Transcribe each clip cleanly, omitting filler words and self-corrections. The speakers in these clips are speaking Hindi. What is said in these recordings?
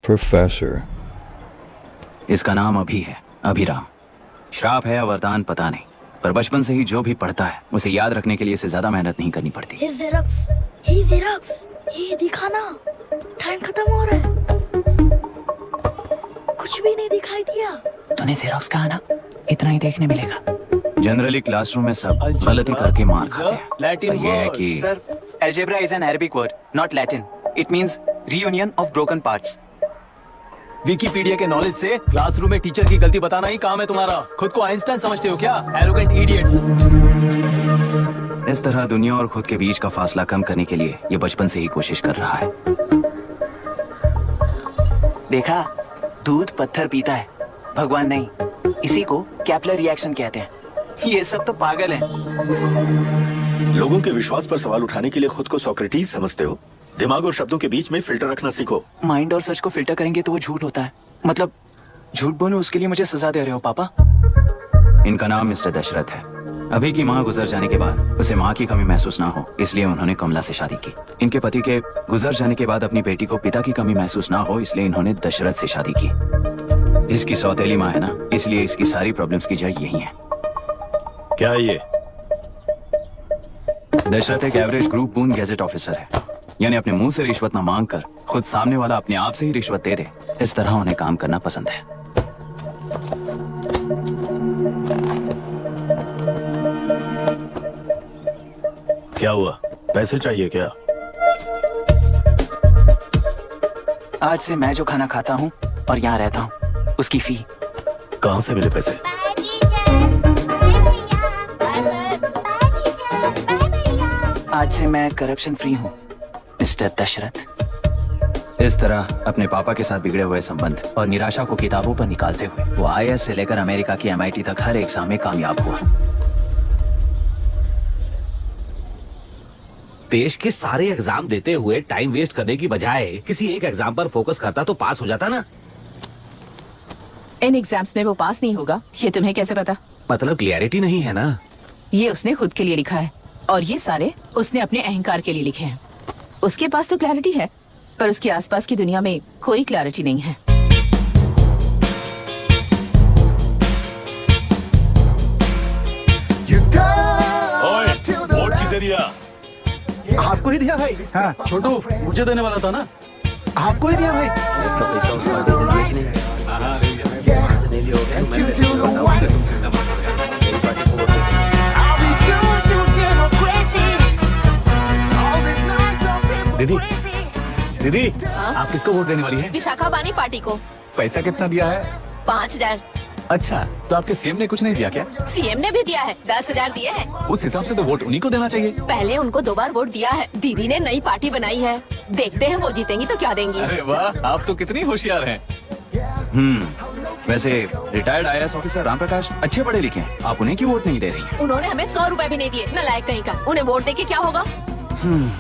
Professor. इसका नाम अभी है, अभिराम। श्राप है या वरदान पता नहीं, पर बचपन से ही जो भी पढ़ता है उसे याद रखने के लिए इसे ज्यादा मेहनत नहीं करनी पड़ती। ये दिखाना, टाइम खत्म हो रहा है। कुछ भी नहीं दिखाई दिया। तूने जेरोक्स कहा ना, इतना ही देखने मिलेगा। जनरली क्लासरूम में सब गलती करके मार खाते हैं, पर ये है कि sir, algebra is an Arabic word, not Latin. It means reunion of broken parts. Wikipedia के नॉलेज से क्लासरूम में टीचर की गलती बताना ही काम है तुम्हारा। खुद को आइंस्टाइन समझते हो क्या? Arrogant idiot. इस तरह दुनिया और खुद के बीच का फासला कम करने के लिए ये बचपन से ही कोशिश कर रहा है। देखा, दूध पत्थर पीता है, भगवान नहीं। इसी को कैपलर रिएक्शन कहते हैं। ये सब तो पागल हैं। लोगों के विश्वास पर सवाल उठाने के लिए खुद को सोक्रेटिस समझते हो? दिमाग और शब्दों के बीच में फिल्टर रखना सीखो। माइंड और सच को फिल्टर करेंगे तो वो झूठ होता है। मतलब झूठ बोलो, उसके लिए मुझे सजा दे रहे हो पापा? इनका नाम मिस्टर दशरथ है। अभी की माँ गुजर जाने के बाद उसे माँ की कमी महसूस ना हो, इसलिए उन्होंने कमला से शादी की। इनके पति के गुजर जाने के बाद अपनी बेटी को पिता की कमी महसूस ना हो, इसलिए इन्होंने दशरथ से शादी की। इसकी सौतेली माँ है ना, इसलिए इसकी सारी प्रॉब्लम्स की जड़ यही है। क्या ये? दशरथ एक एवरेज ग्रुप बून गैजेट ऑफिसर है, यानी अपने मुंह से रिश्वत न मांग कर खुद सामने वाला अपने आप से ही रिश्वत दे दे, इस तरह उन्हें काम करना पसंद है। क्या हुआ? पैसे चाहिए क्या? आज से मैं जो खाना खाता हूँ और यहाँ रहता हूँ, उसकी फी। कहाँ से मिले पैसे? आज से मैं करप्शन फ्री हूँ, मिस्टर दशरथ। इस तरह अपने पापा के साथ बिगड़े हुए संबंध और निराशा को किताबों पर निकालते हुए वो IAS से लेकर अमेरिका की MIT तक हर एग्जाम में कामयाब हुआ। देश के सारे एग्जाम देते हुए टाइम वेस्ट करने की बजाय किसी एक एग्जाम पर फोकस करता तो पास हो जाता ना। इन एग्जाम्स में वो पास नहीं होगा, ये तुम्हें कैसे पता? मतलब क्लियरिटी नहीं है ना। ये उसने खुद के लिए लिखा है और ये सारे उसने अपने अहंकार के लिए लिखे हैं। उसके पास तो क्लैरिटी है, पर उसके आसपास की दुनिया में कोई क्लैरिटी नहीं है। वोट किसे दिया? आपको ही दिया भाई। हाँ। छोटू, मुझे देने वाला था ना। आपको ही दिया भाई। दीदी, दीदी, आप किसको वोट देने वाली है? विशाखा बानी पार्टी को। पैसा कितना दिया है? 5,000। अच्छा, तो आपके सीएम ने कुछ नहीं दिया क्या? सीएम ने भी दिया है, 10,000 दिए हैं। उस हिसाब से तो वोट उन्हीं को देना चाहिए। पहले उनको 2 बार वोट दिया है। दीदी ने नई पार्टी बनाई है, देखते हैं वो जीतेंगी तो क्या देंगी। अरे वाह, आप तो कितनी होशियार हैं। वैसे retired IAS officer Ram Prakash अच्छे पढ़े लिखे हैं, आप उन्हें क्यों वोट नहीं दे रही हैं? उन्होंने हमें 100 रुपए भी नहीं दिए, नालायक कहीं का। उन्हें वोट देके क्या होगा?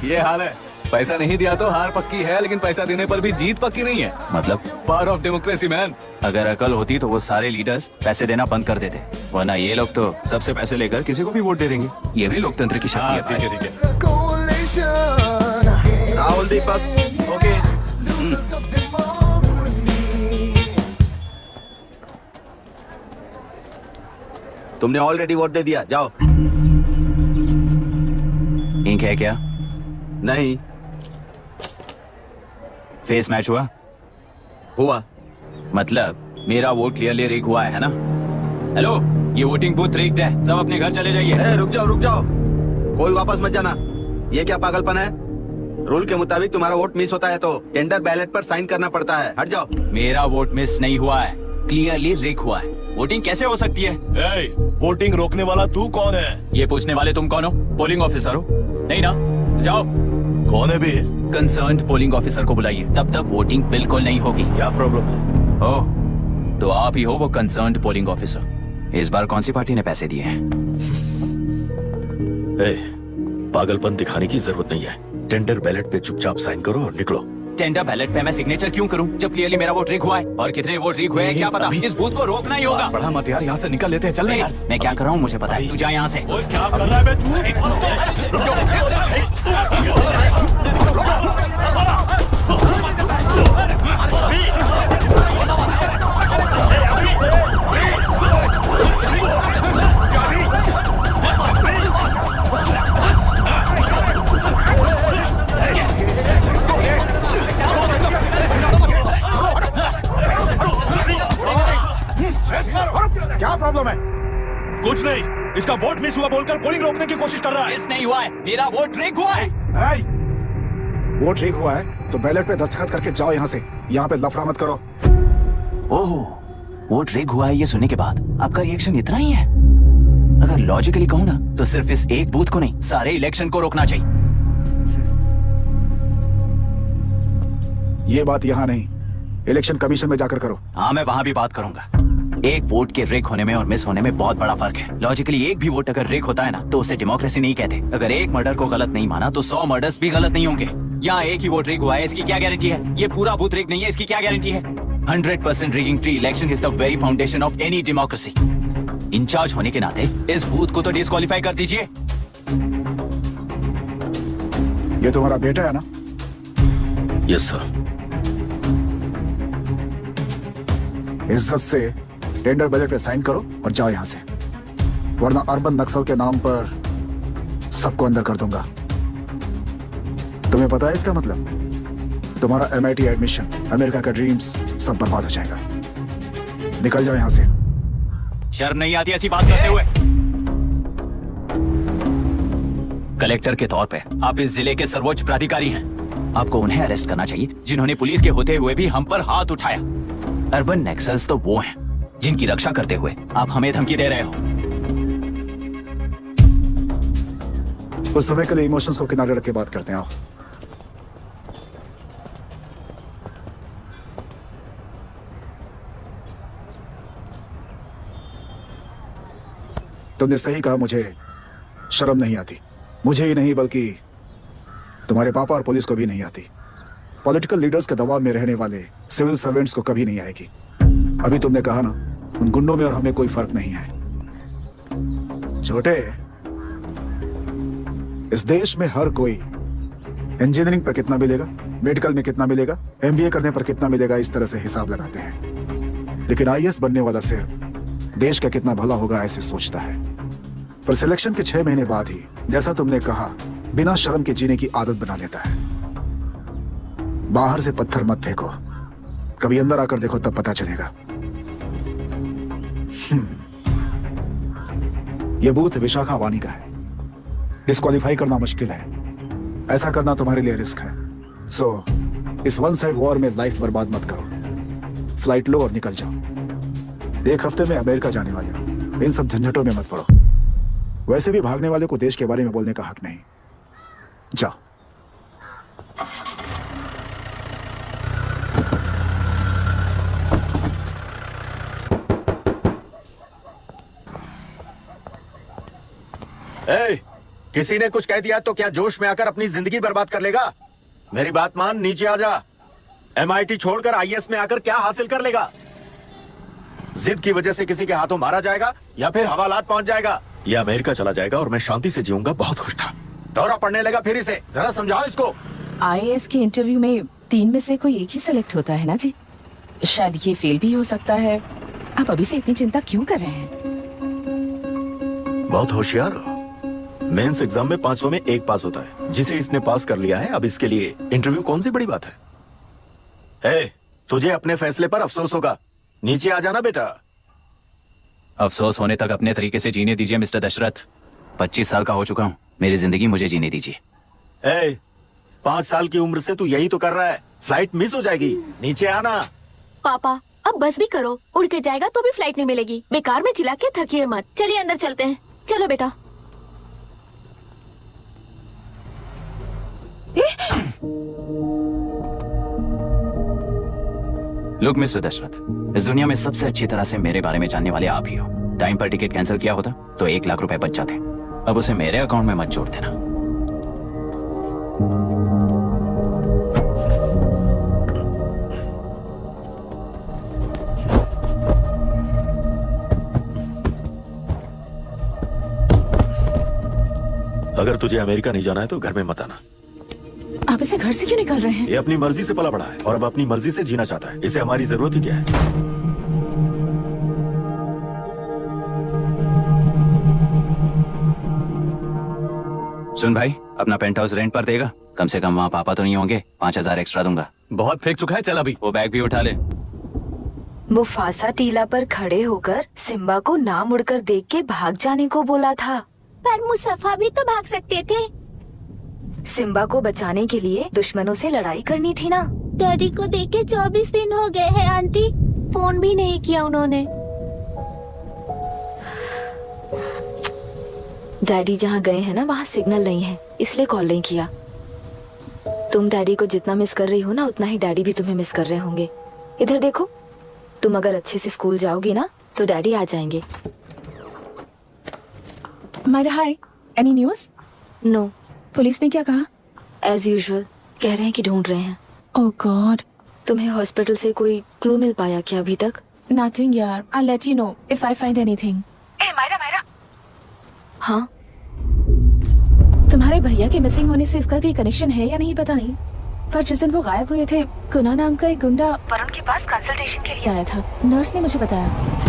ये हाल है। पैसा नहीं दिया तो हार पक्की है, लेकिन पैसा देने पर भी जीत पक्की नहीं है। मतलब पावर ऑफ डेमोक्रेसी मैन। अगर अकल होती तो वो सारे लीडर्स पैसे देना बंद कर देते, वरना ये लोग तो सबसे पैसे लेकर किसी को भी वोट दे देंगे। ये भी लोकतंत्र की शक्ति है। ठीक है, ठीक है। राहुल दीपक, ओके। तुमने ऑलरेडी वोट दे दिया, जाओ। इंक है क्या? नहीं। फेस मैच हुआ? हुआ। मतलब मेरा वोट क्लियरली रिग हुआ है ना? हेलो, ये वोटिंग बूथ रिग्ड है, सब अपने घर चले जाइए। रुक जाओ, रुक जाओ, कोई वापस मत जाना। ये क्या पागलपन है? रूल के मुताबिक तुम्हारा वोट मिस होता है तो टेंडर बैलेट पर साइन करना पड़ता है। हट जाओ। मेरा वोट मिस नहीं हुआ है, क्लियरली रिग हुआ है। वोटिंग कैसे हो सकती है? वोटिंग रोकने वाला तू कौन है? ये पूछने वाले तुम कौन हो? पोलिंग ऑफिसर हो? नहीं ना? जाओ। कौन है भी? कंसर्न्ड पोलिंग ऑफिसर को बुलाइए, तब तक वोटिंग बिल्कुल नहीं होगी। क्या प्रॉब्लम है? ओह, तो आप ही हो वो कंसर्न्ड पोलिंग ऑफिसर। इस बार कौन सी पार्टी ने पैसे दिए हैं? पागलपन दिखाने की जरूरत नहीं है। टेंडर बैलेट पे चुपचाप साइन करो और निकलो। टेंडर बैलेट पे मैं सिग्नेचर क्यों करूं जब क्लियरली मेरा वोट रिग हुआ है? और कितने वोट रिग हुए हैं क्या पता। इस बूथ को रोकना ही होगा। पढ़ा मत यार, यहाँ से निकल लेते हैं। चल यार। मैं क्या कर रहा हूँ मुझे पता है, तू जा यहाँ से। क्या कर रहा है तू? प्रॉब्लम है? कुछ नहीं, इसका वोट मिस हुआ बोलकर पोलिंग रोकने की कोशिश कर रहा है। मिस नहीं हुआ है, मेरा वोट लीक हुआ है। वोट लीक हुआ है तो बैलेट पे दस्तखत करके जाओ यहाँ से। यहाँ पे लफड़ा मत करो। ओहो, वोट लीक हुआ है ये सुनने के बाद आपका रिएक्शन इतना ही है? अगर लॉजिकली कहूँ ना तो सिर्फ इस एक बूथ को नहीं, सारे इलेक्शन को रोकना चाहिए। ये बात यहाँ नहीं, इलेक्शन कमीशन में जाकर करो। हाँ, मैं वहाँ भी बात करूंगा। एक वोट के रिक होने में और मिस होने में बहुत बड़ा फर्क है। लॉजिकली एक भी वोट अगर रिक होता है ना तो उसे डेमोक्रेसी नहीं कहते। अगर एक मर्डर को गलत नहीं माना तो 100 मर्डर्स भी गलत नहीं होंगे। यहाँ एक ही वोट रिक हुआ है, इसकी क्या गारंटी है? ये पूरा बूथ रिक नहीं है, इसकी क्या गारंटी है? 100% rigging free election is the very foundation of any democracy. Incharge होने के नाते इस बूथ को तो डिस्क्वालीफाई कर दीजिए। ये तुम्हारा बेटा है ना? Yes sir. इज्जत से टेंडर बजट पे साइन करो और जाओ यहाँ से, वरना अर्बन नक्सल के नाम पर सबको अंदर कर दूंगा। तुम्हें पता है इसका मतलब? तुम्हारा MIT एडमिशन, अमेरिका का ड्रीम्स सब बर्बाद हो जाएगा। निकल जाओ यहाँ से। शर्म नहीं आती ऐसी बात करते हुए? कलेक्टर के तौर पे आप इस जिले के सर्वोच्च प्राधिकारी हैं। आपको उन्हें अरेस्ट करना चाहिए जिन्होंने पुलिस के होते हुए भी हम पर हाथ उठाया। अर्बन नेक्सल्स तो वो हैं जिनकी रक्षा करते हुए आप हमें धमकी दे रहे हो। उस समय के लिए इमोशंस को किनारे रख के बात करते हैं। आओ। तुमने सही कहा, मुझे शर्म नहीं आती। मुझे ही नहीं बल्कि तुम्हारे पापा और पुलिस को भी नहीं आती। पॉलिटिकल लीडर्स के दबाव में रहने वाले सिविल सर्वेंट्स को कभी नहीं आएगी। अभी तुमने कहा ना, उन गुंडों में और हमें कोई फर्क नहीं है। छोटे, इस देश में हर कोई इंजीनियरिंग पर कितना मिलेगा, मेडिकल में कितना मिलेगा, MBA करने पर कितना मिलेगा, इस तरह से हिसाब लगाते हैं। लेकिन IAS बनने वाला सिर्फ देश का कितना भला होगा ऐसे सोचता है। पर सिलेक्शन के 6 महीने बाद ही, जैसा तुमने कहा, बिना शर्म के जीने की आदत बना लेता है। बाहर से पत्थर मत फेंको, कभी अंदर आकर देखो तब पता चलेगा। यह बूथ विशाखा वानी का है। डिस्क्वालीफाई करना मुश्किल है, ऐसा करना तुम्हारे लिए रिस्क है। सो इस वन साइड वॉर में लाइफ बर्बाद मत करो। फ्लाइट लो और निकल जाओ। 1 हफ्ते में अमेरिका जाने वाले हो, इन सब झंझटों में मत पड़ो। वैसे भी भागने वाले को देश के बारे में बोलने का हक नहीं। जाओ। किसी ने कुछ कह दिया तो क्या जोश में आकर अपनी जिंदगी बर्बाद कर लेगा? मेरी बात मान, नीचे आ जा। MIT छोड़कर IAS में आकर क्या हासिल कर लेगा? जिद की वजह से किसी के हाथों मारा जाएगा या फिर हवालात पहुंच जाएगा, या अमेरिका चला जाएगा और मैं शांति से जीऊंगा। बहुत खुश था, दौरा पड़ने लगा फिर इसे। जरा समझाओ इसको। IAS के इंटरव्यू में 3 में से कोई एक ही सेलेक्ट होता है ना जी? शायद ये फेल भी हो सकता है। आप अभी से इतनी चिंता क्यों कर रहे हैं? बहुत होशियार हो। मेंस एग्जाम में 500 में 1 पास होता है, जिसे इसने पास कर लिया है। अब इसके लिए इंटरव्यू कौन सी बड़ी बात है? तुझे अपने फैसले पर अफसोस होगा। नीचे आ जाना बेटा। अफसोस होने तक अपने तरीके से जीने दीजिए मिस्टर दशरथ। 25 साल का हो चुका हूँ, मेरी जिंदगी मुझे जीने दीजिए। 5 साल की उम्र से तू यही तो कर रहा है। फ्लाइट मिस हो जाएगी, नीचे आना। पापा अब बस भी करो, उड़ के जाएगा तो भी फ्लाइट नहीं मिलेगी। बेकार में चिल्ला के थकिए मत। चलिए अंदर चलते हैं। चलो बेटा। लुक मिस्टर दशरथ, इस दुनिया में सबसे अच्छी तरह से मेरे बारे में जानने वाले आप ही हो। टाइम पर टिकट कैंसिल किया होता तो 1 लाख रुपए बच जाते। अब उसे मेरे अकाउंट में मत जोड़ देना। अगर तुझे अमेरिका नहीं जाना है तो घर में मत आना। आप इसे घर से क्यों निकाल रहे हैं? ये अपनी मर्जी से पला बड़ा है और अब अपनी मर्जी से जीना चाहता है। इसे हमारी जरूरत ही क्या है? सुन भाई, अपना पेंट हाउस रेंट पर देगा? कम से कम वहाँ पापा तो नहीं होंगे। 5000 एक्स्ट्रा दूंगा। बहुत फेंक चुका है, चल अभी। वो बैग भी उठा ले। मुफासा टीला पर खड़े होकर सिम्बा को ना मुड़कर देख के भाग जाने को बोला था। पर मुसफा भी तो भाग सकते थे। सिम्बा को बचाने के लिए दुश्मनों से लड़ाई करनी थी ना। डैडी को देखे 24 दिन हो गए हैं आंटी, फोन भी नहीं किया उन्होंने। डैडी जहाँ गए हैं ना वहाँ सिग्नल नहीं है, इसलिए कॉल नहीं किया। तुम डैडी को जितना मिस कर रही हो ना उतना ही डैडी भी तुम्हें मिस कर रहे होंगे। इधर देखो, तुम अगर अच्छे से स्कूल जाओगी ना तो डैडी आ जाएंगे। मायरा हाय, एनी न्यूज़? नो, पुलिस ने क्या कहा? एज यूजुअल कह रहे हैं कि ढूंढ रहे हैं। ओह गॉड। तुम्हें हॉस्पिटल से कोई क्लू मिल पाया क्या अभी तक? नथिंग यार, I let you know if I find anything. ए मायरा मायरा। हाँ, तुम्हारे भैया के मिसिंग होने से इसका कोई कनेक्शन है या नहीं पता नहीं, पर जिस दिन वो गायब हुए थे कुना नाम का एक गुंडा वरुण के पास कंसल्टेशन के लिए आया था। नर्स ने मुझे बताया।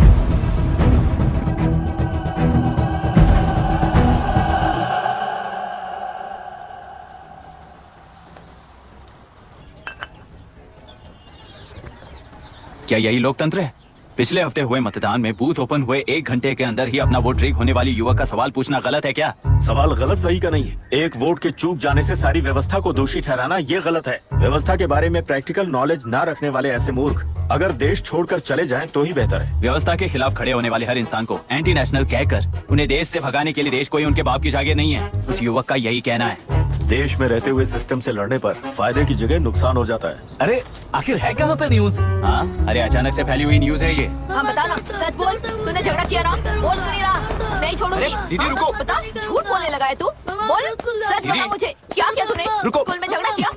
क्या यही लोकतंत्र है? पिछले हफ्ते हुए मतदान में बूथ ओपन हुए 1 घंटे के अंदर ही अपना वोट ड्रीक होने वाली युवक का सवाल पूछना गलत है क्या? सवाल गलत सही का नहीं है। एक वोट के चूक जाने से सारी व्यवस्था को दोषी ठहराना ये गलत है। व्यवस्था के बारे में प्रैक्टिकल नॉलेज ना रखने वाले ऐसे मूर्ख अगर देश छोड़कर चले जाएं तो ही बेहतर है। व्यवस्था के खिलाफ खड़े होने वाले हर इंसान को एंटी नेशनल कहकर उन्हें देश से भगाने के लिए देश कोई उनके बाप की जागीर नहीं है। कुछ युवक का यही कहना है। देश में रहते हुए सिस्टम से लड़ने पर फायदे की जगह नुकसान हो जाता है। अरे आखिर है कहाँ पे न्यूज? हाँ, अरे अचानक से फैली हुई न्यूज है ये। हाँ बता ना, सच बोल, तूने झगड़ा किया ना? बोल क्यों नहीं रहा? नहीं छोड़ूंगी। दीदी रुको। बता, झूठ बोलने लगा है तू? बोल, सच बता मुझे, क्या किया तूने? रुको। स्कूल में झगड़ा किया?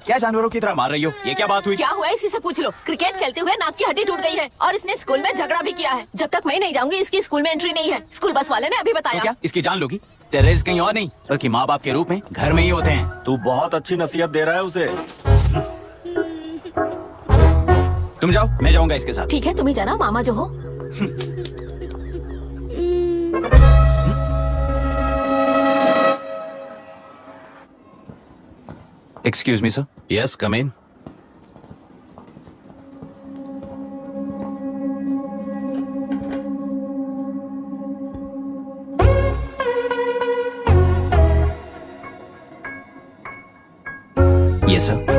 क्या जानवरों की तरह मार रही हो? ये क्या बात हुई? क्या हुआ है इसी से पूछ लो। क्रिकेट खेलते हुए नाक की हड्डी टूट गई है और इसने स्कूल में झगड़ा भी किया है। जब तक मैं नहीं जाऊंगी इसकी स्कूल में एंट्री नहीं है। स्कूल बस वाले ने अभी तो बताया। क्या इसकी जान लोगी? टेररिस्ट कहीं और नहीं बल्कि माँ बाप के रूप में घर में ही होते हैं। तू बहुत अच्छी नसीहत दे रहा है उसे। तुम जाओ, मैं जाऊंगा इसके साथ। ठीक है, तुम ही जाना, मामा जो हो। Excuse me sir. Yes, come in. Yes sir.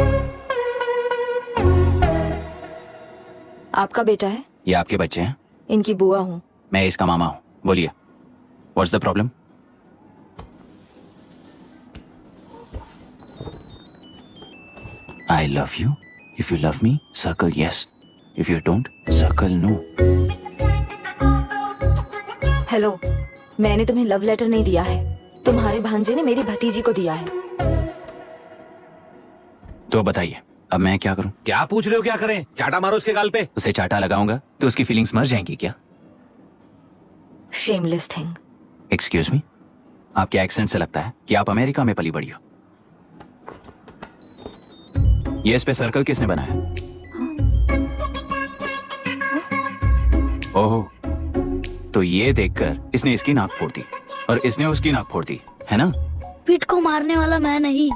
आपका बेटा है? ये आपके बच्चे हैं? इनकी बुआ हूँ। मैं इसका मामा हूँ। बोलिए, what's the problem? I love you. If you love me, circle yes. If you don't, circle no. Hello, मैंने तुम्हें लव लेटर नहीं दिया है, तुम्हारे भांजे ने मेरी भतीजी को दिया है। तो बताइए, अब मैं क्या करूं? क्या पूछ रहे हो? क्या करें? चाटा मारो उसके गाल पे। उसे चाटा लगाऊंगा तो उसकी फीलिंग्स मर जाएंगी क्या? Shameless thing. एक्सक्यूज मी, आपके एक्सेंट से लगता है कि आप अमेरिका में पली बड़ी हो। ये इस पे सर्कल किसने बनाया? ओहो, तो ये देखकर इसने इसकी नाक फोड़ दी और इसने उसकी नाक फोड़ दी, है ना? पीठ को मारने वाला मैं नहीं।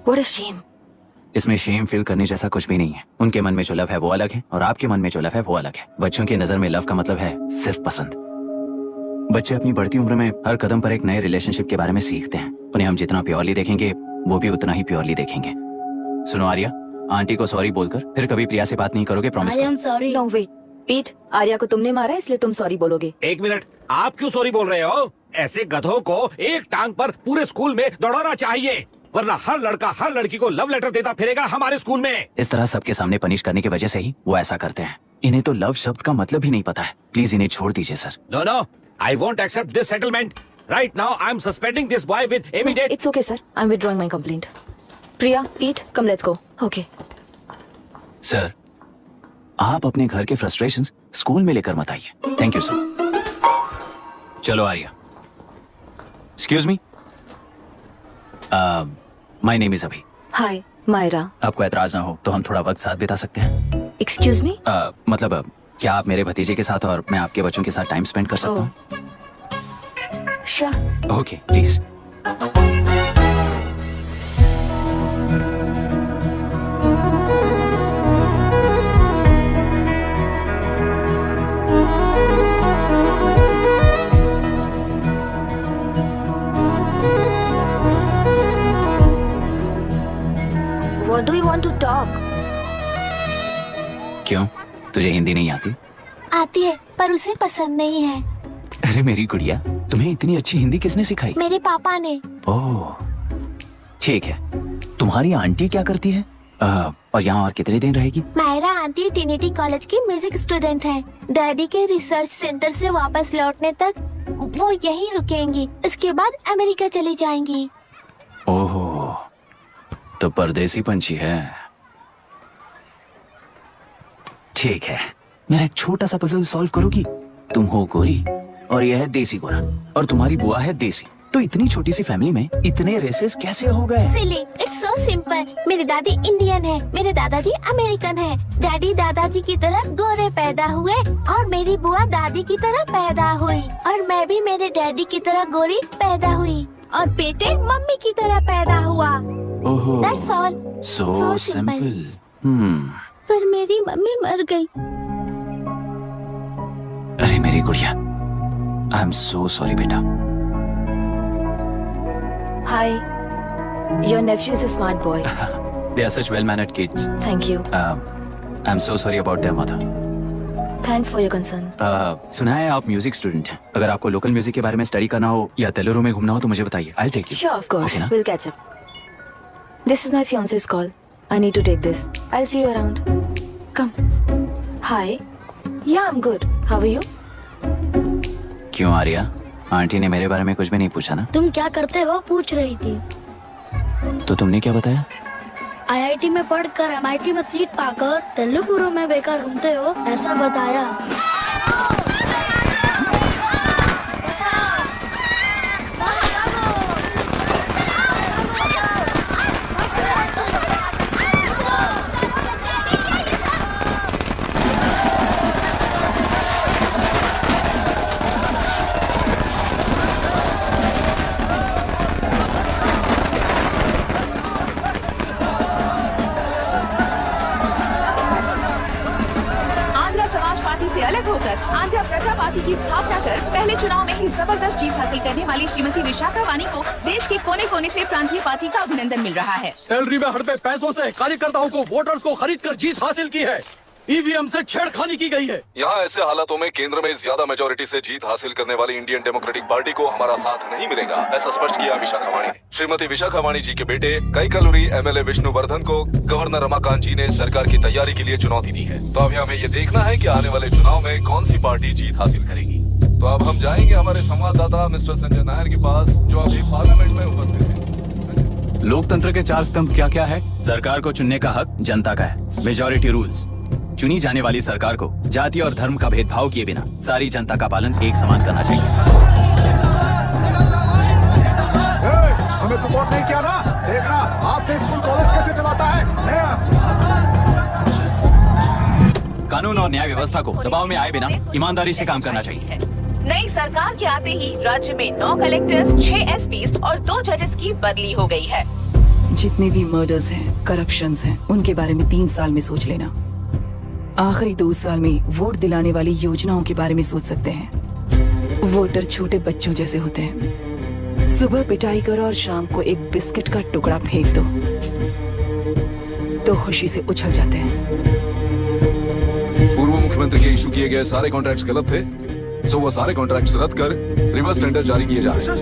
What a shame. इसमें शेम फील करने जैसा कुछ भी नहीं है। उनके मन में जो लव है वो अलग है और आपके मन में जो लव है वो अलग है। बच्चों की नजर में लव का मतलब है सिर्फ पसंद। बच्चे अपनी बढ़ती उम्र में हर कदम पर एक नए रिलेशनशिप के बारे में सीखते हैं। उन्हें हम जितना प्योरली देखेंगे वो भी उतना ही प्योरली देखेंगे। सुनो आर्या, आंटी को सॉरी बोलकर फिर कभी प्रिया से बात नहीं करोगे, प्रॉमिस करो। सॉरी। No wait, पीट, आर्या को तुमने मारा इसलिए तुम सॉरी बोलोगे। एक मिनट, आप क्यों सॉरी बोल रहे हो? ऐसे गधों को एक टांग पर पूरे स्कूल में दौड़ाना चाहिए, वरना हर लड़का हर लड़की को लव लेटर देता फिरेगा हमारे स्कूल में। इस तरह सबके सामने पनिश करने की वजह से ही वो ऐसा करते हैं। इन्हें तो लव शब्द का मतलब ही नहीं पता है। प्लीज इन्हें छोड़ दीजिए sir. No no, I won't accept this settlement. Right now, I'm suspending this boy with immediate. It's okay sir, I'm withdrawing my complaint. Priya, Pete, come let's go. Okay. Sir, आप अपने घर के फ्रस्ट्रेशंस स्कूल में लेकर मत आइए। Thank you sir. चलो Arya. Excuse me, my name is Abhi. Hi, Myra. आपको ऐतराज ना हो तो हम थोड़ा वक्त साथ बिता सकते हैं? Excuse me? मतलब क्या आप मेरे भतीजे के साथ और मैं आपके बच्चों के साथ टाइम स्पेंड कर सकता हूँ? Sure. Okay, please. What do you want to talk? क्यों, तुझे हिंदी नहीं आती? आती है पर उसे पसंद नहीं है। अरे मेरी गुड़िया, तुम्हें इतनी अच्छी हिंदी किसने सिखाई? मेरे पापा ने। ओह, ठीक है। तुम्हारी आंटी क्या करती है? और यहाँ और कितने दिन रहेगी? मायरा आंटी ट्रिनिटी कॉलेज की म्यूजिक स्टूडेंट है। डैडी के रिसर्च सेंटर से वापस लौटने तक वो यहीं रुकेंगी। इसके बाद अमेरिका चली जाएंगी। ओह, तो परदेसी पंछी है। ठीक है, मेरा एक छोटा सा पजल सॉल्व करोगी? तुम हो गोरी और यह है देसी गोरा और तुम्हारी बुआ है देसी, तो इतनी छोटी सी फैमिली में इतने रेसेस कैसे हो गए? सिली, इट्स सो सिंपल। मेरी दादी इंडियन है, मेरे दादाजी अमेरिकन है। डैडी दादाजी की तरह गोरे पैदा हुए और मेरी बुआ दादी की तरह पैदा हुई और मैं भी मेरे डैडी की तरह गोरी पैदा हुई और बेटे मम्मी की तरह पैदा हुआ। ओहो, That's all. so So simple. पर मेरी मम्मी मर गई। अरे मेरी गुड़िया, आई एम सो सॉरी बेटा। Hi. Your nephew is a smart boy. They are such well-mannered kids. Thank you. I'm so sorry about their mother. Thanks for your concern. सुना है आप म्यूजिक स्टूडेंट हैं। अगर आपको लोकल म्यूजिक के बारे में स्टडी करना हो या तेलुरु में घूमना हो तो मुझे बताइए। I'll take you. Sure, of course. Okay, ना? We'll catch up. This is my fiance's call. I need to take this. I'll see you around. Come. Hi. Yeah, I'm good. How are you? क्यों आर्या? आंटी ने मेरे बारे में कुछ भी नहीं पूछा ना? तुम क्या करते हो पूछ रही थी। तो तुमने क्या बताया? आईआईटी में पढ़कर एमआईटी में सीट पाकर तेलुगुरु में बेकार घूमते हो ऐसा बताया। अलग होकर आंध्र प्रजा पार्टी की स्थापना कर पहले चुनाव में ही जबरदस्त जीत हासिल करने वाली श्रीमती विशाखा वानी को देश के कोने कोने से प्रांतीय पार्टी का अभिनंदन मिल रहा है। सैलरी में हड़पे पैसों से कार्यकर्ताओं को वोटर्स को खरीद कर जीत हासिल की है। ईवीएम से छेड़खानी की गई है। यहाँ ऐसे हालातों में केंद्र में ज्यादा मेजोरिटी से जीत हासिल करने वाली इंडियन डेमोक्रेटिक पार्टी को हमारा साथ नहीं मिलेगा, ऐसा स्पष्ट किया विशाखा वाणी ने। श्रीमती विशाखा वाणी जी के बेटे कैकलुरी एमएलए विष्णुवर्धन को गवर्नर रमाकांत जी ने सरकार की तैयारी के लिए चुनौती दी है। तो अब हमें ये देखना है कि आने वाले चुनाव में कौन सी पार्टी जीत हासिल करेगी। तो अब हम जाएंगे हमारे संवाददाता मिस्टर संजय नायर के पास, जो अभी पार्लियामेंट में उपस्थित है। लोकतंत्र के 4 स्तंभ क्या क्या है? सरकार को चुनने का हक जनता का है। मेजॉरिटी रूल्स, चुनी जाने वाली सरकार को जाति और धर्म का भेदभाव किए बिना सारी जनता का पालन एक समान करना चाहिए। हमें सपोर्ट नहीं किया ना, देखना आज से स्कूल कॉलेज कैसे चलाता है। कानून और न्याय व्यवस्था को दबाव में आए बिना ईमानदारी से काम करना चाहिए। नई सरकार के आते ही राज्य में 9 कलेक्टर्स, 6 एसपीज और 2 जजेस की बदली हो गई है। जितने भी मर्डर्स हैं, करप्शंस हैं, उनके बारे में 3 साल में सोच लेना। आखिरी 2 साल में वोट दिलाने वाली योजनाओं के बारे में सोच सकते हैं। वोटर छोटे बच्चों जैसे होते हैं। सुबह पिटाई करो और शाम को एक बिस्किट का टुकड़ा फेंक दो तो खुशी से उछल जाते हैं। पूर्व मुख्यमंत्री के इशू किए गए सारे कॉन्ट्रैक्ट्स गलत थे, सो वो सारे कॉन्ट्रैक्ट्स रद्द कर रिवर्स टेंडर जारी किए जा रहे हैं।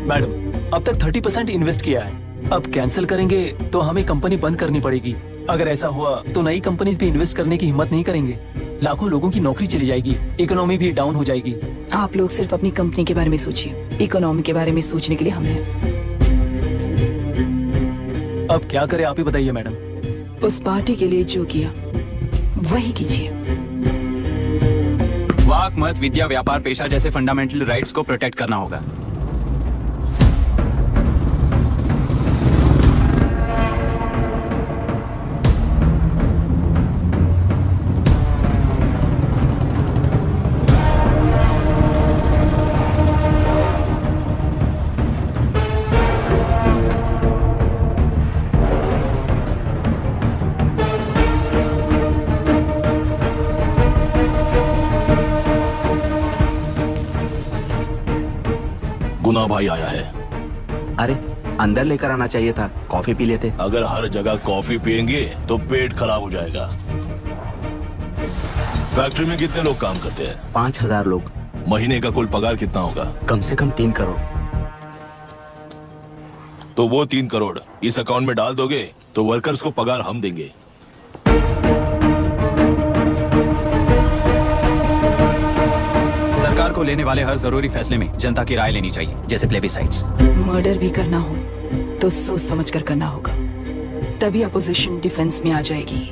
मैडम, अब तक 30% इन्वेस्ट किया है, अब कैंसिल करेंगे तो हमें कंपनी बंद करनी पड़ेगी। अगर ऐसा हुआ तो नई कंपनीज भी इन्वेस्ट करने की हिम्मत नहीं करेंगे। लाखों लोगों की नौकरी चली जाएगी, इकोनॉमी भी डाउन हो जाएगी। आप लोग सिर्फ अपनी कंपनी के बारे में सोचिए, इकोनॉमी के बारे में सोचने के लिए हम हैं। अब क्या करें आप ही बताइए मैडम। उस पार्टी के लिए जो किया वही कीजिए। वाक, मत, विद्या, व्यापार, पेशा जैसे फंडामेंटल राइट्स को प्रोटेक्ट करना होगा। गुना भाई आया है। अरे अंदर लेकर आना चाहिए था, कॉफी पी लेते। अगर हर जगह कॉफी पियेंगे तो पेट खराब हो जाएगा। फैक्ट्री में कितने लोग काम करते हैं? 5000 लोग। महीने का कुल पगार कितना होगा? कम से कम 3 करोड़। तो वो 3 करोड़ इस अकाउंट में डाल दोगे तो वर्कर्स को पगार हम देंगे। सरकार को लेने वाले हर जरूरी फैसले में जनता की राय लेनी चाहिए, जैसे प्लेबिसाइट्स। मर्डर भी करना हो तो सोच समझ कर करना होगा, तभी अपोजिशन डिफेंस में आ जाएगी।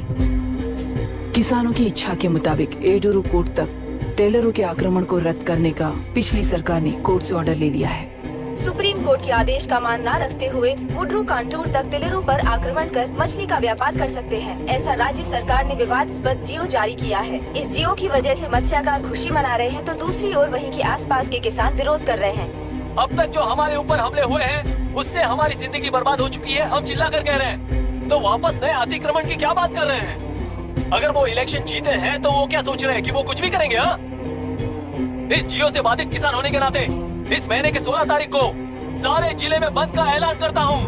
किसानों की इच्छा के मुताबिक एडोरू कोर्ट तक टेलरों के आक्रमण को रद्द करने का पिछली सरकार ने कोर्ट से ऑर्डर ले लिया है। सुप्रीम कोर्ट के आदेश का मान न रखते हुए मुड्रू कांटूर तक टेलरों पर आक्रमण कर मछली का व्यापार कर सकते हैं, ऐसा राज्य सरकार ने विवादास्पद जियो जारी किया है। इस जियो की वजह से मत्स्यकार खुशी मना रहे हैं तो दूसरी ओर वहीं के आसपास के किसान विरोध कर रहे हैं। अब तक जो हमारे ऊपर हमले हुए हैं उससे हमारी जिंदगी बर्बाद हो चुकी है, हम चिल्ला कर कह रहे हैं, तो वापस नए अतिक्रमण की क्या बात कर रहे हैं? अगर वो इलेक्शन जीते हैं तो वो क्या सोच रहे हैं कि वो कुछ भी करेंगे? हाँ, इस जियो से बाधित किसान होने के नाते इस महीने के 16 तारीख को सारे जिले में बंद का ऐलान करता हूँ।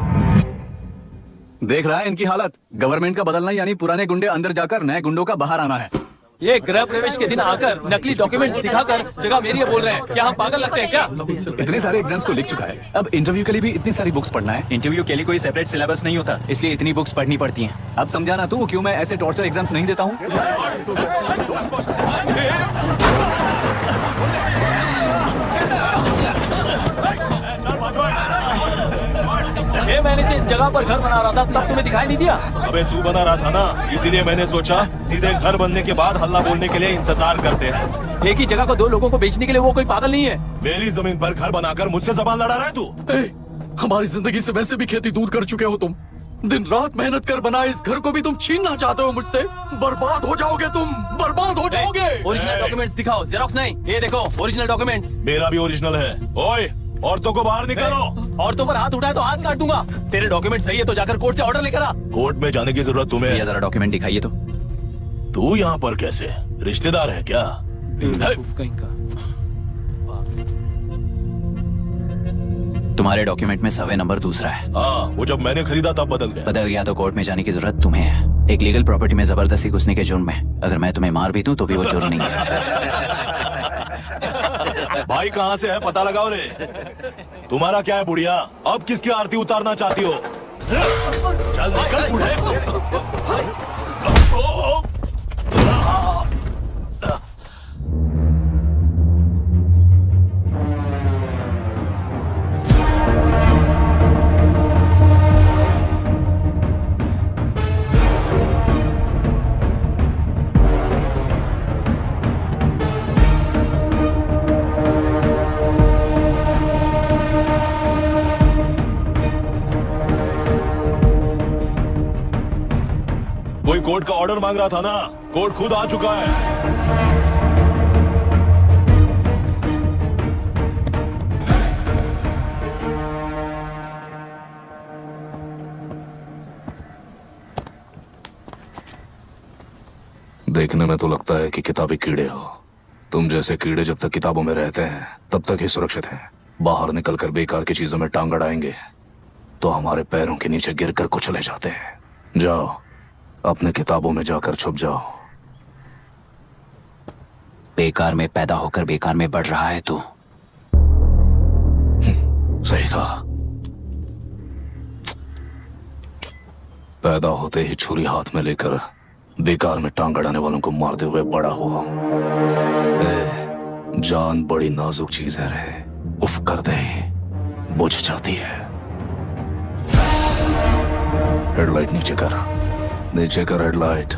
देख रहा है इनकी हालत। गवर्नमेंट का बदलना यानी पुराने गुंडे अंदर जाकर नए गुंडों का बाहर आना है। ये गृह प्रवेश के दिन आकर नकली डॉक्यूमेंट दिखाकर जगह मेरी है बोल रहे हैं। क्या हम पागल लगते हैं क्या? इतने सारे एग्जाम्स को लिख चुका है, अब इंटरव्यू के लिए भी इतनी सारी बुक्स पढ़ना है। इंटरव्यू के लिए कोई सेपरेट सिलेबस नहीं होता, इसलिए इतनी बुक्स पढ़नी पड़ती हैं। अब समझाना तू क्यों मैं ऐसे टॉर्चर एग्जाम्स नहीं देता हूँ। 6 महीने से इस जगह पर घर बना रहा था, तब तुम्हें दिखाई नहीं दिया? अबे तू बना रहा था ना, इसीलिए मैंने सोचा सीधे घर बनने के बाद हल्ला बोलने के लिए इंतजार करते हैं। एक ही जगह को 2 लोगों को बेचने के लिए वो कोई पागल नहीं है। मेरी जमीन पर घर बनाकर मुझसे जबान लड़ा रहा है तू? हमारी जिंदगी से वैसे भी खेती दूर कर चुके हो तुम। दिन रात मेहनत कर बनाए इस घर को भी तुम छीनना चाहते हो मुझसे। बर्बाद हो जाओगे तुम, बर्बाद हो जाओगे। ओरिजिनल डॉक्यूमेंट्स दिखाओ, जेरोक्स नहीं। ये देखो ओरिजिनल डॉक्यूमेंट्स। मेरा भी ओरिजिनल है। ओए, औरतों को बाहर निकालो। औरतों पर हाथ उठाए तो हाथ काट दूंगा। तेरे डॉक्यूमेंट सही है तो जाकर कोर्ट से ऑर्डर लेकर आ। कोर्ट में जाने की जरूरत तुम्हें? जरा डॉक्यूमेंट दिखाइए तो। तू यहाँ पर कैसे? रिश्तेदार है क्या? तुम्हारे डॉक्यूमेंट में सर्वे नंबर दूसरा है। हाँ, वो जब मैंने खरीदा तब बदल गया तो कोर्ट में जाने की जरूरत तुम्हें है। एक लीगल प्रॉपर्टी में जबरदस्ती घुसने के जुर्म में अगर मैं तुम्हें मार भी दूं तो भी वो जुर्म नहीं है। भाई कहाँ से है पता लगाओ रे। तुम्हारा क्या है बुढ़िया? अब किसकी आरती उतारना चाहती हो? चल निकल बूढ़े। कोई कोर्ट का ऑर्डर मांग रहा था ना, कोर्ट खुद आ चुका है। देखने में तो लगता है कि किताबी कीड़े हो। तुम जैसे कीड़े जब तक किताबों में रहते हैं तब तक ही सुरक्षित हैं। बाहर निकलकर बेकार की चीजों में टांग अड़ाएंगे तो हमारे पैरों के नीचे गिरकर कुचले जाते हैं। जाओ, अपने किताबों में जाकर छुप जाओ। बेकार में पैदा होकर बेकार में बढ़ रहा है तू। सही कहा। पैदा होते ही छुरी हाथ में लेकर बेकार में टांग अड़ाने वालों को मारते हुए बड़ा हुआ हूं। जान बड़ी नाजुक चीज है रे, उफ कर दे बुझ जाती है। हेडलाइट नीचे कर, नीचे कर हेडलाइट,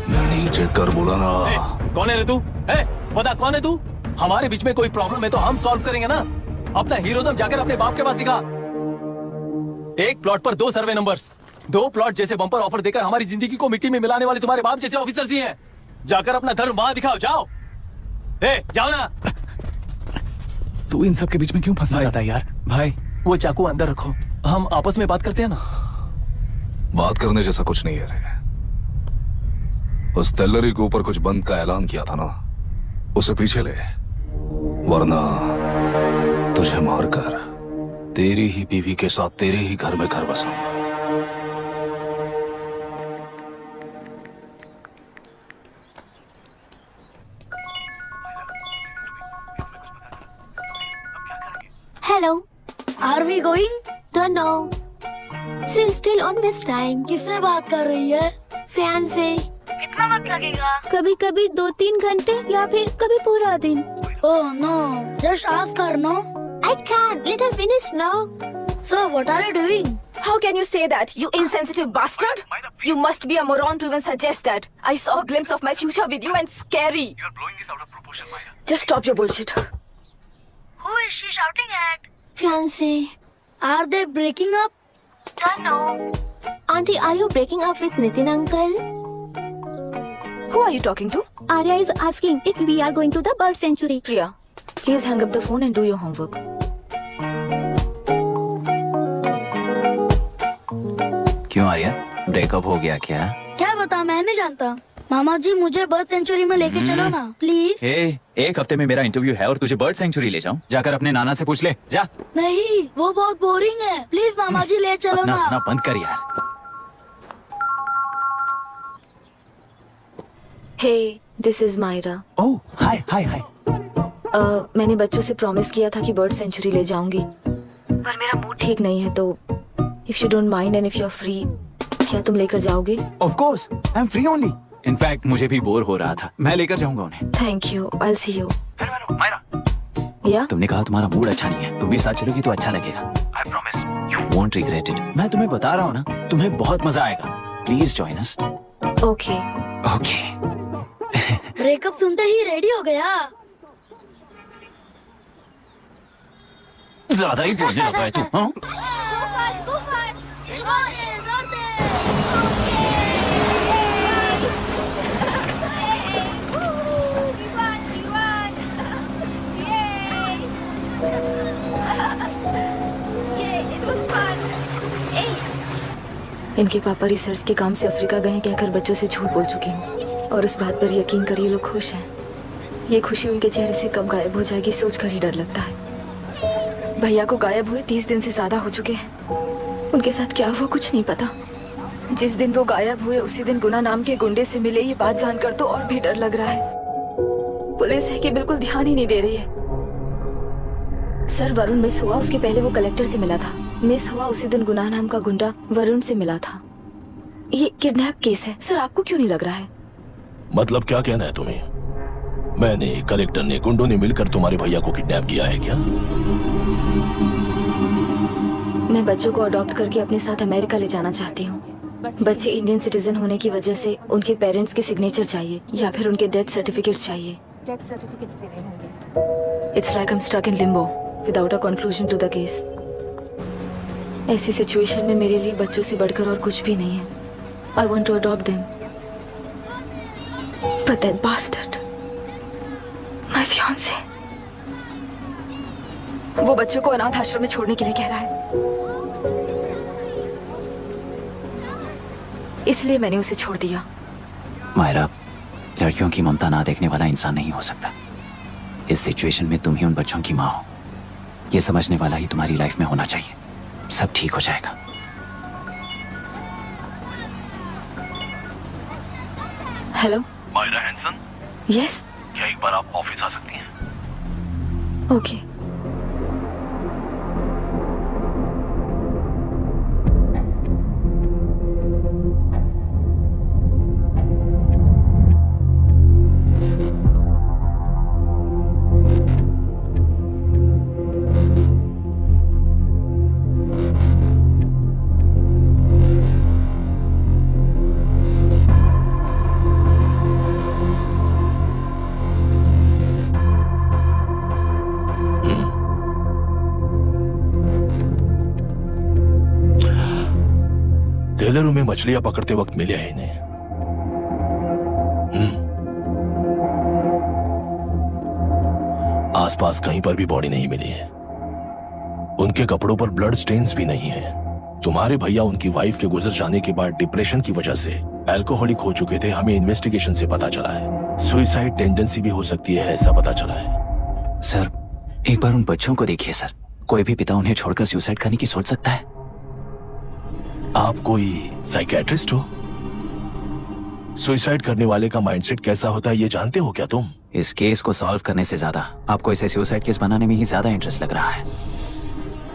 नीचे कर बोला ना। कौन है रे तू? बता कौन है तू? हमारे बीच में कोई प्रॉब्लम है तो हम सॉल्व करेंगे ना। अपना हीरोइज्म जाकर अपने बाप के पास दिखा। एक प्लॉट पर 2 सर्वे नंबर्स, 2 प्लॉट जैसे बम्पर ऑफर देकर हमारी जिंदगी को मिट्टी में मिलाने वाले तुम्हारे बाप जैसे ऑफिसर्स ही हैं। जाकर अपना धर्म वहां दिखाओ, जाओ। जाओ ना। तू इन सब के बीच में क्यों फंसना चाहता है यार? भाई वो चाकू अंदर रखो, हम आपस में बात करते हैं ना। बात करने जैसा कुछ नहीं है रे। उस टेलरी के ऊपर कुछ बंद का ऐलान किया था ना, उसे पीछे ले, वरना तुझे मारकर तेरी ही बीवी के साथ तेरे ही घर में घर बसाऊंगा। Hello, are we going? Don't know, she still on waste time. किससे बात कर रही है? फैन से। कितना वक्त लगेगा? कभी कभी 2-3 घंटे या फिर कभी पूरा दिन। Oh no, just ask her no. I can't. Let her finish now. So what are you doing? How can you say that, you insensitive bastard? You must be a moron to even suggest that. I saw a glimpse of my future with you and scary. You're blowing this out of proportion, Maya. Just stop your bullshit. Who is she shouting at? Fiancé. Are they breaking up? Don't know. Auntie, are you breaking up with Nitin uncle? Who are you talking to? Arya is asking if we are going to the bird sanctuary. Priya, please hang up the phone and do your homework. क्यों आर्या, ब्रेकअप हो गया क्या? क्या बता, मैं नहीं जानता। मामा जी मुझे बर्ड सेंचुरी में लेके चलो ना प्लीज। एक हफ्ते में मेरा इंटरव्यू है और तुझे बर्ड सेंचुरी ले जाऊं? जाकर अपने नाना से पूछ ले, जा। नहीं, वो बहुत बोरिंग है, प्लीज मामा जी ले चलो ना। अपना बंद कर यार। Hey, this is Myra. Oh, hi, hi, hi. मैंने बच्चों से प्रॉमिस किया था कि बर्ड सेंचुरी ले जाऊंगी, पर मेरा मूड ठीक नहीं है, तो if you don't mind and if you're free, क्या तुम लेकर जाओगे? Of course, I'm free only. In fact, मुझे भी बोर हो रहा था, मैं लेकर जाऊंगा उन्हें। Thank you, I'll see you. या? तुमने कहा तुम्हारा मूड अच्छा नहीं है, तुम भी साथ चलोगी तो अच्छा लगेगा। I promise, you won't regret it. मैं तुम्हें बता रहा हूँ ना, तुम्हें बहुत मजा आएगा। Please join us. Okay. Okay. Breakup सुनते ही रेडी हो गया। ज्यादा ही बोलने लगा है तू, हाँ? इनके पापा रिसर्च के काम से अफ्रीका गए कहकर बच्चों से झूठ बोल चुकी हूँ, और उस बात पर यकीन कर ये लोग खुश हैं। ये खुशी उनके चेहरे से कब गायब हो जाएगी सोचकर ही डर लगता है। भैया को गायब हुए 30 दिन से ज्यादा हो चुके हैं। उनके साथ क्या हुआ कुछ नहीं पता। जिस दिन वो गायब हुए उसी दिन गुना नाम के गुंडे से मिले, ये बात जानकर तो और भी डर लग रहा है। पुलिस है कि बिल्कुल ध्यान ही नहीं दे रही है। सर, वरुण मिस हुआ, उसके पहले वो कलेक्टर से मिला था। मिस हुआ उसी दिन गुनाह नाम का गुंडा वरुण से मिला था। ये किडनैप केस है सर, आपको क्यों नहीं लग रहा है? मतलब क्या कहना है तुम्हें? मैंने, कलेक्टर ने, गुंडों ने मिलकर तुम्हारे भैया को किडनैप किया है क्या? मैं बच्चों को अडॉप्ट करके अपने साथ अमेरिका ले जाना चाहती हूँ। बच्चे इंडियन सिटीजन होने की वजह से उनके पेरेंट्स के सिग्नेचर चाहिए या फिर उनके डेथ सर्टिफिकेट चाहिए। डेथ सर्टिफिकेट्स देने होंगे। It's like I'm stuck in limbo without a conclusion to the case. ऐसी सिचुएशन में मेरे लिए बच्चों से बढ़कर और कुछ भी नहीं है। I want to adopt them. But that bastard, my fiancé, वो बच्चों को अनाथ आश्रम में छोड़ने के लिए कह रहा है। इसलिए मैंने उसे छोड़ दिया। मायरा, लड़कियों की ममता ना देखने वाला इंसान नहीं हो सकता। इस सिचुएशन में तुम ही उन बच्चों की माँ हो, ये समझने वाला ही तुम्हारी लाइफ में होना चाहिए। सब ठीक हो जाएगा। Hello Myra Hanson? यस। क्या एक बार आप ऑफिस आ सकती हैं? ओके। टेलरों में मछलियां पकड़ते वक्त मिले हैं इन्हें। आसपास कहीं पर भी बॉडी नहीं मिली है। उनके कपड़ों पर ब्लड स्टेन्स भी नहीं है। तुम्हारे भैया उनकी वाइफ के गुजर जाने के बाद डिप्रेशन की वजह से अल्कोहलिक हो चुके थे। हमें इन्वेस्टिगेशन से पता चला है सुसाइड टेंडेंसी भी हो सकती है, ऐसा पता चला है। सर, एक बार उन बच्चों को देखिए सर, कोई भी पिता उन्हें छोड़कर सुसाइड करने की सोच सकता है? आप कोई साइकियाट्रिस्ट हो? सुसाइड करने वाले का माइंडसेट कैसा होता है ये जानते हो क्या तुम? इस केस को सॉल्व करने से ज्यादा आपको इसे सुसाइड केस बनाने में ही ज्यादा इंटरेस्ट लग रहा है।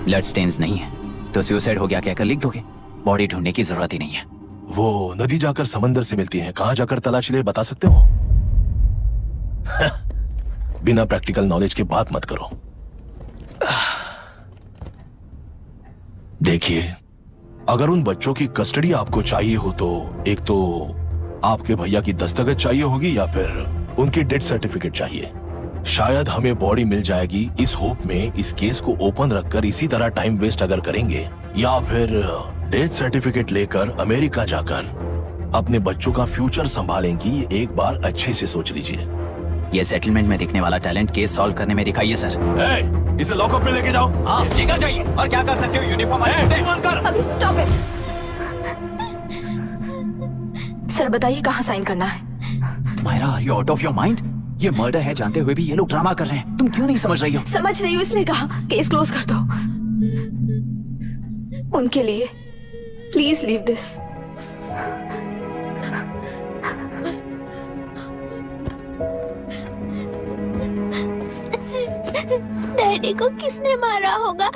ब्लड स्टेन्स नहीं है तो सुसाइड हो गया कहकर लिख दोगे। बॉडी ढूंढने की जरूरत ही नहीं है। वो नदी जाकर समंदर से मिलती है, कहां जाकर तलाश ले बता सकते हो? बिना प्रैक्टिकल नॉलेज के बात मत करो। देखिए, अगर उन बच्चों की कस्टडी आपको चाहिए हो तो एक तो आपके भैया की दस्तखत चाहिए होगी या फिर उनकी डेथ सर्टिफिकेट चाहिए। शायद हमें बॉडी मिल जाएगी इस होप में इस केस को ओपन रखकर इसी तरह टाइम वेस्ट अगर करेंगे, या फिर डेथ सर्टिफिकेट लेकर अमेरिका जाकर अपने बच्चों का फ्यूचर संभालेंगी। एक बार अच्छे से सोच लीजिए। ये सेटलमेंट में दिखने वाला टैलेंट केस सॉल्व करने में दिखाइए सर। इसे लॉकअप में लेके जाओ। हाँ, लेकर जाइए। और क्या कर सकते हो? यूनिफॉर्म अभी स्टॉप इट। सर बताइए कहाँ साइन करना है? Myra, are you out of your mind? ये मर्डर है जानते हुए भी ये लोग ड्रामा कर रहे हैं। तुम क्यों नहीं समझ रही हो? समझ रही हूँ, इसलिए कहा केस क्लोज कर दो। उनके लिए प्लीज लीव दिस। डैडी को किसने मारा होगा?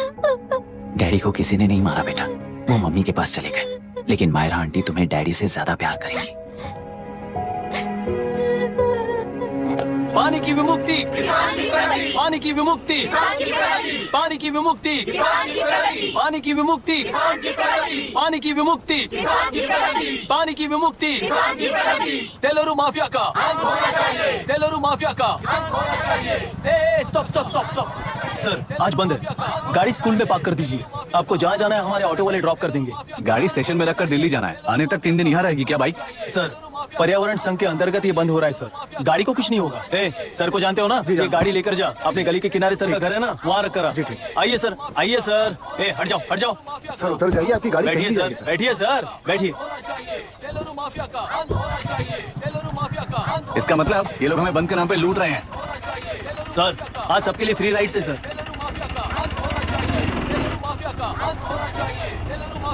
डैडी को किसी ने नहीं मारा बेटा, वो मम्मी के पास चले गए। लेकिन मायरा आंटी तुम्हें डैडी से ज्यादा प्यार करेंगी। पानी की विमुक्ति, पानी की विमुक्ति, पानी की विमुक्ति, पानी की विमुक्ति, पानी की विमुक्ति, पानी की विमुक्ति, तेलुरु माफिया का, तेलुरु माफिया का। Stop stop stop stop. Sir आज बंद है, गाड़ी स्कूल में पार्क कर दीजिए। आपको जहाँ जाना है हमारे ऑटो वाले ड्रॉप कर देंगे। गाड़ी स्टेशन में रखकर दिल्ली जाना है। आने तक 3 दिन यहाँ रहेगी क्या बाइक? सर पर्यावरण संघ के अंतर्गत ये बंद हो रहा है सर। गाड़ी को कुछ नहीं होगा। सर को जानते हो ना? ये गाड़ी लेकर जा, अपने गली के किनारे सर का घर है ना, वहाँ रख कर। आइए सर, आइए सर। हट जाओ, हट जाओ सर, उतर जाइए, आपकी गाड़ी बैठिए कहीं नहीं सर, जाएगी, बैठिए सर, बैठिए। इसका मतलब ये लोग हमें बंद के नाम पे लूट रहे हैं। सर आज सबके लिए फ्री राइड से सर।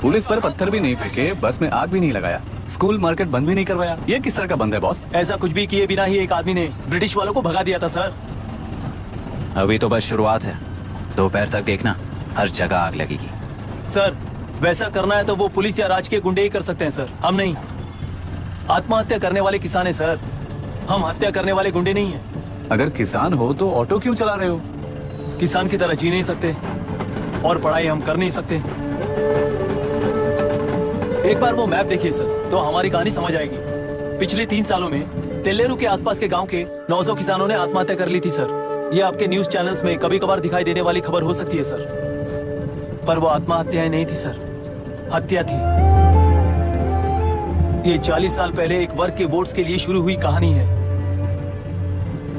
पुलिस पर पत्थर भी नहीं फेंके, बस में आग भी नहीं लगाया, स्कूल मार्केट बंद भी नहीं करवाया। ये किस तरह का बंद है बॉस? ऐसा कुछ भी किए बिना ही एक आदमी ने ब्रिटिश वालों को भगा दिया था सर। अभी तो बस शुरुआत है, दोपहर तक देखना हर जगह आग लगेगी। सर वैसा करना है तो वो पुलिस या राज के गुंडे ही कर सकते हैं सर, हम नहीं। आत्महत्या करने वाले किसान है सर, हम हत्या करने वाले गुंडे नहीं है। अगर किसान हो तो ऑटो क्यों चला रहे हो? किसान की तरह जी नहीं सकते और पढ़ाई हम कर नहीं सकते। एक बार वो मैप देखिए सर तो हमारी कहानी समझ आएगी। पिछले 3 सालों में तेलेरू के आसपास के गांव के 900 किसानों ने आत्महत्या कर ली थी सर। ये आपके न्यूज चैनल्स में कभी कभार दिखाई देने वाली खबर हो सकती है सर, पर वो आत्महत्याएं नहीं थी सर, हत्या थी। ये 40 साल पहले एक वर्ग के वोट्स के लिए शुरू हुई कहानी है।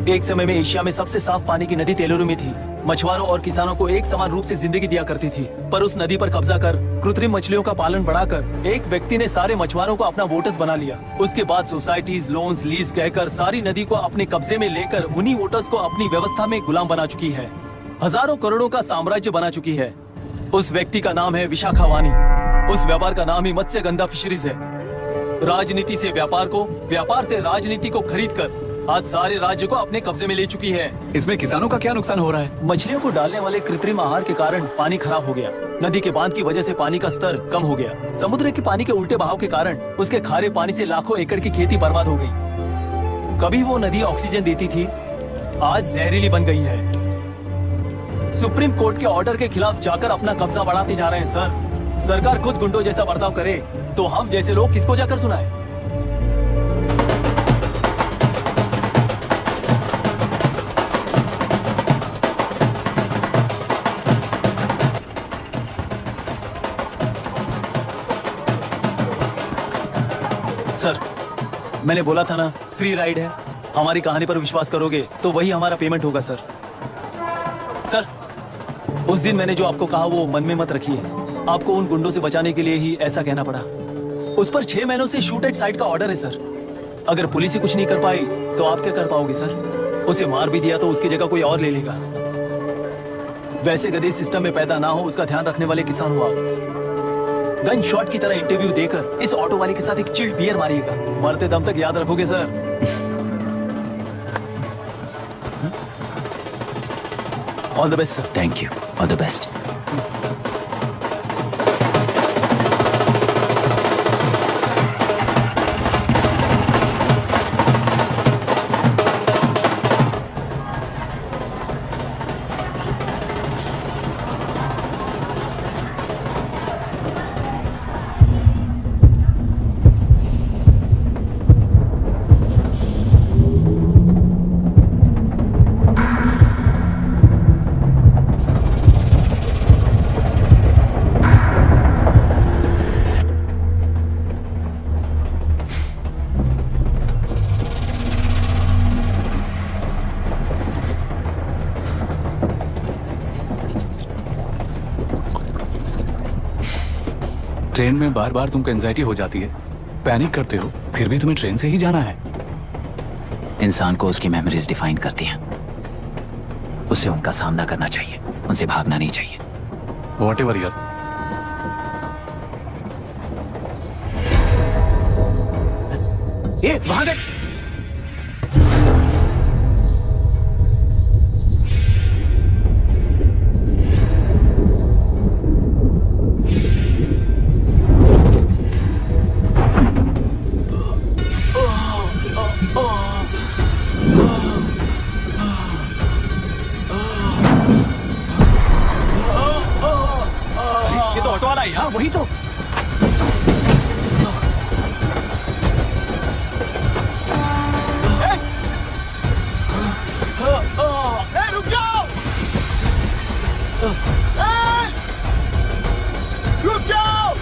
एक समय में एशिया में सबसे साफ पानी की नदी तेलेरू में थी। मछुआरों और किसानों को एक समान रूप से जिंदगी दिया करती थी, पर उस नदी पर कब्जा कर कृत्रिम मछलियों का पालन बढ़ाकर एक व्यक्ति ने सारे मछुआरों को अपना वोटर्स बना लिया। उसके बाद सोसाइटीज, लोन्स, लीज कहकर सारी नदी को अपने कब्जे में लेकर उन्हीं वोटर्स को अपनी व्यवस्था में गुलाम बना चुकी है। हजारों करोड़ों का साम्राज्य बना चुकी है। उस व्यक्ति का नाम है विशाखावानी। उस व्यापार का नाम ही मत्स्यगंधा फिशरीज है। राजनीति से व्यापार को, व्यापार से राजनीति को खरीद कर आज सारे राज्य को अपने कब्जे में ले चुकी है। इसमें किसानों का क्या नुकसान हो रहा है? मछलियों को डालने वाले कृत्रिम आहार के कारण पानी खराब हो गया। नदी के बांध की वजह से पानी का स्तर कम हो गया। समुद्र के पानी के उल्टे बहाव के कारण उसके खारे पानी से लाखों एकड़ की खेती बर्बाद हो गई। कभी वो नदी ऑक्सीजन देती थी, आज जहरीली बन गई है। सुप्रीम कोर्ट के ऑर्डर के खिलाफ जाकर अपना कब्जा बढ़ाते जा रहे हैं सर। सरकार खुद गुंडों जैसा बर्ताव करे तो हम जैसे लोग किसको जाकर सुनाए? सर मैंने बोला था ना फ्री राइड है। हमारी कहानी पर विश्वास करोगे तो वही हमारा पेमेंट होगा सर। सर उस दिन मैंने जो आपको कहा वो मन में मत रखिए। आपको उन गुंडों से बचाने के लिए ही ऐसा कहना पड़ा। उस पर 6 महीनों से शूट एट साइट का ऑर्डर है सर। अगर पुलिस ही कुछ नहीं कर पाई तो आप क्या कर पाओगे सर? उसे मार भी दिया तो उसकी जगह कोई और ले लेगा। वैसे गधे सिस्टम में पैदा ना हो उसका ध्यान रखने वाले किसान हुआ। गन शॉट की तरह इंटरव्यू देकर इस ऑटो वाले के साथ एक चिल्ड बियर मारिएगा। मरते दम तक याद रखोगे sir. All the best sir. Thank you. All the best. Train में बार बार तुमको एंजाइटी हो जाती है, पैनिक करते हो, फिर भी तुम्हें ट्रेन से ही जाना है। इंसान को उसकी मेमोरीज डिफाइन करती हैं। उसे उनका सामना करना चाहिए, उनसे भागना नहीं चाहिए। व्हाटएवर यार। ये वहां देख। वही तो। रुक जाओ! रुक जाओ!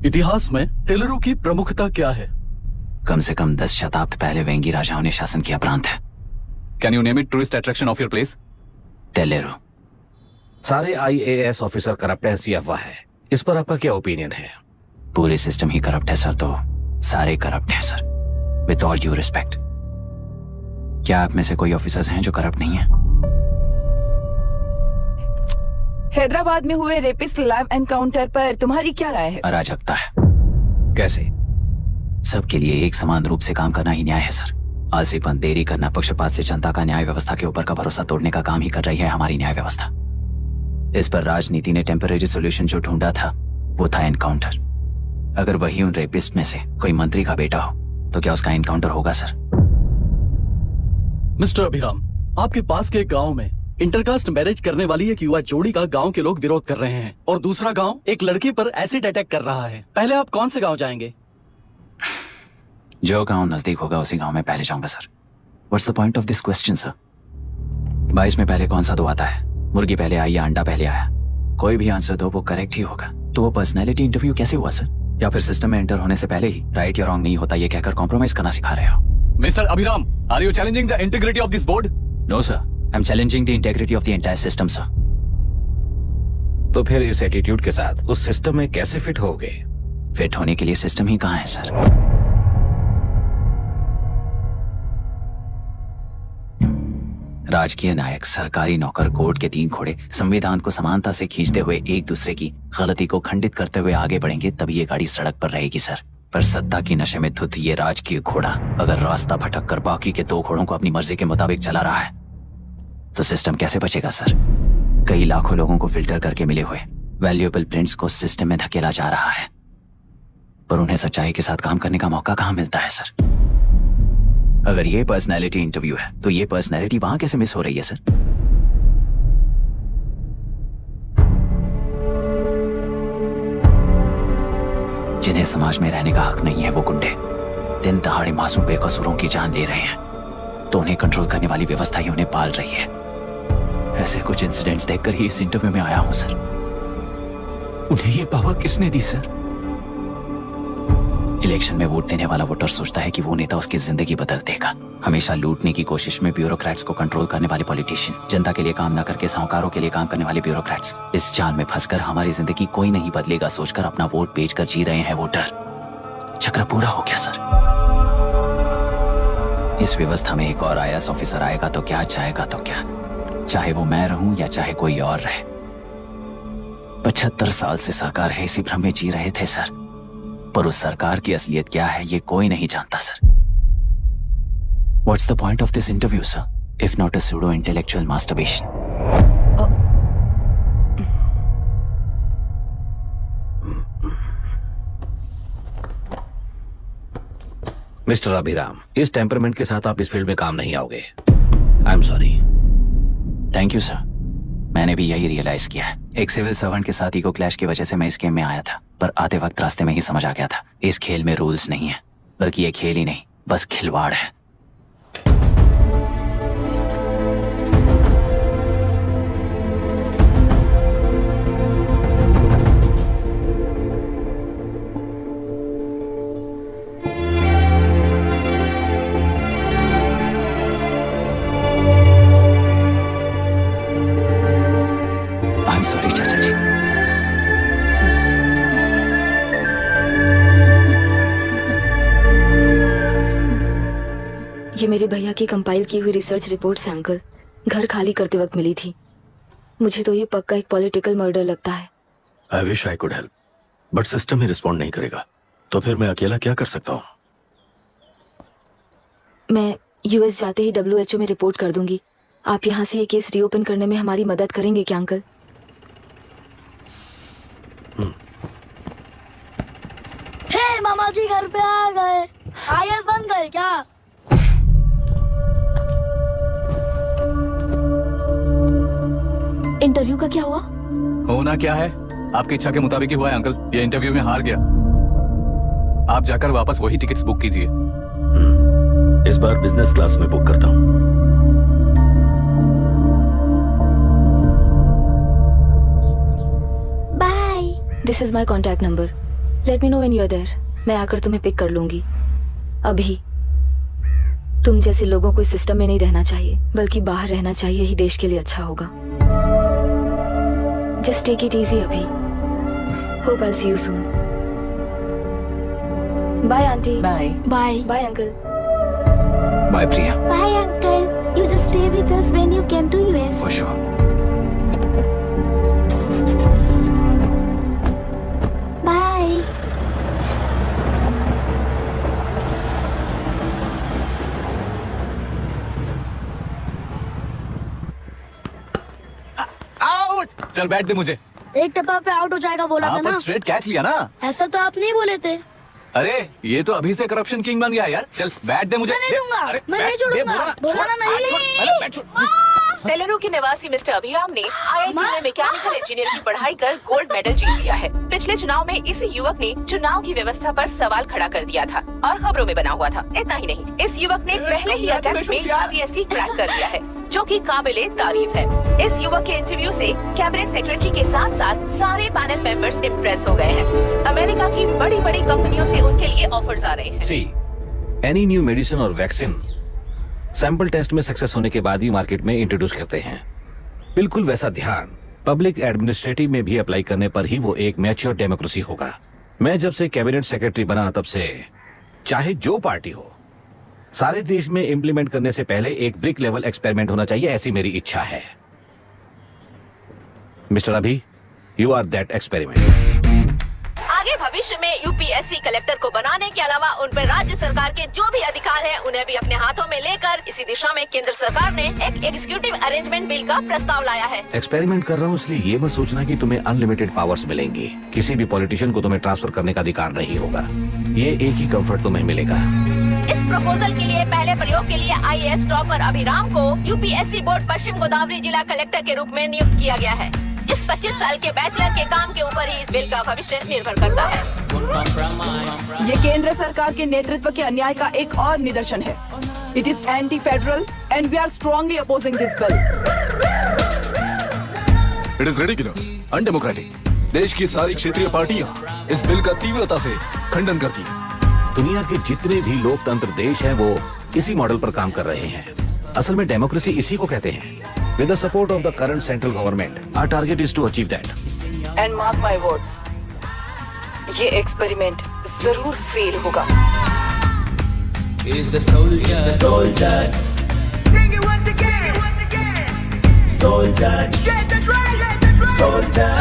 इतिहास में टेलरों की प्रमुखता क्या है? कम से कम 10 शताब्दी पहले वेंगी राजाओं ने शासन किया प्रांत है। Can you name it tourist attraction of your place? टेलेरो। सारे IAS ऑफिसर करप्ट है, ऐसी अफवाह है। इस पर आपका क्या ओपिनियन है? पूरे सिस्टम ही करप्ट है सर, तो सारे करप्ट हैं sir. With all due respect, क्या आप में से कोई ऑफिसर्स हैं जो करप्ट नहीं है? हैदराबाद में हुए रेपिस्ट लाइव एनकाउंटर पर तुम्हारी क्या राय है? अराजकता है। कैसे? सबके लिए एक समान रूप से काम करना ही न्याय है सर। आलसीपन, देरी करना, पक्षपात से जनता का न्याय व्यवस्था के ऊपर का भरोसा तोड़ने का काम ही कर रही है हमारी न्याय व्यवस्था। इस पर राजनीति ने टेम्परेरी सोल्यूशन जो ढूंढा था वो था एनकाउंटर। अगर वही उन रेपिस्ट में से कोई मंत्री का बेटा हो तो क्या उसका एनकाउंटर होगा सर? मिस्टर अभिराम, आपके पास के गांव में इंटरकास्ट मैरिज करने वाली एक युवा जोड़ी का गांव के लोग विरोध कर रहे हैं और दूसरा गांव एक लड़के पर एसिड अटैक कर रहा है। पहले आप कौन से गांव जाएंगे? जो गांव नजदीक होगा उसी गांव में पहले जाऊंगा sir. What's the point of this question sir? 22 में पहले कौन सा दो आता है? मुर्गी पहले आई या अंडा पहले आया? कोई भी आंसर दो वो करेक्ट ही होगा। तो वो पर्सनैलिटी इंटरव्यू कैसे हुआ सर? या फिर सिस्टम में एंटर होने से पहले ही राइट या रॉन्ग नहीं होता ये कहकर कॉम्प्रोमाइज करना सिखा रहे हो? Mister Abhiram, are you challenging the integrity of this board? No sir, I am challenging the integrity of the entire system sir. तो फिर इस एटीट्यूड के साथ उस सिस्टम में कैसे फिट होगे? फिट होने के लिए सिस्टम ही कहाँ है सर? राजकीय नायक, सरकारी नौकर, कोर्ट के 3 घोड़े संविधान को समानता से खींचते हुए एक दूसरे की गलती को खंडित करते हुए आगे बढ़ेंगे तभी ये गाड़ी सड़क पर रहेगी सर। पर सत्ता की नशे में धुत ये राजकीय घोड़ा अगर रास्ता भटक कर बाकी के 2 घोड़ों को अपनी मर्जी के मुताबिक चला रहा है तो सिस्टम कैसे बचेगा सर? कई लाखों लोगों को फिल्टर करके मिले हुए वैल्यूएबल प्रिंट्स को सिस्टम में धकेला जा रहा है। पर उन्हें सच्चाई के साथ काम करने का मौका कहाँ मिलता है सर? अगर ये पर्सनैलिटी इंटरव्यू है तो ये पर्सनैलिटी वहां कैसे मिस हो रही है सर? जिन्हें समाज में रहने का हक नहीं है वो गुंडे दिन दहाड़े मासूम बेकसूरों की जान ले रहे हैं, तो उन्हें कंट्रोल करने वाली व्यवस्था ही उन्हें पाल रही है। ऐसे कुछ इंसिडेंट्स देखकर ही इस इंटरव्यू में आया हूं सर। उन्हें ये पावर किसने दी सर? इलेक्शन में वोट देने वाला वोटर सोचता है कि वो नेता उसकी जिंदगी बदल देगा। हमेशा लूटने की कोशिश में ब्यूरोक्रेट्स को कंट्रोल करने वाले पॉलिटिशियन, जनता के लिए काम न करके साहूकारों के लिए काम करने वाले ब्यूरोक्रेट्स, इस जाल में फंसकर हमारी जिंदगी कोई नहीं बदलेगा सोचकर अपना वोट बेचकर जी रहे हैं वोटर। चक्र पूरा हो गया सर। इस व्यवस्था में एक और IAS ऑफिसर आएगा तो क्या, जाएगा तो क्या, चाहे वो मैं रहूं या चाहे कोई और रहे। 75 साल से सरकार है इसी भ्रम में जी रहे थे सर, पर उस सरकार की असलियत क्या है ये कोई नहीं जानता sir. What's the point of this interview, sir, if not a pseudo-intellectual masturbation? Mister Abhiram, इस टेम्परमेंट के साथ आप इस फील्ड में काम नहीं आओगे। आई am sorry. Thank you sir. मैंने भी यही रियलाइज किया है। एक सिविल सर्वेंट के साथ ईगो क्लैश की वजह से मैं इस गेम में आया था, पर आते वक्त रास्ते में ही समझ आ गया था इस खेल में रूल्स नहीं है, बल्कि ये खेल ही नहीं बस खिलवाड़ है। सॉरी चाचा जी। ये मेरे भैया की कंपाइल की हुई रिसर्च रिपोर्ट से अंकल घर खाली करते वक्त मिली थी। मुझे तो ये पक्का एक पॉलिटिकल मर्डर लगता है। I wish I could help, but system he respond नहीं करेगा, तो फिर मैं अकेला क्या कर सकता हूँ? मैं US जाते ही WHO में रिपोर्ट कर दूंगी। आप यहाँ से ये केस रीओपन करने में हमारी मदद करेंगे क्या अंकल? हे मामा जी घर पे आ गए। IAS बन गए क्या? इंटरव्यू का क्या हुआ? होना क्या है, आपकी इच्छा के मुताबिक ही हुआ है अंकल। ये इंटरव्यू में हार गया। आप जाकर वापस वही टिकट्स बुक कीजिए। इस बार बिजनेस क्लास में बुक करता हूँ। This is my contact number. Let me know when you are there. मैं आकर तुम्हें पिक कर लूंगी। अभी तुम जैसे लोगों को इस सिस्टम में नहीं रहना चाहिए, बल्कि बाहर रहना चाहिए ही देश के लिए अच्छा होगा। जस्ट टेक इट इजी अभी। Hope I see you soon. Bye aunty. Bye bye bye uncle. Bye Priya. Bye uncle. You just stay with us when you came to US. For sure. Bye. Out. चल बैठ दे मुझे। एक टप्पा पे आउट हो जाएगा बोला था ना। स्ट्रेट कैच लिया ना। ऐसा तो आप नहीं बोले थे। अरे ये तो अभी से करप्शन किंग बन गया यार। चल बैठ दे मुझे। मैं नहीं दूंगा। मैं नहीं छोड़ूंगा। बोला नहीं। तेलुरु के निवासी मिस्टर अभिराम ने IIT में मैकेनिकल इंजीनियर की पढ़ाई कर गोल्ड मेडल जीत लिया है। पिछले चुनाव में इसी युवक ने चुनाव की व्यवस्था पर सवाल खड़ा कर दिया था और खबरों में बना हुआ था। इतना ही नहीं, इस युवक ने पहले ही अटेम्प्ट में UPSC क्रैक कर लिया है, जो कि काबिले तारीफ है। इस युवक के इंटरव्यू से कैबिनेट सेक्रेटरी के साथ साथ सारे पैनल मेंबर्स इम्प्रेस हो गए हैं। अमेरिका की बड़ी बड़ी कंपनियों से उनके लिए ऑफर्स आ रहे हैं। सी, एनी न्यू मेडिसिन और वैक्सीन सैंपल टेस्ट में सक्सेस होने के बाद ही मार्केट में इंट्रोड्यूस करते हैं। बिल्कुल वैसा ध्यान पब्लिक एडमिनिस्ट्रेटिव में भी अप्लाई करने पर ही वो एक मैच्योर डेमोक्रेसी होगा। मैं जब से कैबिनेट सेक्रेटरी बना तब से चाहे जो पार्टी हो, सारे देश में इंप्लीमेंट करने से पहले एक ब्रिक लेवल एक्सपेरिमेंट होना चाहिए, ऐसी मेरी इच्छा है। मिस्टर अभी, यू आर दैट एक्सपेरिमेंट। आगे भविष्य में यूपीएससी कलेक्टर को बनाने के अलावा उन पर राज्य सरकार के जो भी अधिकार हैं उन्हें भी अपने हाथों में लेकर इसी दिशा में केंद्र सरकार ने एक एग्जीक्यूटिव अरेंजमेंट बिल का प्रस्ताव लाया है। एक्सपेरिमेंट कर रहा हूँ इसलिए ये मत सोचना कि तुम्हें अनलिमिटेड पावर्स मिलेंगे। किसी भी पॉलिटिशियन को तुम्हें ट्रांसफर करने का अधिकार नहीं होगा। ये एक ही कंफर्ट तुम्हें मिलेगा। इस प्रपोजल के लिए पहले प्रयोग के लिए आईएएस टॉपर अभिराम को यूपीएससी बोर्ड पश्चिम गोदावरी जिला कलेक्टर के रूप में नियुक्त किया गया है। इस 25 साल के बैचलर के काम के ऊपर ही इस बिल का भविष्य निर्भर करता है। ये केंद्र सरकार के नेतृत्व के अन्याय का एक और निदर्शन है। It is anti federal and we are strongly opposing this bill. It is ridiculous, undemocratic. देश की सारी क्षेत्रीय पार्टियां इस बिल का तीव्रता से खंडन करती हैं। दुनिया के जितने भी लोकतंत्र देश हैं वो इसी मॉडल पर काम कर रहे हैं। असल में डेमोक्रेसी इसी को कहते हैं। With the support of the current central government, our target is to achieve that. And mark my words, ये एक्सपेरिमेंट जरूर फेल होगा। Is the soldier, soldier. Sing it once again, soldier, soldier.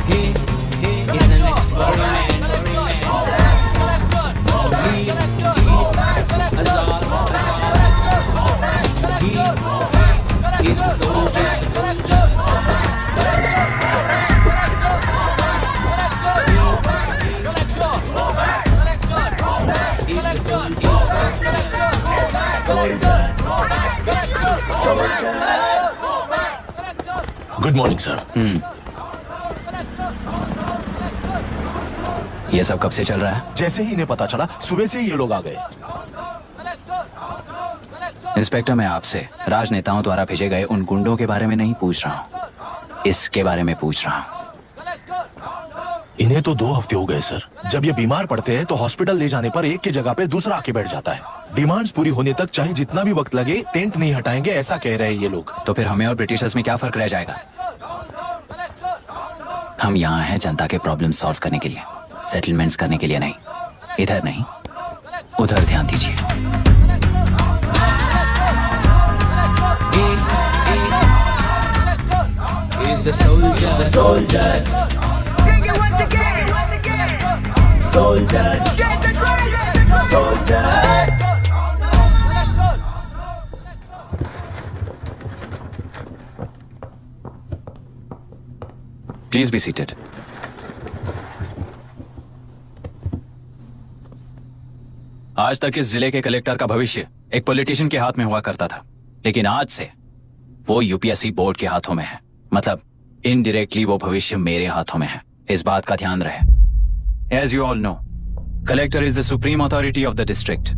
He is an experiment. He's the soldier. Good morning sir. ये सब कब से चल रहा है? जैसे ही इन्हें पता चला सुबह से ही ये लोग आ गए। इंस्पेक्टर, मैं आपसे राजनेताओं द्वारा भेजे गए उन गुंडों के बारे में नहीं पूछ रहा हूँ, इसके बारे में पूछ रहा हूँ। इन्हें तो 2 हफ्ते हो गए सर। जब ये बीमार पड़ते हैं तो हॉस्पिटल ले जाने पर एक की जगह पे दूसरा आके बैठ जाता है। डिमांड्स पूरी होने तक चाहे जितना भी वक्त लगे टेंट नहीं हटाएंगे, ऐसा कह रहे हैं ये लोग। तो फिर हमें और ब्रिटिशर्स में क्या फर्क रह जाएगा? हम यहाँ हैं जनता के प्रॉब्लम सॉल्व करने के लिए, सेटलमेंट्स करने के लिए नहीं। इधर नहीं, उधर ध्यान दीजिए। Is the soldier, the soldier. Sing it once again, soldier, soldier. Please be seated. आज तक इस जिले के कलेक्टर का भविष्य एक पॉलिटिशियन के हाथ में हुआ करता था, लेकिन आज से वो यूपीएससी बोर्ड के हाथों में है। मतलब इनडायरेक्टली वो भविष्य मेरे हाथों में है। इस बात का ध्यान रहे। As you all know, collector is the supreme authority of the district,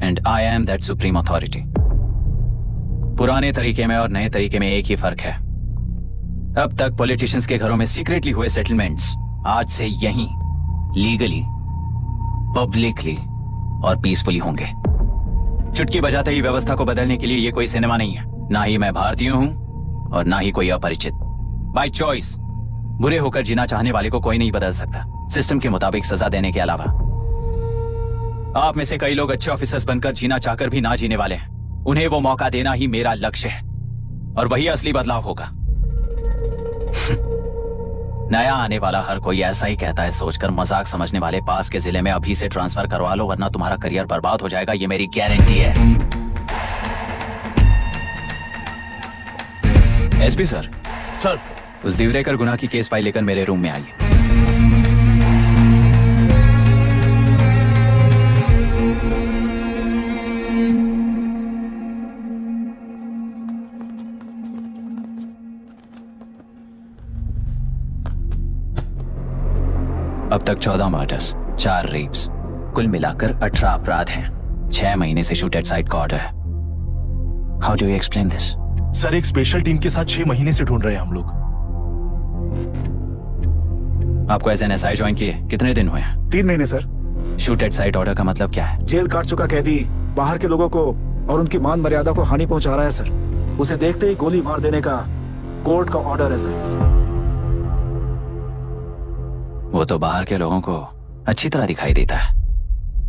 and I am that supreme authority. पुराने तरीके में और नए तरीके में एक ही फर्क है। अब तक पॉलिटिशियंस के घरों में सीक्रेटली हुए सेटलमेंट्स आज से यहीं लीगली, पब्लिकली और पीसफुली होंगे। चुटकी बजाते ही व्यवस्था को बदलने के लिए ये कोई सिनेमा नहीं है। ना ही मैं भारतीय हूं और ना ही कोई अपरिचित। बाय चॉइस बुरे होकर जीना चाहने वाले को कोई नहीं बदल सकता, सिस्टम के मुताबिक सजा देने के अलावा। आप में से कई लोग अच्छे ऑफिसर्स बनकर जीना चाहकर भी ना जीने वाले हैं। उन्हें वो मौका देना ही मेरा लक्ष्य है और वही असली बदलाव होगा। नया आने वाला हर कोई ऐसा ही कहता है सोचकर मजाक समझने वाले पास के जिले में अभी से ट्रांसफर करवा लो, वरना तुम्हारा करियर बर्बाद हो जाएगा। ये मेरी गारंटी है। SP sir. सर। उस दिवरेकर गुना की केस फाइल लेकर मेरे रूम में आइए। अब तक 14 मर्डर्स, 4 रेप्स, कुल मिलाकर 18 अपराध हैं। 6 महीने से शूट एट साइट का ऑर्डर है। How do you explain this? Sir, एक स्पेशल टीम के साथ 6 महीने से ढूंढ रहे हैं हम लोग। आपको एज एन एसआई ज्वाइन किए कितने दिन हुए? 3 महीने sir. Shoot at site order का मतलब क्या है? जेल काट चुका कैदी बाहर के लोगों को और उनकी मान मर्यादा को हानि पहुंचा रहा है सर। उसे देखते ही गोली मार देने का कोर्ट का ऑर्डर है सर। वो तो बाहर के लोगों को अच्छी तरह दिखाई देता है।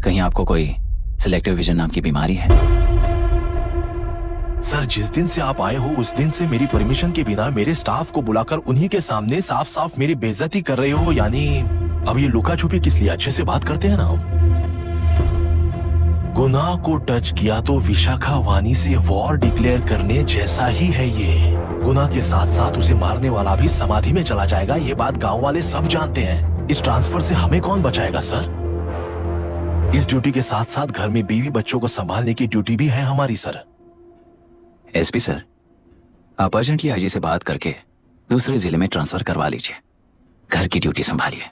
कहीं आपको कोई सिलेक्टिव विजन नाम की बीमारी है? सर, जिस दिन से आप आए हो उस दिन से मेरी परमिशन के बिना मेरे स्टाफ को बुलाकर उन्हीं के सामने साफ साफ मेरी बेइज्जती कर रहे हो। यानी अब ये लुका छुपी किस लिए, अच्छे से बात करते हैं ना हम। गुनाह को टच किया तो विशाखा वानी से वॉर डिक्लेयर करने जैसा ही है ये। गुनाह के साथ साथ उसे मारने वाला भी समाधि में चला जाएगा, ये बात गांव वाले सब जानते हैं। इस ट्रांसफर से हमें कौन बचाएगा सर? इस ड्यूटी के साथ साथ घर में बीवी बच्चों को संभालने की ड्यूटी भी है हमारी सर। एसपी सर, आप अर्जेंटली आईजी से बात करके दूसरे जिले में ट्रांसफर करवा लीजिए, घर की ड्यूटी संभालिए।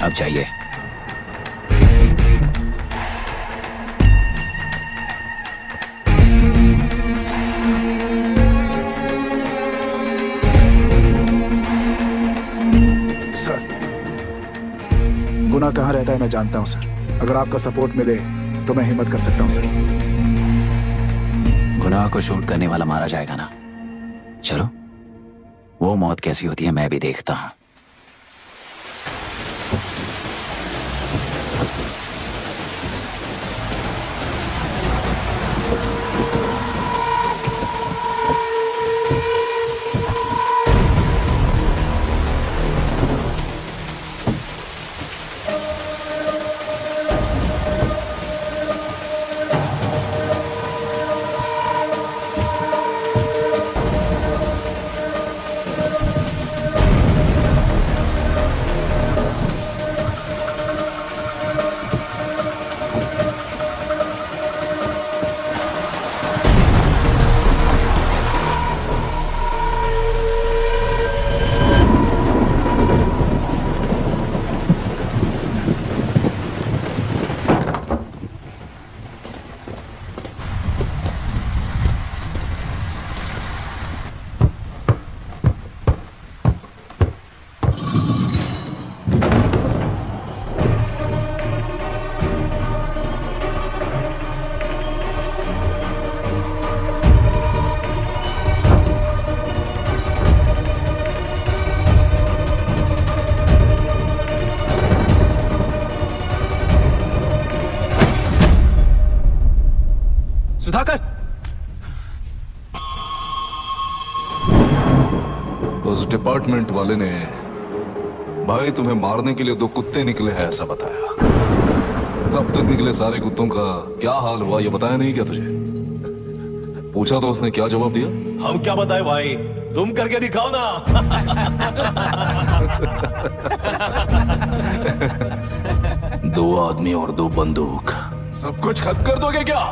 अब जाइए। सर, गुनाह कहाँ रहता है मैं जानता हूँ सर। अगर आपका सपोर्ट मिले तो मैं हिम्मत कर सकता हूँ सर। गुनाह को शूट करने वाला मारा जाएगा ना, चलो वो मौत कैसी होती है मैं भी देखता हूं। सुधाकर, उस डिपार्टमेंट वाले ने भाई तुम्हें मारने के लिए 2 कुत्ते निकले हैं ऐसा बताया। अब तक निकले सारे कुत्तों का क्या हाल हुआ ये बताया नहीं क्या तुझे? पूछा तो उसने क्या जवाब दिया? हम क्या बताए भाई, तुम करके दिखाओ ना। 2 आदमी और 2 बंदूक, सब कुछ खत्म कर दोगे क्या?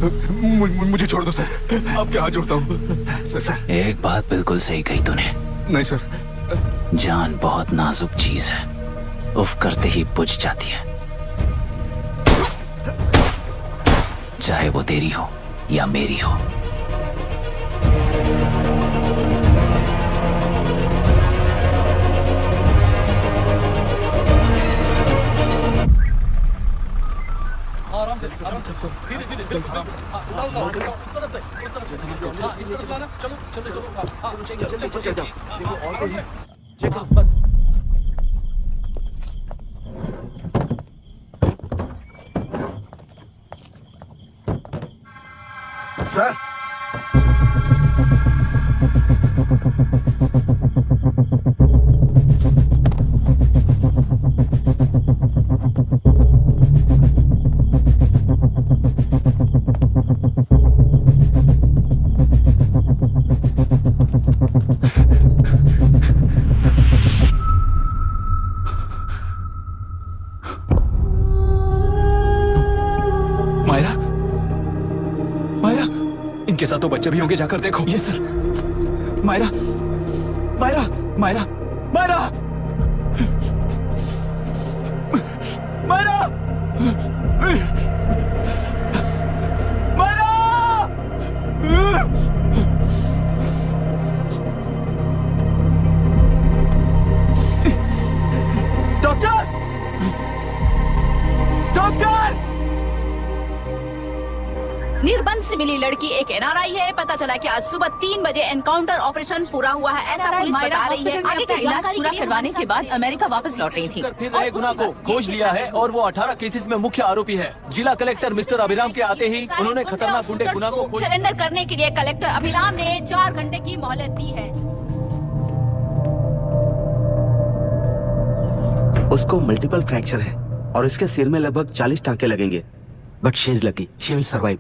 मुझे छोड़ दो सर, आपके हाथ जोड़ता हूँ सर। एक बात बिल्कुल सही कही तूने। नहीं सर। जान बहुत नाजुक चीज है, उफ करते ही बुझ जाती है, चाहे वो तेरी हो या मेरी हो। आराम से धीरे धीरे बिल्कुल इस तरफ से इस तरफ लाना। चलो चलो चलो चलो बस। सर मायरा, मायरा, इनके साथ तो बच्चे भी होंगे, जाकर देखो। ये sir. Myra, Myra, Myra, Myra, Myra, Myra. Doctor, doctor. निर्बंध से मिली लड़की एक एनआरआई है। पता चला कि आज सुबह 3 बजे एनकाउंटर ऑपरेशन पूरा हुआ है, ऐसा पुलिस बता रही है। आगे की जानकारी पूरा करवाने के बाद अमेरिका वापस लौट रही थी। फिर नए गुनाह को खोज लिया है और वो 18 केसेस में मुख्य आरोपी है। जिला कलेक्टर मिस्टर अभिराम के आते ही उन्होंने खतरनाक गुंडे गुनाह को सरेंडर करने के लिए कलेक्टर अभिराम ने 4 घंटे की मोहलत दी है। उसको मल्टीपल फ्रैक्चर है और इसके सिर में लगभग 40 टांके लगेंगे, but she is lucky, she will survive.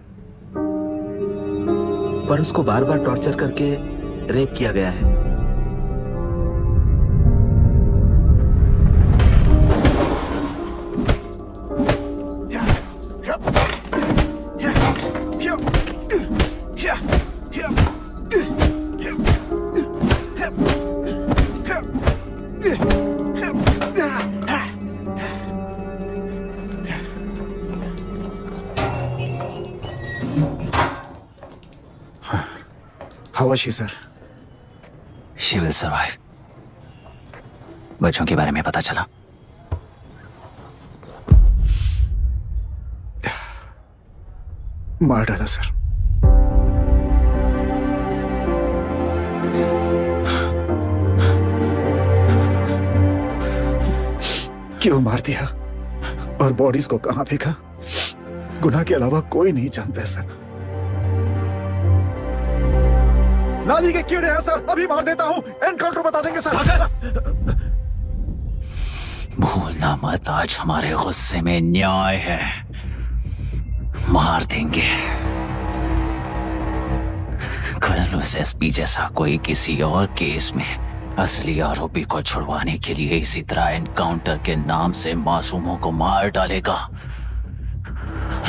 पर उसको बार बार टॉर्चर करके रेप किया गया है। How was she, sir? She will survive. बच्चों के बारे में पता चला? मार डाला सर। क्यों मार दिया और बॉडीज को कहां फेंका, गुनाह के अलावा कोई नहीं जानता है सर। नाली के कीड़े हैं सर, अभी मार देता हूं, एनकाउंटर बता देंगे सर। भूलना मत, आज हमारे गुस्से में न्याय है, मार देंगे। कल उस एसपी जैसा कोई किसी और केस में असली आरोपी को छुड़वाने के लिए इसी तरह एनकाउंटर के नाम से मासूमों को मार डालेगा।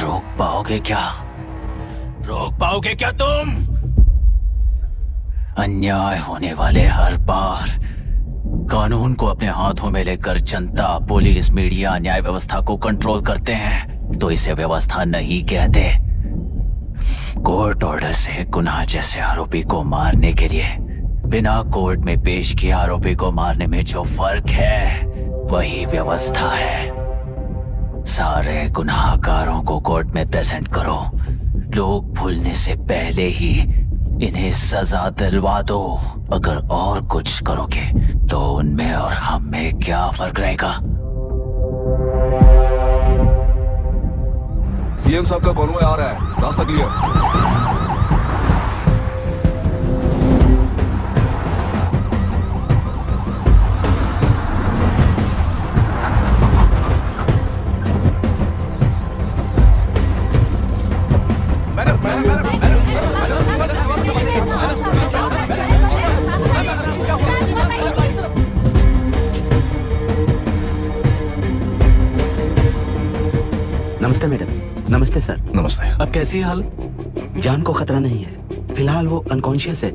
रोक पाओगे क्या? रोक पाओगे क्या तुम? अन्याय होने वाले हर बार कानून को अपने हाथों में लेकर जनता, पुलिस, मीडिया न्याय व्यवस्था को कंट्रोल करते हैं, तो इसे व्यवस्था नहीं कहते। कोर्ट ऑर्डर से गुनाह जैसे आरोपी को मारने के लिए बिना कोर्ट में पेश किए आरोपी को मारने में जो फर्क है वही व्यवस्था है। सारे गुनाहगारों को कोर्ट में प्रेजेंट करो, लोग भूलने से पहले ही इन्हें सजा दिलवा दो। अगर और कुछ करोगे तो उनमें और हम में क्या फर्क रहेगा? सीएम साहब का कॉन्वॉय आ रहा है, रास्ता क्लियर। नमस्ते मैडम। नमस्ते। नमस्ते सर। नमस्ते। अब कैसी है हालत? जान को खतरा नहीं है, फिलहाल वो अनकॉन्शियस है।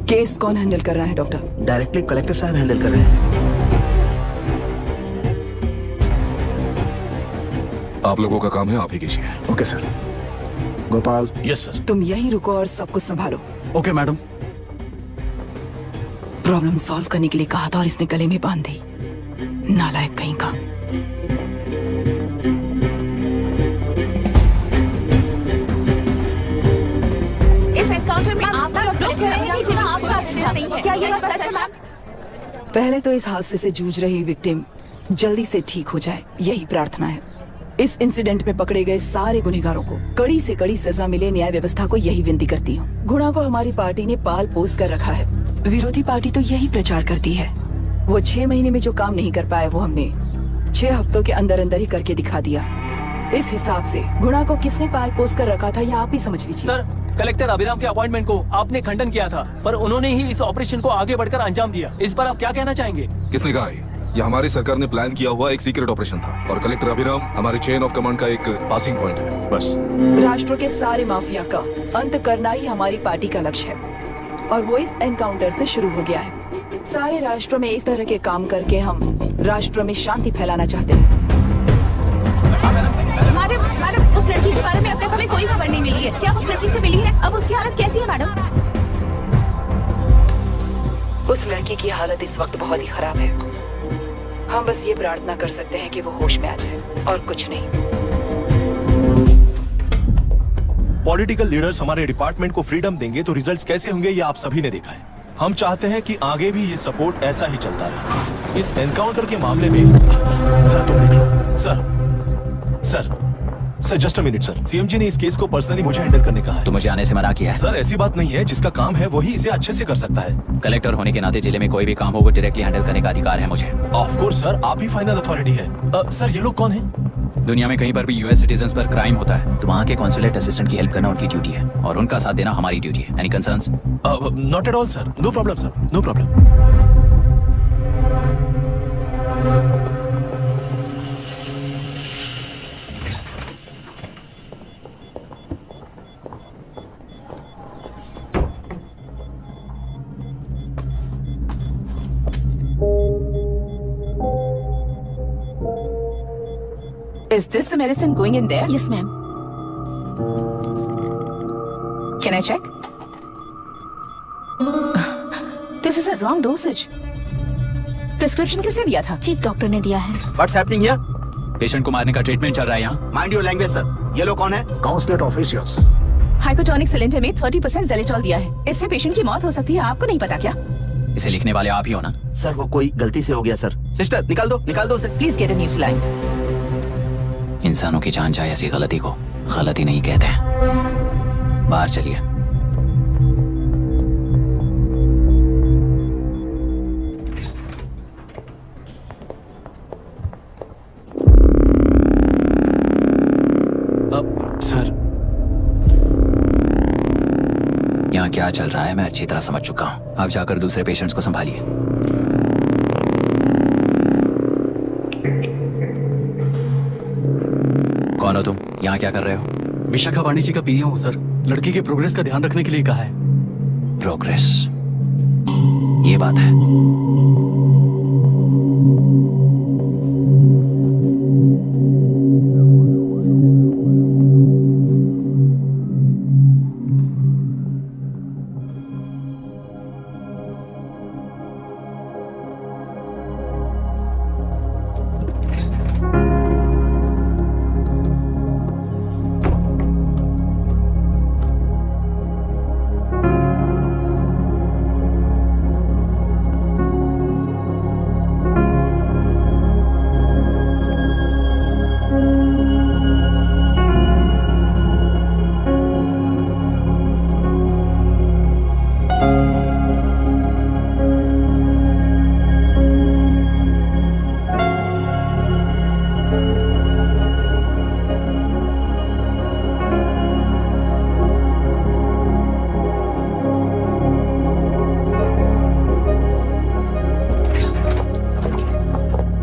केस कौन हैंडल कर रहा है डॉक्टर? डायरेक्टली कलेक्टर साहब हैंडल कर रहे हैं। आप लोगों का काम है, आप ही कीजिए। Okay sir. Gopal. Yes sir. तुम यहीं रुको और सब कुछ संभालो। Okay madam. प्रॉब्लम सॉल्व करने के लिए कहा था और इसने गले में बांध दी। नालायक कहीं का। इस एनकाउंटर में आपका नहीं है। क्या ये बात सच है मैम? पहले तो इस हादसे से जूझ रही विक्टिम जल्दी से ठीक हो जाए, यही प्रार्थना है। इस इंसिडेंट में पकड़े गए सारे गुनहगारों को कड़ी से कड़ी सजा मिले, न्याय व्यवस्था को यही विनती करती हूँ। गुणा को हमारी पार्टी ने पाल पोस कर रखा है। विरोधी पार्टी तो यही प्रचार करती है। वो 6 महीने में जो काम नहीं कर पाए वो हमने 6 हफ्तों के अंदर अंदर ही करके दिखा दिया। इस हिसाब से गुणा को किसने पाल पोस कर रखा था, यह आप ही समझ लीजिए। सर, कलेक्टर अभिराम के अपॉइंटमेंट को आपने खंडन किया था, पर उन्होंने ही इस ऑपरेशन को आगे बढ़कर अंजाम दिया। इस पर आप क्या कहना चाहेंगे? किसने कहा यह हमारी सरकार ने प्लान किया हुआ एक सीक्रेट ऑपरेशन था और कलेक्टर अभिराम हमारे चेन ऑफ कमांड का एक पासिंग पॉइंट है, बस। राष्ट्र के सारे माफिया का अंत करना ही हमारी पार्टी का लक्ष्य है और वो इस एनकाउंटर से शुरू हो गया है। सारे राष्ट्रों में इस तरह के काम करके हम राष्ट्र में शांति फैलाना चाहते हैं। मैडम, उस लड़की के बारे में अब तक हमें कोई खबर नहीं मिली है। क्या उस लड़की से मिली है? अब उसकी हालत कैसी है मैडम? उस लड़की की हालत इस वक्त बहुत ही खराब है। हम बस ये प्रार्थना कर सकते हैं कि वो होश में आ जाए और कुछ नहीं। पॉलिटिकल लीडर्स हमारे डिपार्टमेंट को फ्रीडम देंगे तो रिजल्ट्स कैसे होंगे ये आप सभी ने देखा है। हम चाहते हैं कि आगे भी ये सपोर्ट ऐसा ही चलता रहे। इस एनकाउंटर के मामले में सर तुम देख लो। Sir just a minute sir. CM ji ने इस केस को पर्सनली मुझे हैंडल करने कहा है। तो मुझे आने से मना किया है। सर ऐसी बात नहीं है, जिसका काम है वही इसे अच्छे से कर सकता है। कलेक्टर होने के नाते जिले में कोई भी काम हो वो डायरेक्टली हैंडल करने का अधिकार है मुझे। ऑफ कोर्स सर, आप ही फाइनल अथॉरिटी है। सर ये लोग कौन है? दुनिया में कहीं पर भी यूएस सिटीजन्स पर क्राइम होता है तो वहाँ के कॉन्सुलेट असिस्टेंट की हेल्प करना उनकी ड्यूटी है और उनका साथ देना हमारी ड्यूटी है। Any concerns? Not at all sir, no problem sir, no problem. Is this the medicine going in there? Yes, ma'am. Can I check? This is a wrong dosage. Prescription किसने दिया था? चीफ डॉक्टर ने दिया है। What's happening here? पेशेंट को मारने का ट्रीटमेंट चल रहा है यहाँ। Mind your language, sir. ये लोग कौन है? Consulate officials. हाइपोटोनिक सिलेंडर में 30% ज़ेलेटॉल दिया है। इससे पेशेंट की मौत हो सकती है। आपको नहीं पता क्या? इसे लिखने वाले आप ही हो ना? सर वो कोई गलती से हो गया सर। सिस्टर निकाल दो उसे। Please get a new saline. इंसानों की जान जाए ऐसी गलती को गलती नहीं कहते हैं। बाहर चलिए। सर यहाँ क्या चल रहा है मैं अच्छी तरह समझ चुका हूँ। आप जाकर दूसरे पेशेंट्स को संभालिए। कौन हो तुम? यहाँ क्या कर रहे हो? विशाखा वाणी जी का पीए हूँ सर। लड़की के प्रोग्रेस का ध्यान रखने के लिए कहा है। प्रोग्रेस, ये बात है।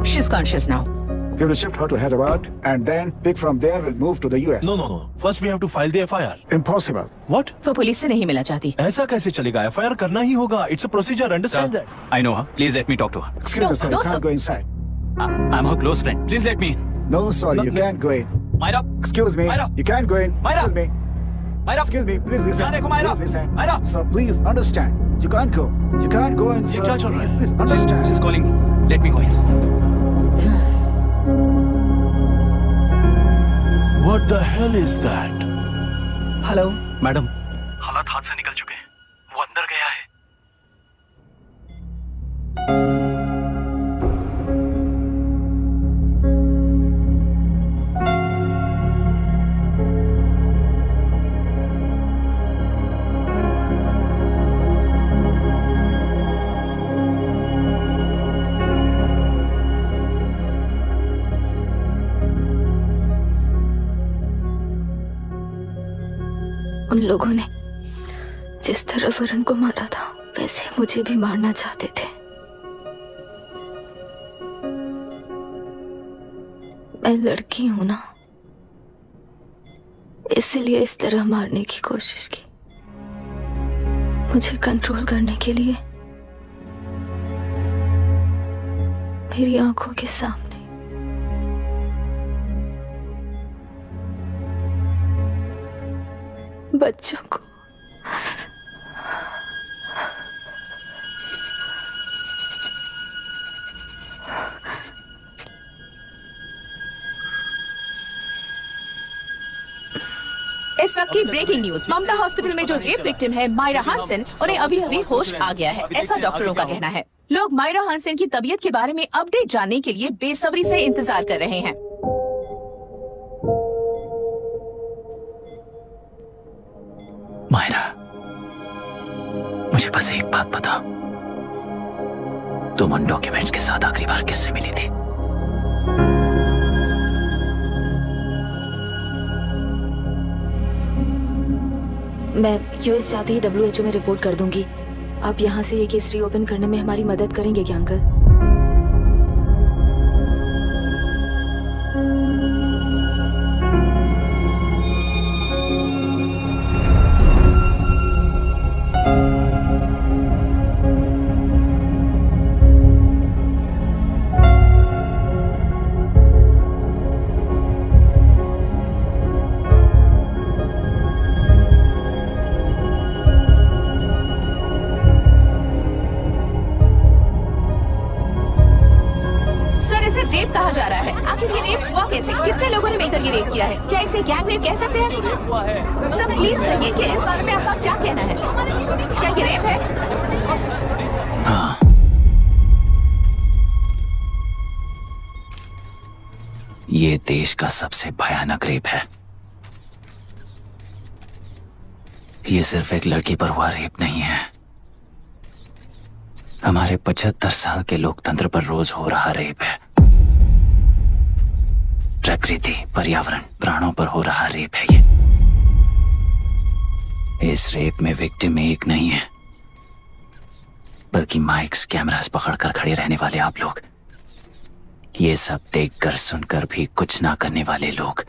She's conscious now. We will shift her to Hyderabad and then pick from there. We'll move to the US. No. First we have to file the FIR. Impossible. What? वो पुलिस से नहीं मिलना चाहती। ऐसा कैसे चलेगा? FIR करना ही होगा. It's a procedure. Understand that? I know her. Please let me talk to her. Excuse me, sir. You can't go inside. I'm her close friend. Please let me in. No, sorry, you can't go in. Myra. Excuse me. Myra. You can't go in. Myra. Excuse me. Myra. Excuse me. Please listen. यहाँ देखो Myra. Please listen. Myra. Sir, please understand. You can't go. You can't go in, sir. ये क्या चल रहा है? Please understand. She's calling me. Let me go in. What the hell is that? Hello madam, हालात हाथ से निकल चुके हैं। वो अंदर गया है। उन लोगों ने जिस तरह वरुण को मारा था वैसे मुझे भी मारना चाहते थे। मैं लड़की हूं ना, इसलिए इस तरह मारने की कोशिश की। मुझे कंट्रोल करने के लिए मेरी आंखों के सामने बच्चों को इस वक्त की ब्रेकिंग न्यूज। ममता हॉस्पिटल में जो रेप विक्टिम है मायरा हानसेन, उन्हें अभी अभी होश आ गया है, ऐसा डॉक्टरों का कहना है। लोग मायरा हानसेन की तबीयत के बारे में अपडेट जानने के लिए बेसब्री से इंतजार कर रहे हैं। मायरा, मुझे बस एक बात बता, तुम उन डॉक्यूमेंट्स के साथ आखिरी बार किससे मिली थी? मैं यूएस जाते ही WHO में रिपोर्ट कर दूंगी। आप यहाँ से ये केस रीओपन करने में हमारी मदद करेंगे क्या अंकल? रेप कहा जा रहा है, आखिर ये रेप हुआ कैसे? कितने लोगों ने मिलकर ये रेप किया है? क्या इसे गैंग रेप कह सकते हैं? सब प्लीज कहिए कि इस बारे में आपका क्या कहना है? क्या ये रेप है? हाँ, ये देश का सबसे भयानक रेप है। ये सिर्फ एक लड़की पर हुआ रेप नहीं है, हमारे 75 साल के लोकतंत्र पर रोज हो रहा रेप है। प्रकृति, पर्यावरण, प्राणों पर हो रहा रेप है ये। इस रेप में विक्टिम एक नहीं है, बल्कि माइक्स, कैमरास पकड़कर खड़े रहने वाले आप लोग, ये सब देखकर सुनकर भी कुछ ना करने वाले लोग।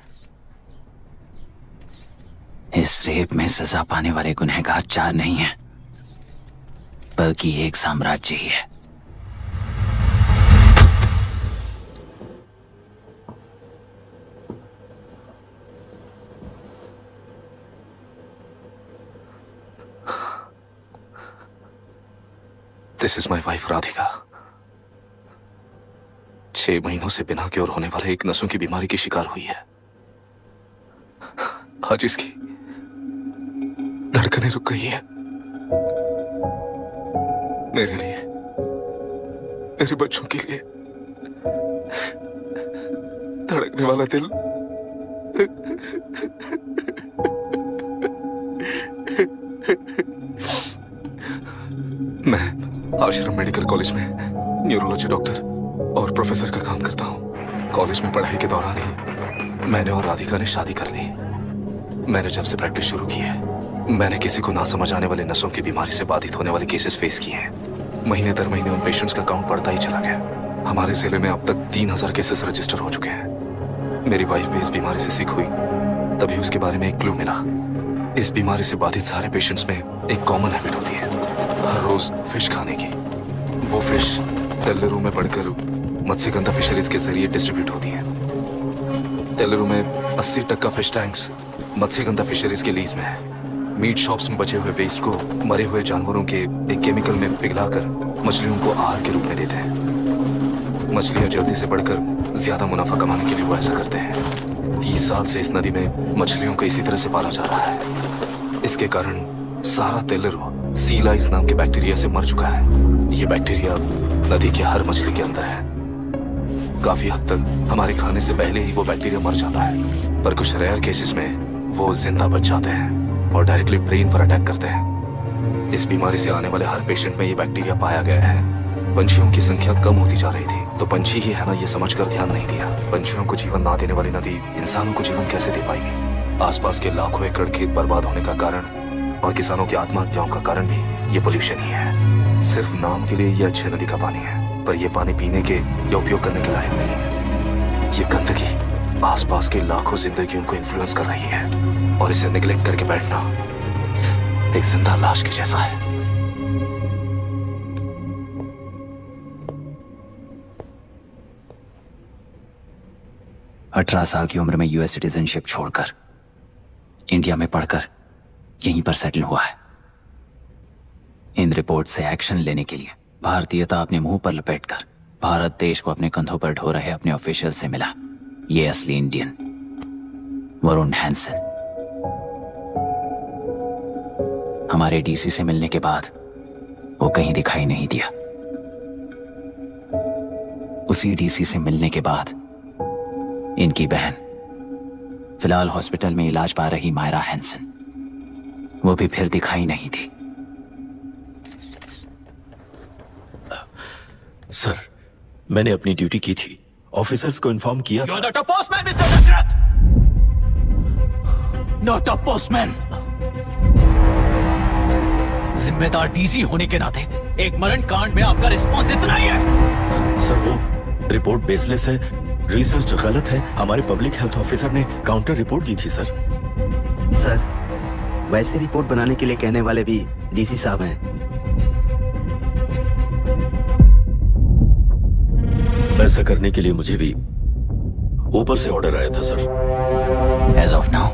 इस रेप में सजा पाने वाले गुनहगार 4 नहीं है, बल्कि एक साम्राज्य ही है। This is my wife Radhika. 6 महीनों से बिना क्योर होने वाले एक नसों की बीमारी की शिकार हुई है। आज इसकी धड़कनें रुक गई है। मेरे लिए, मेरे बच्चों के लिए धड़कने वाला दिल मैं आश्रम मेडिकल कॉलेज में न्यूरोलॉजी डॉक्टर और प्रोफेसर का काम करता हूँ। कॉलेज में पढ़ाई के दौरान ही मैंने और राधिका ने शादी कर ली। मैंने जब से प्रैक्टिस शुरू की है, मैंने किसी को ना समझ आने वाले नसों की बीमारी से बाधित होने वाले केसेस फेस किए हैं। महीने दर महीने उन पेशेंट्स का काउंट बढ़ता ही चला गया। हमारे जिले में अब तक 3000 केसेस रजिस्टर हो चुके हैं। मेरी वाइफ भी इस बीमारी से सिक हुई, तभी उसके बारे में एक क्लू मिला। इस बीमारी से बाधित सारे पेशेंट्स में एक कॉमन हैबिट होती है, हर रोज फिश खाने की। वो फिश तेल्लुरु में पड़कर मत्स्यगंधा फिशरीज के जरिए डिस्ट्रीब्यूट होती है। तेल्लुरु में 80% फिश टैंक्स मत्स्यगंधा फिशरीज के लीज में है। मीट शॉप्स में बचे हुए वेस्ट को मरे हुए जानवरों के एक केमिकल में पिघलाकर मछलियों को आहार के रूप में देते हैं। मछलियां जल्दी से बढ़कर ज्यादा मुनाफा कमाने के लिए वो ऐसा करते हैं। 30 साल से इस नदी में मछलियों को इसी तरह से पाला जा रहा है। इसके कारण सारा तेल्लुरु सी लाइस नाम के बैक्टीरिया से मर चुका है। ये बैक्टीरिया नदी के हर मछली के अंदर है। काफी हद तक हमारे खाने से पहले ही वो बैक्टीरिया मर जाता है, पर कुछ रेयर केसेस में वो जिंदा बच जाते हैं और डायरेक्टली ब्रेन पर अटैक करते हैं। इस बीमारी से आने वाले हर पेशेंट में ये बैक्टीरिया पाया गया है। पंछियों की संख्या कम होती जा रही थी, तो पंछी ही है ना ये समझकर ध्यान नहीं दिया। पंछियों को जीवन ना देने वाली नदी इंसानों को जीवन कैसे दे पाएगी? आसपास के लाखों एकड़ खेत बर्बाद होने का कारण और किसानों की आत्महत्याओं का कारण भी ये पोल्यूशन ही है। सिर्फ नाम के लिए ये अच्छी नदी का पानी है, पर ये पानी पीने के या उपयोग करने के लायक नहीं है। ये गंदगी आसपास के लाखों जिंदगियों को इन्फ्लुएंस कर रही है और इसे निगलेक्ट करके बैठना एक जिंदा लाश के जैसा है। अठारह साल की उम्र में यूएस सिटीजनशिप छोड़कर इंडिया में पढ़कर यहीं पर सेटल हुआ है। इन रिपोर्ट से एक्शन लेने के लिए भारतीयता अपने मुंह पर लपेटकर भारत देश को अपने कंधों पर ढो रहे अपने ऑफिशियल से मिला ये असली इंडियन वरुण हैंसन। हमारे डीसी से मिलने के बाद वो कहीं दिखाई नहीं दिया। उसी डीसी से मिलने के बाद इनकी बहन, फिलहाल हॉस्पिटल में इलाज पा रही मायरा हैंसन, वो भी फिर दिखाई नहीं दी। सर, मैंने अपनी ड्यूटी की थी, ऑफिसर्स को इन्फॉर्म किया था। You're not a postman, Mr. Dashrath! Not a postman! जिम्मेदार डीसी होने के नाते एक मरण कांड में आपका रिस्पॉन्स इतना ही है। सर, वो रिपोर्ट बेसलेस है, रिसर्च गलत है। हमारे पब्लिक हेल्थ ऑफिसर ने काउंटर रिपोर्ट दी थी सर। सर, वैसे रिपोर्ट बनाने के लिए कहने वाले भी डीसी साहब हैं। ऐसा करने के लिए मुझे भी ऊपर से ऑर्डर आया था sir. As of now,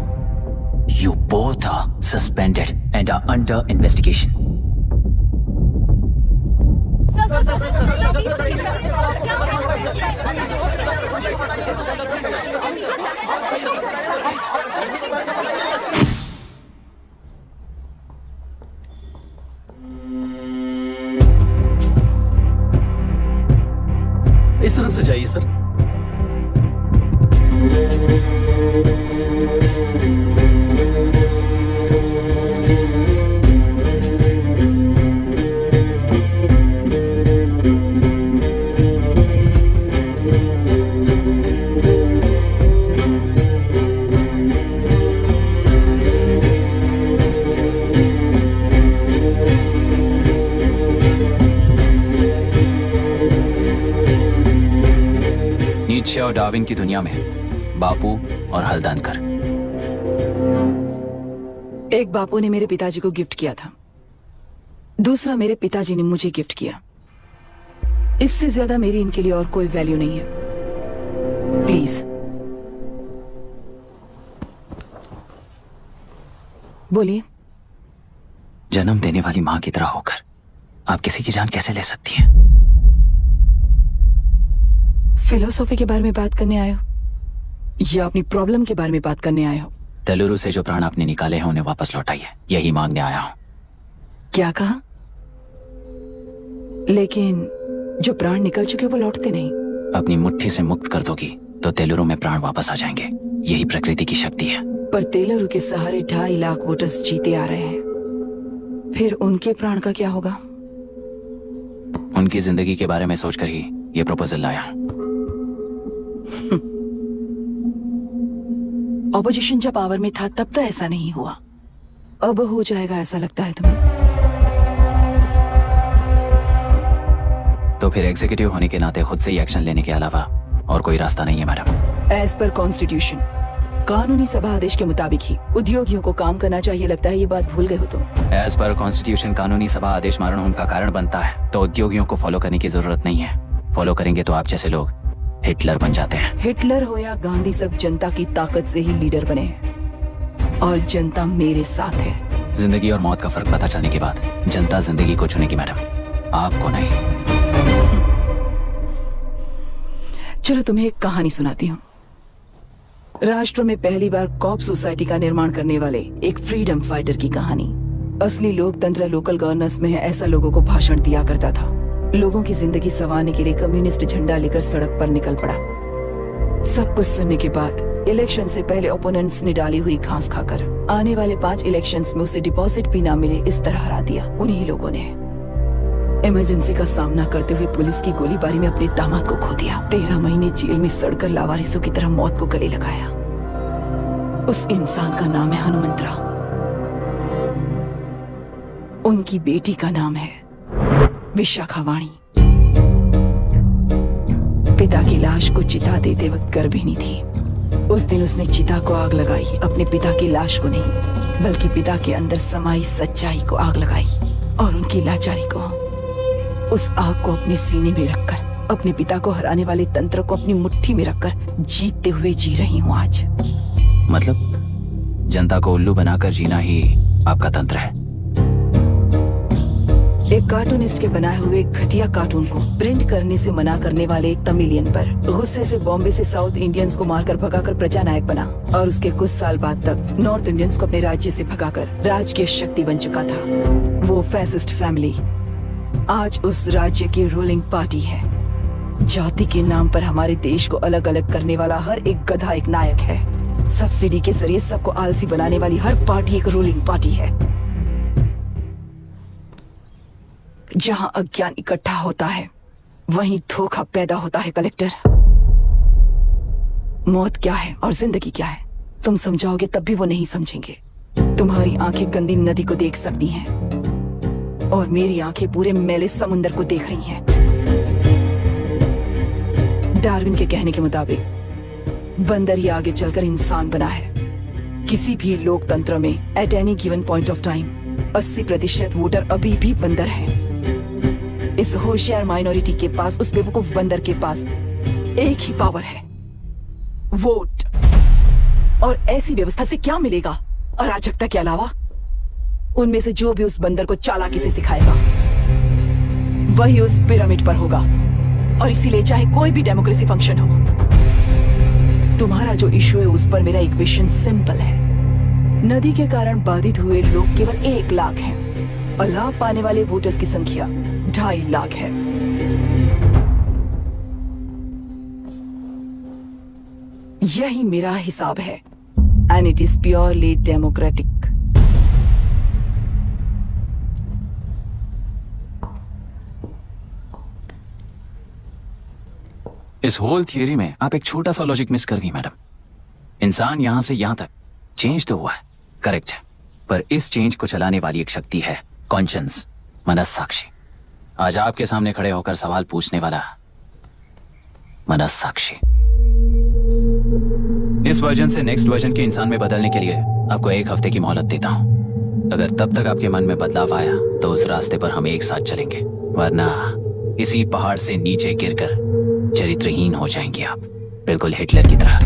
you both are suspended and are under investigation. इस तरफ से जाइए सर। नीत्शे और डार्विन की दुनिया में बापू और हल्दानकर। एक बापू ने मेरे पिताजी को गिफ्ट किया था, दूसरा मेरे पिताजी ने मुझे गिफ्ट किया। इससे ज्यादा मेरी इनके लिए और कोई वैल्यू नहीं है। प्लीज बोलिए। जन्म देने वाली मां की तरह होकर आप किसी की जान कैसे ले सकती हैं? फिलोसॉफी के बारे में बात करने आए हो या अपनी प्रॉब्लम के बारे में बात करने आए हो? तेलुरु से जो प्राण आपने निकाले हैं उन्हें वापस लौटाइए, यही मांगने आया हूं। क्या कहा? लेकिन जो प्राण निकल चुके वो लौटते नहीं। अपनी मुट्ठी से मुक्त कर दोगी तो तेलुरु में प्राण वापस आ जाएंगे, यही प्रकृति की शक्ति है। पर तेलुरु के सहारे 2.5 लाख वोटर्स जीते आ रहे हैं, फिर उनके प्राण का क्या होगा? उनकी जिंदगी के बारे में सोचकर ही ये प्रपोजल लाया हूं। ऑपोजिशन जब पावर में था तब तो ऐसा नहीं हुआ, अब हो जाएगा ऐसा लगता है तुम्हें? तो फिर एग्जीक्यूटिव होने के नाते खुद से ही एक्शन लेने के अलावा और कोई रास्ता नहीं है मैडम। एज पर कॉन्स्टिट्यूशन, कानूनी सभा आदेश के मुताबिक ही उद्योगियों को काम करना चाहिए। लगता है ये बात भूल गए हो तुम। एज पर कॉन्स्टिट्यूशन कानूनी सभा आदेश मरणहोम का कारण बनता है, तो उद्योगियों को फॉलो करने की जरूरत नहीं है। फॉलो करेंगे तो आप जैसे लोग हिटलर बन जाते हैं। हिटलर हो या गांधी, सब जनता की ताकत से ही लीडर बने हैं और जनता मेरे साथ है। जिंदगी और मौत का फर्क पता चलने के बाद जनता जिंदगी को चुनेगी मैडम, आपको नहीं। चलो तुम्हें एक कहानी सुनाती हूँ। राष्ट्र में पहली बार कॉप सोसाइटी का निर्माण करने वाले एक फ्रीडम फाइटर की कहानी। असली लोकतंत्र लोकल गवर्नेंस में है, ऐसा लोगों को भाषण दिया करता था। लोगों की जिंदगी संवारने के लिए कम्युनिस्ट झंडा लेकर सड़क पर निकल पड़ा। सब कुछ सुनने के बाद इलेक्शन से पहले ओपोनेंट्स ने डाली हुई घास खाकर आने वाले 5 इलेक्शंस में उसे डिपॉजिट भी ना मिले इस तरह हरा दिया। उन्हीं लोगों ने इमरजेंसी का सामना करते हुए पुलिस की गोलीबारी में अपने दामाद को खो दिया। 13 महीने जेल में सड़कर लावारिसों की तरह मौत को गले लगाया। उस इंसान का नाम है हनुमंतराव। उनकी बेटी का नाम है विशाखावाणी। पिता की लाश को चिता देते वक्त गर्भिणी थी। उस दिन उसने चिता को आग लगाई, अपने पिता की लाश को नहीं बल्कि पिता के अंदर समाई सच्चाई को आग लगाई और उनकी लाचारी को। उस आग को अपने सीने में रखकर अपने पिता को हराने वाले तंत्र को अपनी मुट्ठी में रखकर जीतते हुए जी रही हूँ आज। मतलब जनता को उल्लू बनाकर जीना ही आपका तंत्र है? एक कार्टूनिस्ट के बनाए हुए एक घटिया कार्टून को प्रिंट करने से मना करने वाले एक तमिलियन पर गुस्से से बॉम्बे से साउथ इंडियंस को मारकर भगाकर प्रजानायक बना और उसके कुछ साल बाद तक नॉर्थ इंडियंस को अपने राज्य से भगाकर राजकीय शक्ति बन चुका था। वो फैसिस्ट फैमिली आज उस राज्य की रूलिंग पार्टी है। जाति के नाम पर हमारे देश को अलग अलग करने वाला हर एक गधा एक नायक है। सब्सिडी के जरिए सबको आलसी बनाने वाली हर पार्टी एक रूलिंग पार्टी है। जहां अज्ञान इकट्ठा होता है वहीं धोखा पैदा होता है। कलेक्टर, मौत क्या है और जिंदगी क्या है तुम समझाओगे तब भी वो नहीं समझेंगे। तुम्हारी आंखें गंदी नदी को देख सकती हैं और मेरी आंखें पूरे मैले समुंदर को देख रही हैं। डार्विन के कहने के मुताबिक बंदर ही आगे चलकर इंसान बना है। किसी भी लोकतंत्र में at any given point of time 80% voter अभी भी बंदर हैं। इस होशियार माइनॉरिटी के पास, उस बेवकूफ बंदर के पास एक ही पावर है, वोट। और ऐसी व्यवस्था से क्या मिलेगा अराजकता के अलावा? उनमें से जो भी उस बंदर को चालाकी से सिखाएगा वही उस पिरामिड पर होगा। और इसीलिए चाहे कोई भी डेमोक्रेसी फंक्शन हो, तुम्हारा जो इशू है उस पर मेरा इक्वेशन सिंपल है। नदी के कारण बाधित हुए लोग केवल 1 लाख हैं और लाभ पाने वाले वोटर्स की संख्या 2.5 लाख है। यही मेरा हिसाब है and it is purely democratic. इस होल थियरी में आप एक छोटा सा लॉजिक मिस कर गई मैडम। इंसान यहां से यहां तक चेंज तो हुआ है, करेक्ट है, पर इस चेंज को चलाने वाली एक शक्ति है कॉन्शियंस, मनस्साक्षी। आज आपके सामने खड़े होकर सवाल पूछने वाला मनस्साक्षी। इस वर्जन से नेक्स्ट वर्जन के इंसान में बदलने के लिए आपको 1 हफ्ते की मोहलत देता हूं। अगर तब तक आपके मन में बदलाव आया तो उस रास्ते पर हम एक साथ चलेंगे, वरना इसी पहाड़ से नीचे गिरकर चरित्रहीन हो जाएंगे आप, बिल्कुल हिटलर की तरह।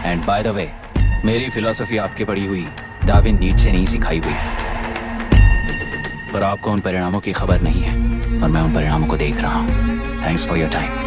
एंड बाय द वे, मेरी फिलॉसफी आपके पढ़ी हुई डार्विन नीचे नहीं सिखाई हुई, पर आपको उन परिणामों की खबर नहीं है और मैं उन परिणामों को देख रहा हूं। Thanks for your time.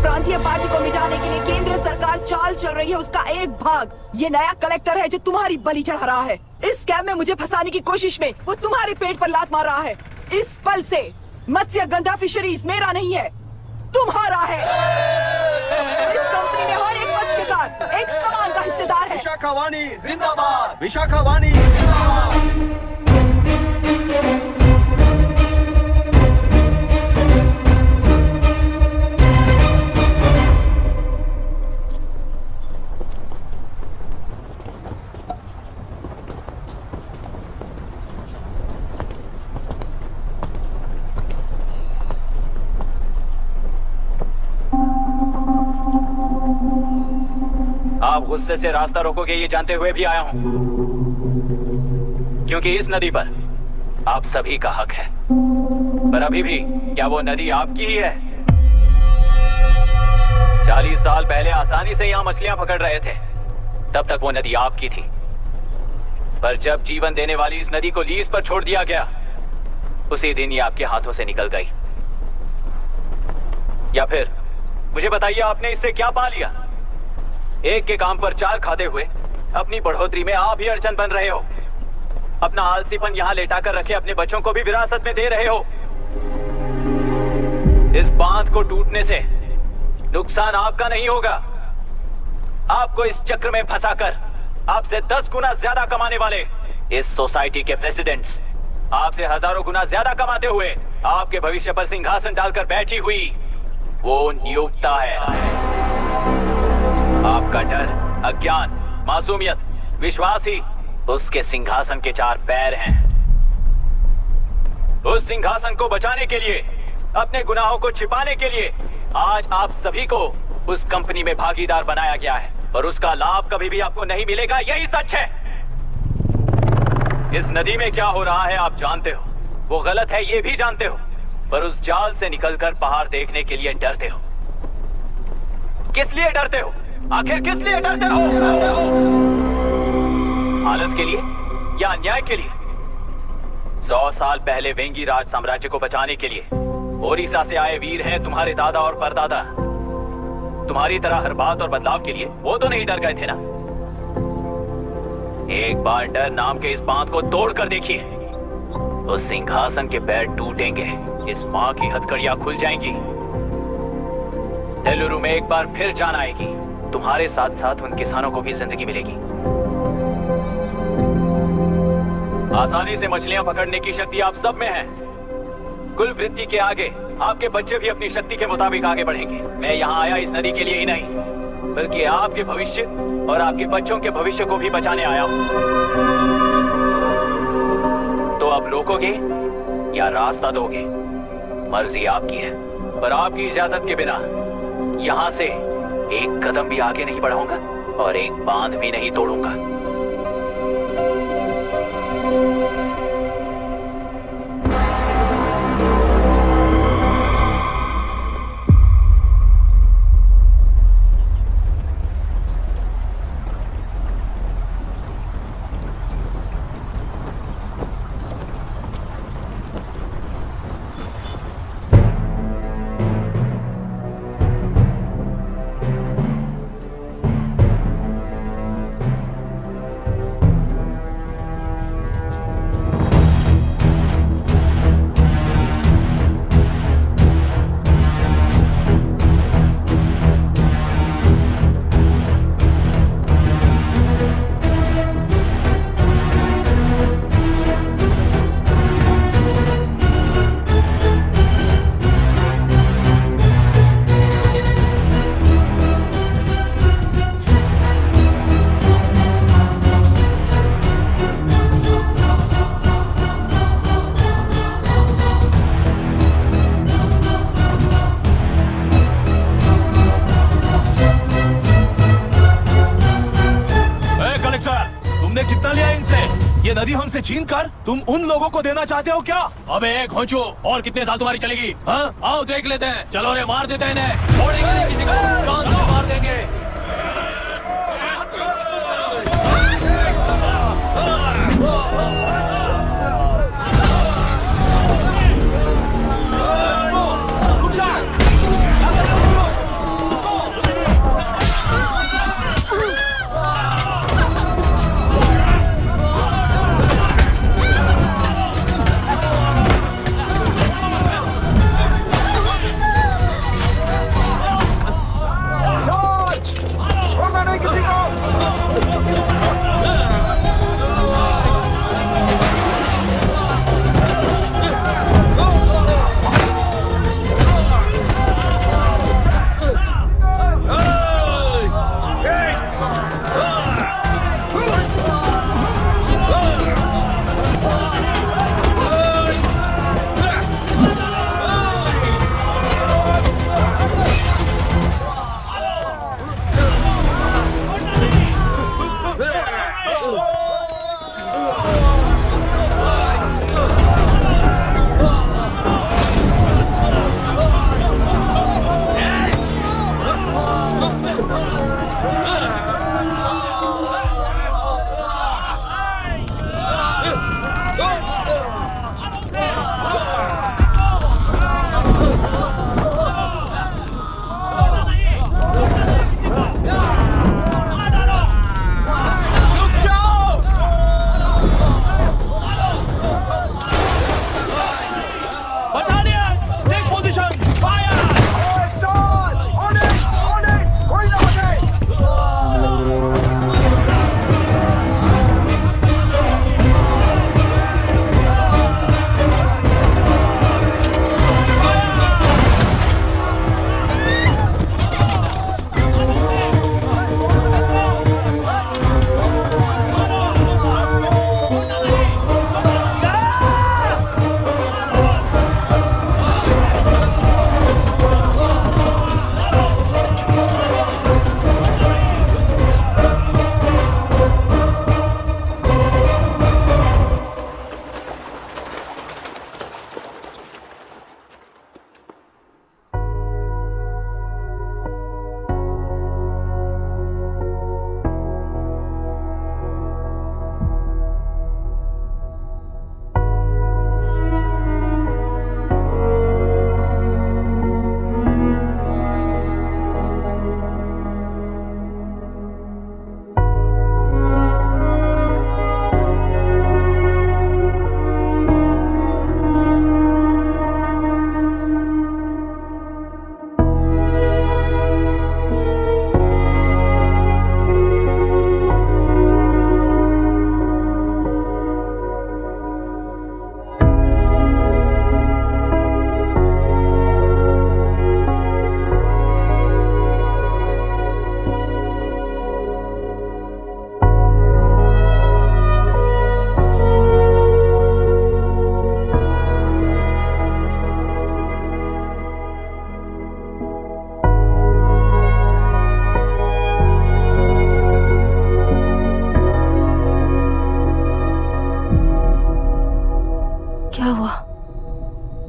प्रांतीय पार्टी को मिटाने के लिए केंद्र सरकार चाल चल रही है। उसका एक भाग ये नया कलेक्टर है जो तुम्हारी बलि चढ़ा रहा है। इस स्कैम में मुझे फंसाने की कोशिश में वो तुम्हारे पेट पर लात मार रहा है। इस पल से मत्स्य गंधा फिशरीज मेरा नहीं है, तुम्हारा है। इस कंपनी में हर एक मत्स्यकार एक समान का हिस्सेदार है। विशाखावाणी जिंदाबाद, विशाखावाणी जिंदाबाद। आप गुस्से से रास्ता रोकोगे ये जानते हुए भी आया हूं, क्योंकि इस नदी पर आप सभी का हक है। पर अभी भी क्या वो नदी आपकी ही है? 40 साल पहले आसानी से यहां मछलियां पकड़ रहे थे, तब तक वो नदी आपकी थी। पर जब जीवन देने वाली इस नदी को लीज पर छोड़ दिया गया, उसी दिन ये आपके हाथों से निकल गई। या फिर मुझे बताइए, आपने इससे क्या पा लिया? एक के काम पर चार खाते हुए अपनी बढ़ोतरी में आप ही अड़चन बन रहे हो। अपना आलसीपन यहाँ लेटा कर रखे अपने बच्चों को भी विरासत में दे रहे हो। इस बांध को टूटने से नुकसान आपका नहीं होगा। आपको इस चक्र में फंसाकर आपसे 10 गुना ज्यादा कमाने वाले इस सोसाइटी के प्रेसिडेंट्स आपसे हजारों गुना ज्यादा कमाते हुए आपके भविष्य पर सिंहासन डालकर बैठी हुई वो नियोक्ता है। आपका डर, अज्ञान, मासूमियत, विश्वास ही उसके सिंहासन के 4 पैर हैं। उस सिंहासन को बचाने के लिए, अपने गुनाहों को छिपाने के लिए आज आप सभी को उस कंपनी में भागीदार बनाया गया है, और उसका लाभ कभी भी आपको नहीं मिलेगा। यही सच है। इस नदी में क्या हो रहा है आप जानते हो, वो गलत है ये भी जानते हो, पर उस जाल से निकलकर पहाड़ देखने के लिए डरते हो। किस लिए डरते हो? आखिर किस लिए डरते हो? आलस के लिए या अन्याय के लिए? 100 साल पहले वेंगी राज साम्राज्य को बचाने के लिए ओडिशा से आए वीर हैं तुम्हारे दादा और परदादा। तुम्हारी तरह हर बात और बदलाव के लिए वो तो नहीं डर गए थे ना। एक बार डर नाम के इस बांध को तोड़ कर देखिए, तो सिंहासन के पैर टूटेंगे, इस माँ की हथकड़ियां खुल जाएंगी। तेलुरु में एक बार फिर जान आएगी। तुम्हारे साथ साथ उन किसानों को भी जिंदगी मिलेगी। आसानी से मछलियां पकड़ने की शक्ति आप सब में है। कुल वृत्ति के आगे आपके बच्चे भी अपनी शक्ति के मुताबिक आगे बढ़ेंगे। मैं यहाँ आया इस नदी के लिए ही नहीं, बल्कि आपके भविष्य और आपके बच्चों के भविष्य को भी बचाने आया हूँ। तो अब रोकोगे या रास्ता दोगे, मर्जी आपकी है, पर आपकी इजाजत के बिना यहाँ से एक कदम भी आगे नहीं बढ़ाऊंगा और एक बांध भी नहीं तोड़ूंगा। ये नदी हमसे छीन कर तुम उन लोगों को देना चाहते हो क्या? अबे घोंचू, और कितने साल तुम्हारी चलेगी? हाँ, आओ देख लेते हैं। चलो रे, मार देते हैं इन्हें। छोड़ेंगे नहीं किसी को, जान से मार देंगे। छोड़ना नहीं किसी को।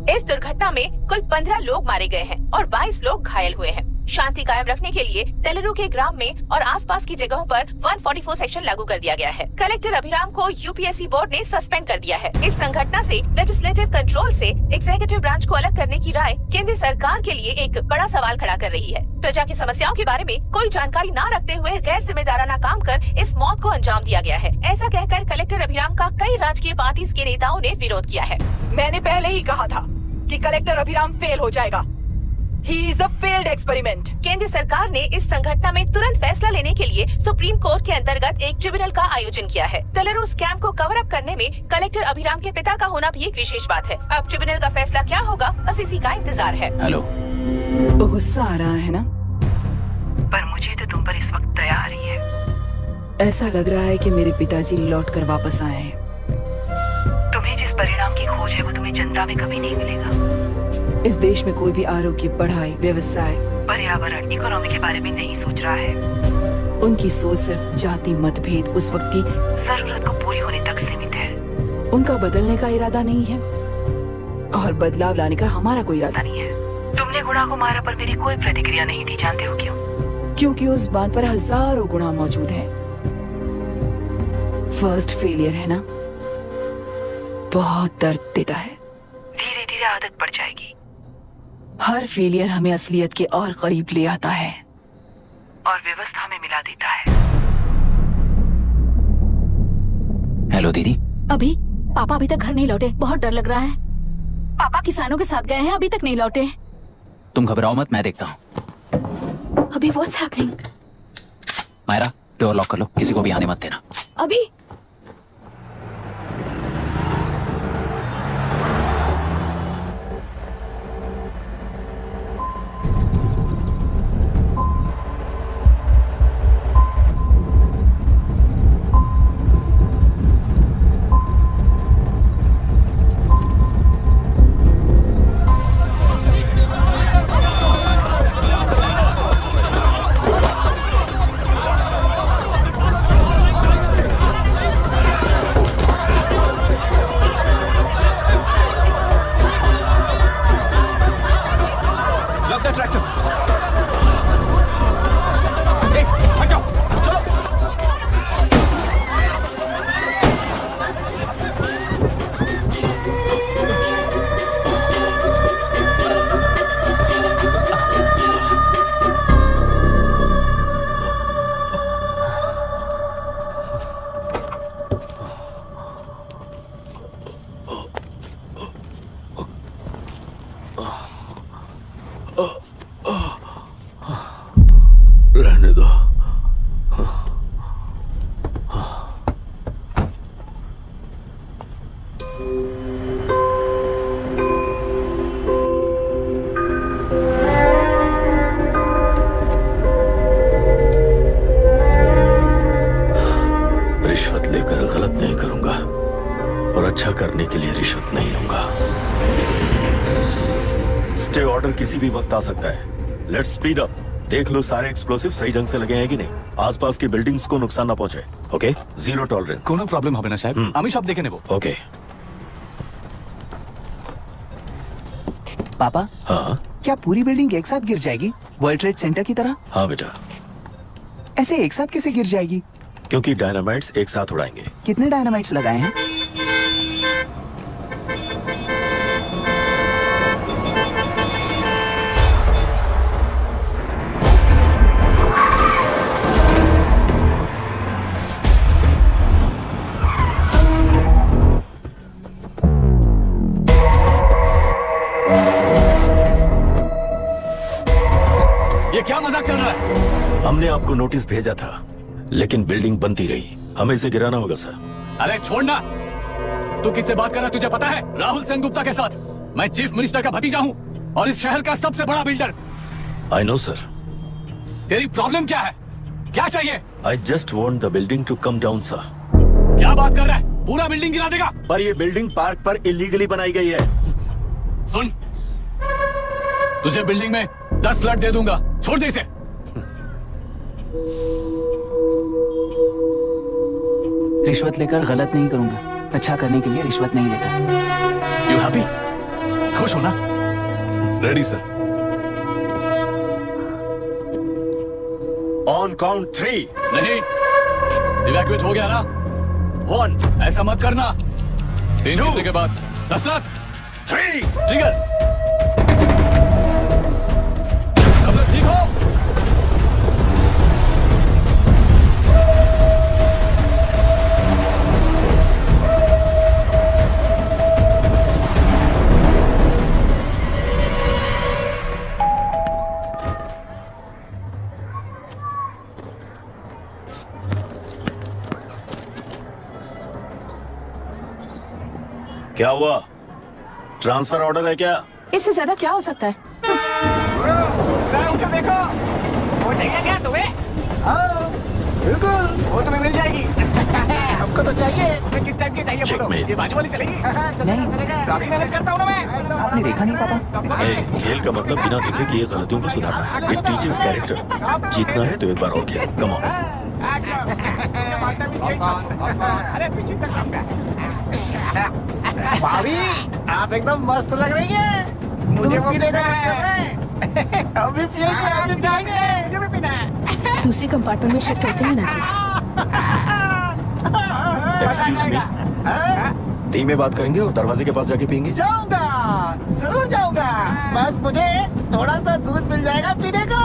इस दुर्घटना में कुल 15 लोग मारे गए हैं और 22 लोग घायल हुए हैं। शांति कायम रखने के लिए तेलुरु के ग्राम में और आसपास की जगहों पर 144 सेक्शन लागू कर दिया गया है। कलेक्टर अभिराम को यूपीएससी बोर्ड ने सस्पेंड कर दिया है। इस संघटना से लेजिस्लेटिव कंट्रोल से एग्जीक्यूटिव ब्रांच को अलग करने की राय केंद्र सरकार के लिए एक बड़ा सवाल खड़ा कर रही है। प्रजा की समस्याओं के बारे में कोई जानकारी न रखते हुए गैर जिम्मेदाराना काम कर इस मौत को अंजाम दिया गया है। ऐसा कहकर कलेक्टर अभिराम का कई राजकीय पार्टी के नेताओं ने विरोध किया है। मैंने पहले ही कहा था कि कलेक्टर अभिराम फेल हो जाएगा। He is a failed experiment. केंद्र सरकार ने इस संघटना में तुरंत फैसला लेने के लिए सुप्रीम कोर्ट के अंतर्गत एक ट्रिब्यूनल का आयोजन किया है। तेलुरु स्कैम को कवर अप करने में कलेक्टर अभिराम के पिता का होना भी एक विशेष बात है। अब ट्रिब्यूनल का फैसला क्या होगा, बस इसी का इंतजार है। हेलो, गुस्सा आ रहा है ना? पर मुझे तो तुम पर इस वक्त दया आ रही है। ऐसा लग रहा है कि मेरे पिताजी लौट कर वापस आए हैं। तुम्हें जिस परिणाम की खोज है वो तुम्हें जनता में कभी नहीं मिलेगा। इस देश में कोई भी आरोग्य, पढ़ाई, व्यवसाय, पर्यावरण, इकोनॉमी के बारे में नहीं सोच रहा है। उनकी सोच सिर्फ जाति मतभेद उस वक्त की जरूरत को पूरी होने तक सीमित है। उनका बदलने का इरादा नहीं है और बदलाव लाने का हमारा कोई इरादा नहीं है। तुमने गुणा को मारा पर मेरी कोई प्रतिक्रिया नहीं दी, जानते हो क्यों? क्योंकि उस बात पर हजारों गुणा मौजूद है। फर्स्ट फेलियर है ना, बहुत दर्द देता है। धीरे धीरे आदत पड़ जाएगी। हर फेलियर हमें असलियत के और करीब ले आता है और व्यवस्था में मिला देता है। हेलो दीदी। अभी पापा अभी तक घर नहीं लौटे, बहुत डर लग रहा है। पापा किसानों के साथ गए हैं, अभी तक नहीं लौटे। तुम घबराओ मत, मैं देखता हूँ। अभी what's happening? Myra door lock कर लो, किसी को भी आने मत देना। अभी रहने दो। रिश्वत लेकर गलत नहीं करूंगा और अच्छा करने के लिए रिश्वत नहीं लूंगा। स्टे ऑर्डर किसी भी वक्त आ सकता है। Let's speed up. देख लो सारे एक्सप्लोसिव सही ढंग से लगे हैं कि नहीं, आसपास की बिल्डिंग्स को नुकसान ना पहुंचे। Okay, zero tolerance. কোনো প্রবলেম হবে না সাহেব, আমি সব দেখে নেব। ओके। पापा, हाँ क्या पूरी बिल्डिंग एक साथ गिर जाएगी, वर्ल्ड ट्रेड सेंटर की तरह? हाँ बेटा। ऐसे एक साथ कैसे गिर जाएगी? क्योंकि डायनामाइट्स एक साथ उड़ाएंगे। कितने डायनामाइट्स लगाए हैं? ये क्या मजाक चल रहा है? हमने आपको नोटिस भेजा था, लेकिन बिल्डिंग बनती रही। हमें इसे गिराना होगा सर। अरे छोड़ना। तू किससे बात कर रहा है तुझे पता है? राहुल सेनगुप्ता के साथ। मैं चीफ मिनिस्टर का भतीजा हूँ और इस शहर का सबसे बड़ा बिल्डर। I know sir. तेरी प्रॉब्लम क्या है? क्या चाहिए? I just want the building to come down sir. क्या बात कर रहा है? पूरा बिल्डिंग गिरा देगा? पर ये बिल्डिंग पार्क पर इलीगली बनाई गई है। सुन, तुझे बिल्डिंग में 10 फ्लैट दे दूंगा, छोड़ दे इसे। रिश्वत लेकर गलत नहीं करूंगा, अच्छा करने के लिए रिश्वत नहीं लेता। You happy? खुश हो ना? Ready sir. On count 3। नहीं, इवैक्यूएट हो गया ना? 1। ऐसा मत करना। 3 घंटे के बाद दशरथ 3 ट्रिगर। सब लोग ठीक हो? क्या हुआ? ट्रांसफर ऑर्डर है क्या? इससे ज्यादा क्या हो सकता है? उसे देखो, वो चाहिए क्या तुम्हें? हाँ, बिल्कुल, वो तुम्हें मिल जाएगी। हमको तो चाहिए। किस टाइप की चाहिए बोलो? ये बाजू वाली चलेगी? नहीं, काफी मैनेज करता हूँ ना मैं। आपने देखा नहीं पापा? खेल का मतलब बिना देखे कि ये गलतियों को सुधारना है। It teaches character. जीतना है तो एक बार और खेल। Come on. अरे पीछे तक भाभी आप एकदम मस्त लग रही है। मुझे पीने का मन कर रहा है। अभी पिएंगे, अभी पिएंगे। मुझे भी पीना है। दूसरी कंपार्टमेंट में शिफ्ट होते हैं ना जी। एक्सक्यूज मी, धीमे बात करेंगे और दरवाजे के पास जाके पियेंगे। जाऊंगा, जरूर जाऊंगा। बस मुझे थोड़ा सा दूध मिल जाएगा पीने को।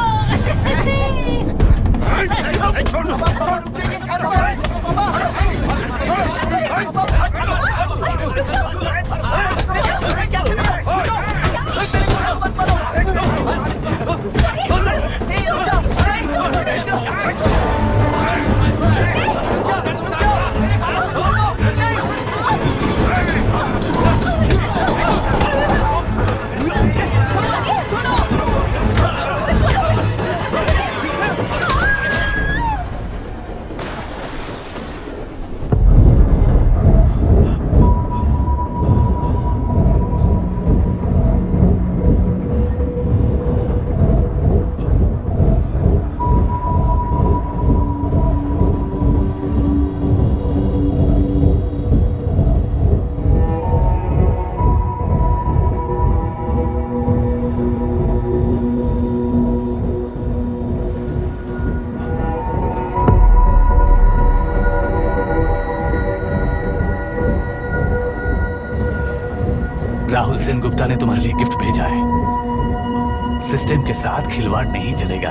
राहुल सेन गुप्ता ने तुम्हारे लिए गिफ्ट भेजा है। सिस्टम के साथ खिलवाड़ नहीं चलेगा।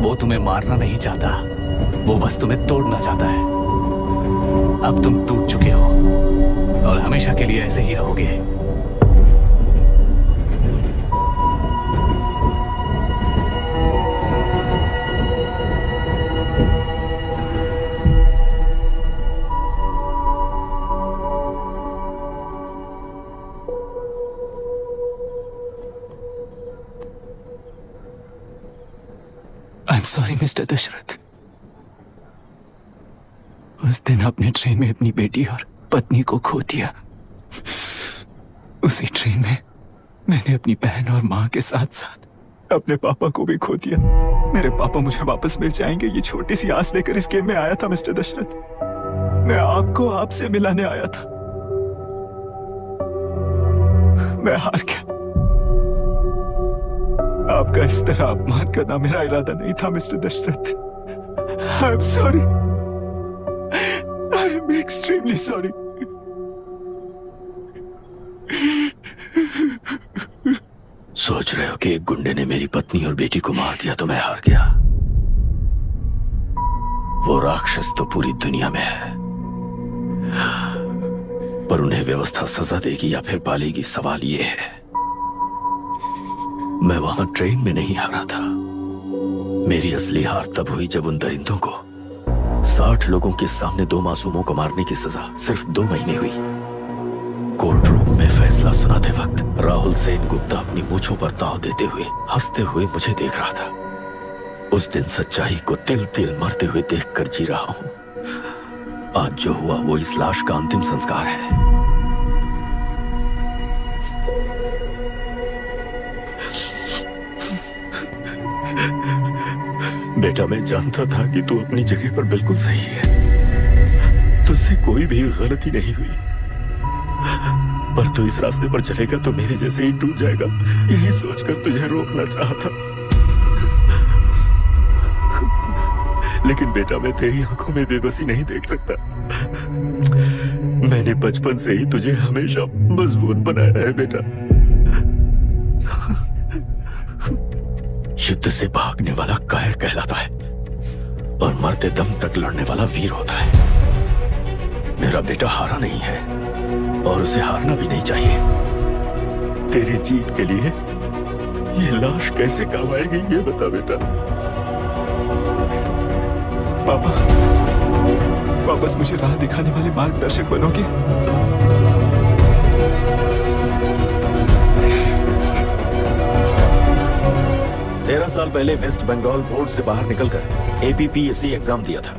वो तुम्हें मारना नहीं चाहता, वो बस तुम्हें तोड़ना चाहता है। अब तुम टूट चुके हो और हमेशा के लिए ऐसे ही रहोगे। I'm sorry, mister Dasharath. उस दिन आपने ट्रेन में अपनी बेटी और पत्नी को खो दिया। उसी ट्रेन में मैंने अपनी बहन और माँ के साथ साथ अपने पापा को भी खो दिया। मेरे पापा मुझे वापस मिल जाएंगे, ये छोटी सी आस लेकर इस गेम में आया था मिस्टर दशरथ। मैं आपको आपसे मिलाने आया था। मैं हार गया। आपका इस तरह अपमान करना मेरा इरादा नहीं था mister Dashrath. I am sorry, I am extremely sorry. सोच रहे हो कि एक गुंडे ने मेरी पत्नी और बेटी को मार दिया तो मैं हार गया? वो राक्षस तो पूरी दुनिया में है, पर उन्हें व्यवस्था सजा देगी या फिर पालेगी, सवाल ये है। मैं वहां ट्रेन में नहीं हारा था। मेरी असली हार तब हुई जब उन दरिंदों को 60 लोगों के सामने 2 मासूमों को मारने की सजा सिर्फ 2 महीने हुई। कोर्ट रूम में फैसला सुनाते वक्त राहुल सेन गुप्ता अपनी मूंछों पर ताव देते हुए हंसते हुए मुझे देख रहा था। उस दिन सच्चाई को तिल तिल मरते हुए देखकर जी रहा हूं। आज जो हुआ वो इस लाश का अंतिम संस्कार है। बेटा, मैं जानता था कि तू अपनी जगह पर बिल्कुल सही है। तुझसे कोई भी गलती नहीं हुई, पर तू इस रास्ते पर चलेगा तो मेरे जैसे ही टूट जाएगा, यही सोचकर तुझे रोकना चाहता। लेकिन बेटा, मैं तेरी आंखों में बेबसी नहीं देख सकता। मैंने बचपन से ही तुझे हमेशा मजबूत बनाया है बेटा। युद्ध से भागने वाला कायर कहलाता है और मरते दम तक लड़ने वाला वीर होता है। मेरा बेटा हारा नहीं है और उसे हारना भी नहीं चाहिए। तेरी जीत के लिए ये लाश कैसे काम आएगी, ये बता बेटा। पापा, वापस मुझे राह दिखाने वाले मार्गदर्शक बनोगे? 13 साल पहले वेस्ट बंगाल बोर्ड से बाहर निकलकर APPSC एग्जाम दिया था।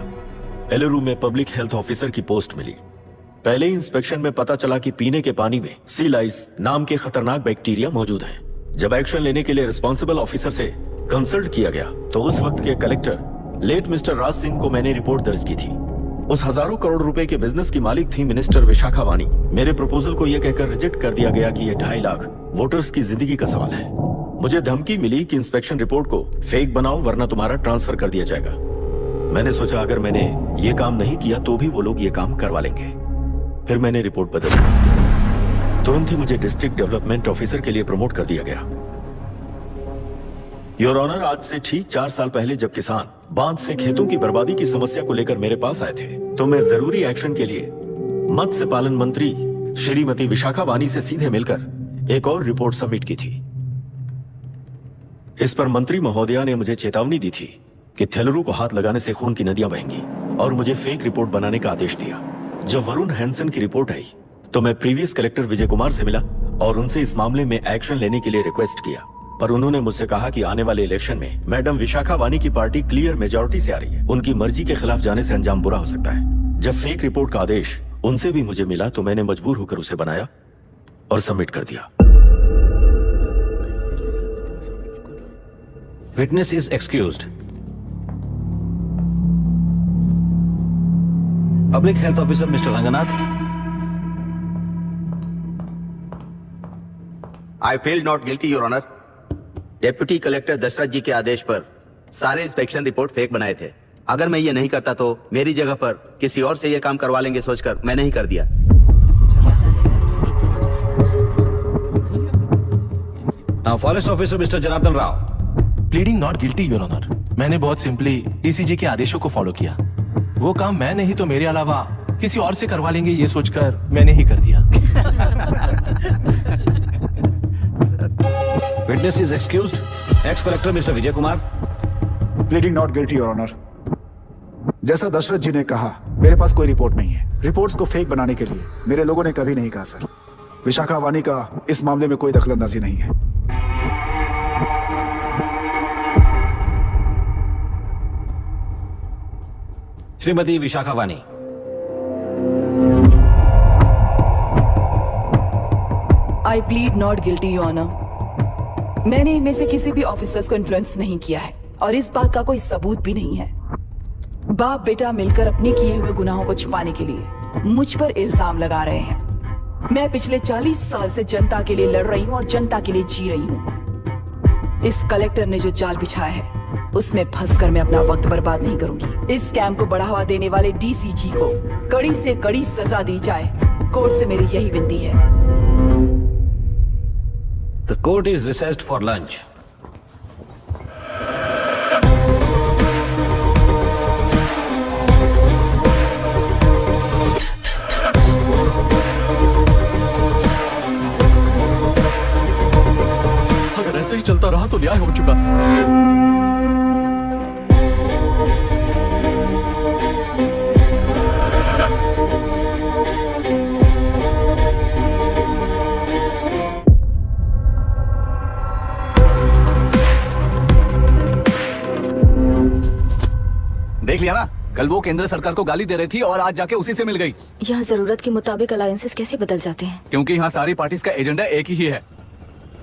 एलरू में पब्लिक हेल्थ ऑफिसर की पोस्ट मिली। पहले इंस्पेक्शन में पता चला कि पीने के पानी में सी लाइस नाम के खतरनाक बैक्टीरिया मौजूद हैं। जब एक्शन लेने के लिए रिस्पॉन्सिबल ऑफिसर से कंसल्ट किया गया तो उस वक्त के collector late mister Raj Singh को मैंने रिपोर्ट दर्ज की थी। उस हजारों करोड़ रुपए के बिजनेस की मालिक थी मिनिस्टर विशाखा वानी। मेरे प्रपोजल को यह कहकर रिजेक्ट कर दिया गया कि यह 2.5 लाख वोटर्स की जिंदगी का सवाल है। मुझे धमकी मिली कि इंस्पेक्शन रिपोर्ट को फेक बनाओ वरना तुम्हारा ट्रांसफर कर दिया जाएगा। मैंने सोचा अगर मैंने ये काम नहीं किया तो भी वो लोग ये काम करवा लेंगे। फिर मैंने रिपोर्ट बदली। तुरंत ही मुझे डिस्ट्रिक्ट डेवलपमेंट ऑफिसर के लिए प्रमोट कर दिया गया। योर ऑनर, आज से ठीक 4 साल पहले जब किसान बांध से खेतों की बर्बादी की समस्या को लेकर मेरे पास आए थे तो मैं जरूरी एक्शन के लिए मत्स्य पालन मंत्री श्रीमती विशाखा वानी से सीधे मिलकर एक और रिपोर्ट सबमिट की थी। इस पर मंत्री महोदया ने मुझे चेतावनी दी थी कि थेलरू को हाथ लगाने से खून की नदियां बहेंगी और मुझे फेक रिपोर्ट बनाने का आदेश दिया। जब वरुण हैंसन की रिपोर्ट आई तो मैं प्रीवियस कलेक्टर विजय कुमार से मिला और उनसे इस मामले में एक्शन लेने के लिए रिक्वेस्ट किया, पर उन्होंने मुझसे कहा कि आने वाले इलेक्शन में मैडम विशाखा वानी की पार्टी क्लियर मेजॉरिटी से आ रही है, उनकी मर्जी के खिलाफ जाने से अंजाम बुरा हो सकता है। जब फेक रिपोर्ट का आदेश उनसे भी मुझे मिला तो मैंने मजबूर होकर उसे बनाया और सबमिट कर दिया। Witness is excused. Public health officer mister Ranganath. I feel not guilty your honour. Deputy collector Dasharath ji के आदेश पर सारे इंस्पेक्शन रिपोर्ट फेक बनाए थे। अगर मैं ये नहीं करता तो मेरी जगह पर किसी और से ये काम करवा लेंगे सोचकर मैं नहीं कर दिया। Now forest officer mister Janardhan Rao. Pleading not guilty your honour. मैंने बहुत सिंपली डीसीजी के आदेशों को फॉलो किया। वो काम मैं नहीं तो मेरे अलावा किसी और से करवा लेंगे ये सोचकर मैंने ही कर दिया। Witness is excused. Ex collector mister Vijay Kumar. Pleading not guilty your honour. जैसा दशरथ जी ने कहा मेरे पास कोई रिपोर्ट नहीं है। रिपोर्ट्स को फेक बनाने के लिए मेरे लोगों ने कभी नहीं कहा सर। विशाखा वानी का इस मामले में कोई दखलंदाजी नहीं है। Shrimati Vishakha Wani. I plead not guilty your honour. मैंने इनमें से किसी भी ऑफिसर्स को इन्फ्लुएंस नहीं किया है और इस बात का कोई सबूत भी नहीं है। बाप बेटा मिलकर अपने किए हुए गुनाहों को छुपाने के लिए मुझ पर इल्जाम लगा रहे हैं। मैं पिछले 40 साल से जनता के लिए लड़ रही हूँ और जनता के लिए जी रही हूँ। इस कलेक्टर ने जो जाल बिछाया है उसमें फंसकर मैं अपना वक्त बर्बाद नहीं करूंगी। इस स्कैम को बढ़ावा देने वाले डीसीजी को कड़ी से कड़ी सजा दी जाए, कोर्ट से मेरी यही विनती है। The court is recessed for lunch. अगर ऐसे ही चलता रहा तो न्याय हो चुका। देख लिया ना, कल वो केंद्र सरकार को गाली दे रही थी और आज जाके उसी से मिल गई। यहाँ जरूरत के मुताबिक अलायंसेस कैसे बदल जाते हैं? क्योंकि यहाँ सारी पार्टीज का एजेंडा एक ही है।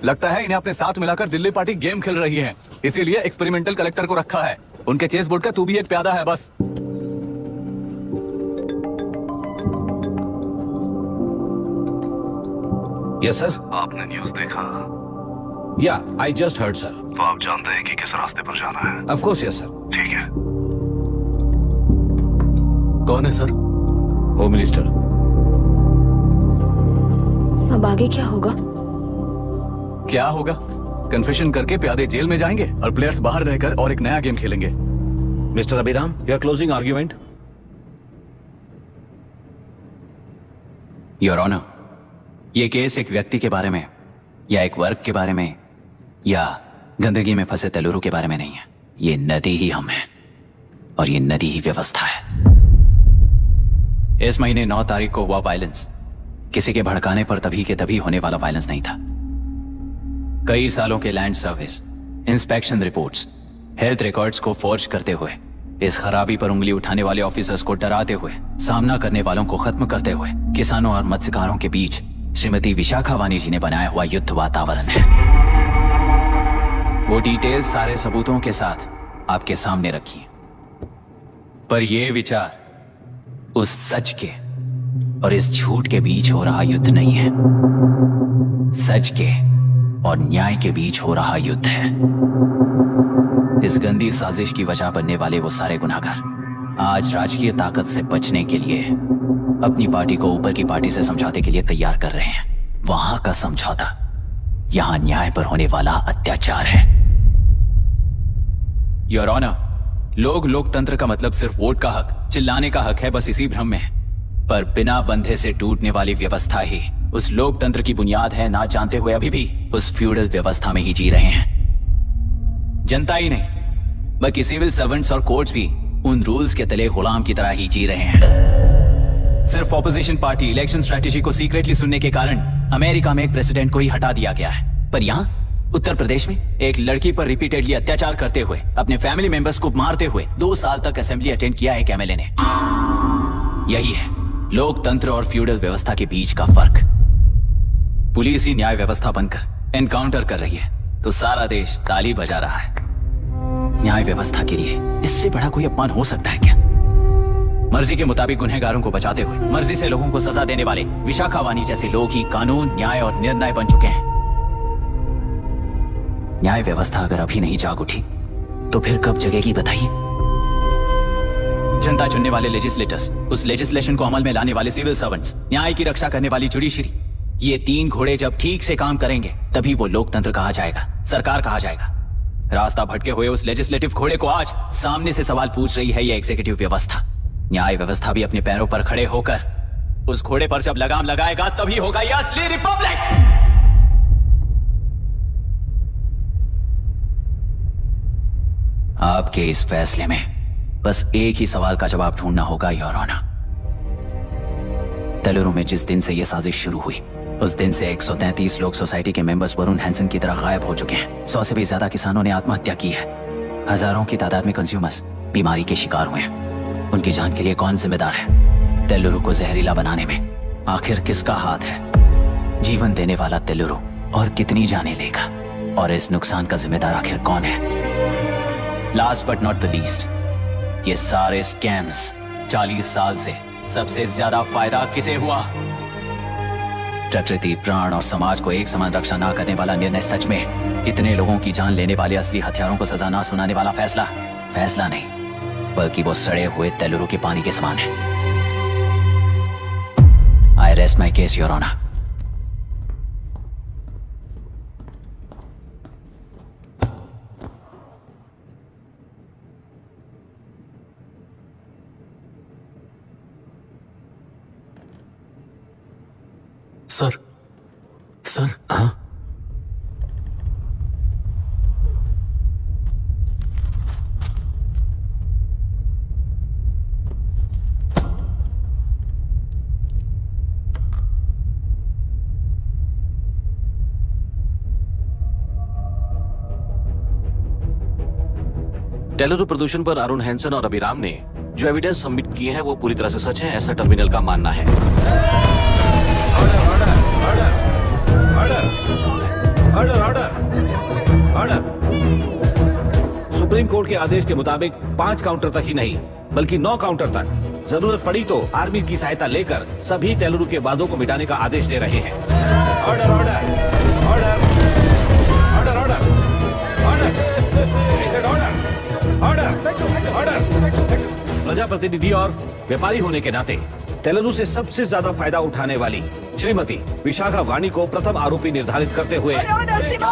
लगता है इन्हें अपने साथ मिलाकर दिल्ली पार्टी गेम खेल रही है, इसीलिए एक्सपेरिमेंटल कलेक्टर को रखा है। उनके चेस बोर्ड का तू भी एक प्यादा है बस। Yes sir. आपने न्यूज़ देखा? या आई जस्ट हर्ड सर। तो आप जानते हैं कि किस रास्ते पर जाना है? Of course yes sir. ठीक है। कौन है सर? Home minister. अब आगे क्या होगा? क्या होगा? कन्फेशन करके प्यादे जेल में जाएंगे और प्लेयर्स बाहर रहकर और एक नया गेम खेलेंगे। Mister Abhiram, your closing argument. Your honour, ये केस एक व्यक्ति के बारे में या एक वर्ग के बारे में या गंदगी में फंसे तेलुरु के बारे में नहीं है। ये नदी ही हम हैं और ये नदी ही व्यवस्था है। इस महीने 9 तारीख को हुआ वायलेंस किसी के भड़काने पर तभी के तभी होने वाला वायलेंस नहीं था। कई सालों के land service, inspection reports, health records को फोर्ज करते हुए, इस खराबी पर उंगली उठाने वाले ऑफिसर्स को डराते हुए, सामना करने वालों को खत्म करते हुए किसानों और मत्स्यकारों के बीच श्रीमती विशाखा वानी जी ने बनाया हुआ युद्ध वातावरण है। वो डिटेल सारे सबूतों के साथ आपके सामने रखी, पर यह विचार उस सच के और इस झूठ के बीच हो रहा युद्ध नहीं है, सच के और न्याय के बीच हो रहा युद्ध है। इस गंदी साजिश की वजह बनने वाले वो सारे गुनहगार आज राजकीय ताकत से बचने के लिए अपनी पार्टी को ऊपर की पार्टी से समझौते के लिए तैयार कर रहे हैं। वहां का समझौता यहां न्याय पर होने वाला अत्याचार है। योर ऑनर, लोग लोकतंत्र का मतलब सिर्फ वोट का हक, चिल्लाने का हक है, बस इसी भ्रम में है। पर बिना बंधे से टूटने वाली व्यवस्था ही उस लोकतंत्र की बुनियाद है, ना जानते हुए अभी भी उस फ्यूडल व्यवस्था में ही जी रहे हैं। जनता ही नहीं बल्कि सिविल सर्वेंट्स और कोर्ट्स भी उन रूल्स के तले गुलाम की तरह ही जी रहे हैं। सिर्फ ऑपोजिशन पार्टी इलेक्शन स्ट्रेटेजी को सीक्रेटली सुनने के कारण अमेरिका में एक प्रेसिडेंट को ही हटा दिया गया है, पर यहाँ उत्तर प्रदेश में एक लड़की पर रिपीटेडली अत्याचार करते हुए, अपने फैमिली मेंबर्स को मारते हुए 2 साल तक असेंबली अटेंड किया एक एमएलए ने। यही है लोकतंत्र और फ्यूडल व्यवस्था के बीच का फर्क। पुलिस ही न्याय व्यवस्था बनकर एनकाउंटर कर रही है तो सारा देश ताली बजा रहा है। न्याय व्यवस्था के लिए इससे बड़ा कोई अपमान हो सकता है क्या? मर्जी के मुताबिक गुनहगारों को बचाते हुए मर्जी से लोगों को सजा देने वाले विशाखा वानी जैसे लोग ही कानून, न्याय और निर्णय बन चुके हैं। न्याय व्यवस्था अगर अभी नहीं जाग उठी तो फिर कब जगेगी बताइए? जनता चुनने वाले लेजिस्लेटर्स, उस लेजिस्लेशन को अमल में लाने वाले सिविल सर्वेंट्स, न्याय की रक्षा करने वाली जुडिशरी, ये 3 घोड़े जब ठीक से काम करेंगे तभी वो लोकतंत्र कहा जाएगा, सरकार कहा जाएगा। रास्ता भटके हुए उस लेजिस्लेटिव घोड़े को आज सामने से सवाल पूछ रही है ये एग्जीक्यूटिव व्यवस्था। न्याय व्यवस्था भी अपने पैरों पर खड़े होकर उस घोड़े पर जब लगाम लगाएगा तभी होगा ये असली रिपब्लिक। आपके इस फैसले में बस एक ही सवाल का जवाब ढूंढना होगा योर ऑनर। तेलुरु में जिस दिन से यह साजिश शुरू हुई उस दिन से 133 लोग सोसाइटी के मेंबर्स वरुण हैंसन की तरह गायब हो चुके हैं। 100 से भी ज्यादा किसानों ने आत्महत्या की है। हजारों की तादाद में कंज्यूमर्स बीमारी के शिकार हुए हैं। उनकी जान के लिए कौन जिम्मेदार है? तेलुरु को जहरीला बनाने में आखिर किसका हाथ है? जीवन देने वाला तेलुरु और कितनी जाने लेगा? और इस नुकसान का जिम्मेदार आखिर कौन है? Last but not the least, ये सारे स्कैम्स 40 साल से सबसे ज्यादा फायदा किसे हुआ? प्रकृति, प्राण और समाज को एक समान रक्षा ना करने वाला निर्णय, सच में इतने लोगों की जान लेने वाले असली हथियारों को सजा ना सुनाने वाला फैसला नहीं बल्कि वो सड़े हुए तेलुरु के पानी के समान है। I rest my case your honour. Sir हाँ? तेलुरु प्रदूषण पर अरुण हैंसन और अभिराम ने जो एविडेंस सबमिट किए हैं वो पूरी तरह से सच है, ऐसा टर्मिनल का मानना है। सुप्रीम कोर्ट के आदेश के मुताबिक 5 काउंटर तक ही नहीं बल्कि 9 काउंटर तक जरूरत पड़ी तो आर्मी की सहायता लेकर सभी तेलुरु के वादों को मिटाने का आदेश दे रहे हैं। Order order order order order order order. प्रजाप्रतिनिधि और व्यापारी होने के नाते तेलुरु से सबसे ज्यादा फायदा उठाने वाली श्रीमती विशाखा वाणी को प्रथम आरोपी निर्धारित करते हुए ऑर्डर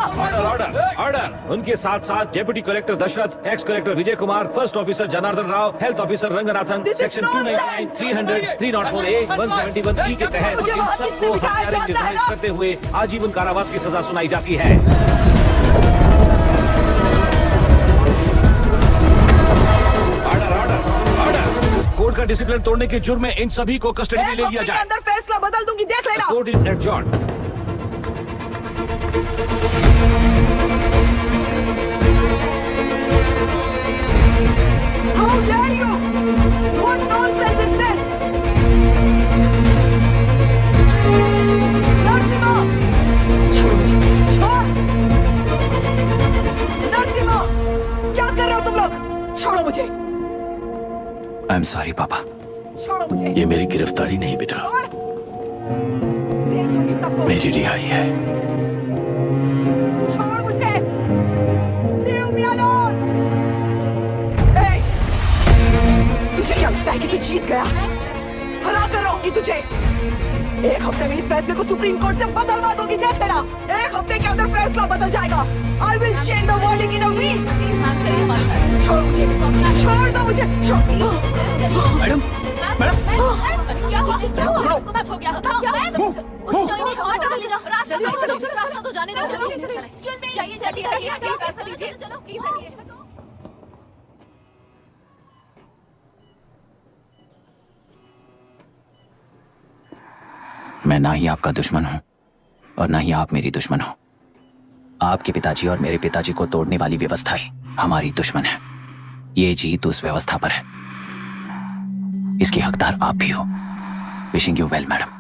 ऑर्डर ऑर्डर। उनके साथ साथ deputy collector Dasharath, ex collector Vijay Kumar, first officer Janardhan Rao, health officer Ranganathan, section 299, 300, 304A, 171E के तहत इन सबको हत्यारे निर्धारित करते हुए आजीवन कारावास की सजा सुनाई जाती है। कोर्ट का डिसिप्लिन तोड़ने के जुर्म में इन सभी को कस्टडी में ले लिया जाए। अंदर फैसला बदल दूंगी, देख लेना। Court is adjourned. How dare you? What nonsense is this? Narasimha, छोड़ो मुझे। छोड़। नरसिम्हा, क्या कर रहे हो तुम लोग? छोड़ो मुझे। आई एम सॉरी पापा, छोड़ो मुझे। ये मेरी गिरफ्तारी नहीं बेटा, मेरी रिहाई है। छोड़ मुझे। Leave me alone। Hey! तुझे क्या लगता है कि तू जीत गया? हरा कर रहूंगी तुझे। एक हफ्ते में इस फैसले को सुप्रीम कोर्ट से बदलवा दूंगी। देख तेरा, एक हफ्ते के अंदर फैसला बदल जाएगा। I will change the verdict in a week। Please ma'am चलिए हमारे साथ। छोड़ मुझे, छोड़ दो मुझे। मैडम, मैडम, क्या हुआ? क्या हुआ? कुछ हो गया? क्या हुआ? रास्ता तो जाने दो। चलो जाइए जल्दी करिए। प्लीज रास्ता दीजिए। चलो प्लीज हटिए। मैं ना ही आपका दुश्मन हूं और ना ही आप मेरी दुश्मन हो। आपके पिताजी और मेरे पिताजी को तोड़ने वाली व्यवस्थाएं हमारी दुश्मन है। ये जीत उस व्यवस्था पर है, इसकी हकदार आप भी हो। Wishing you well madam.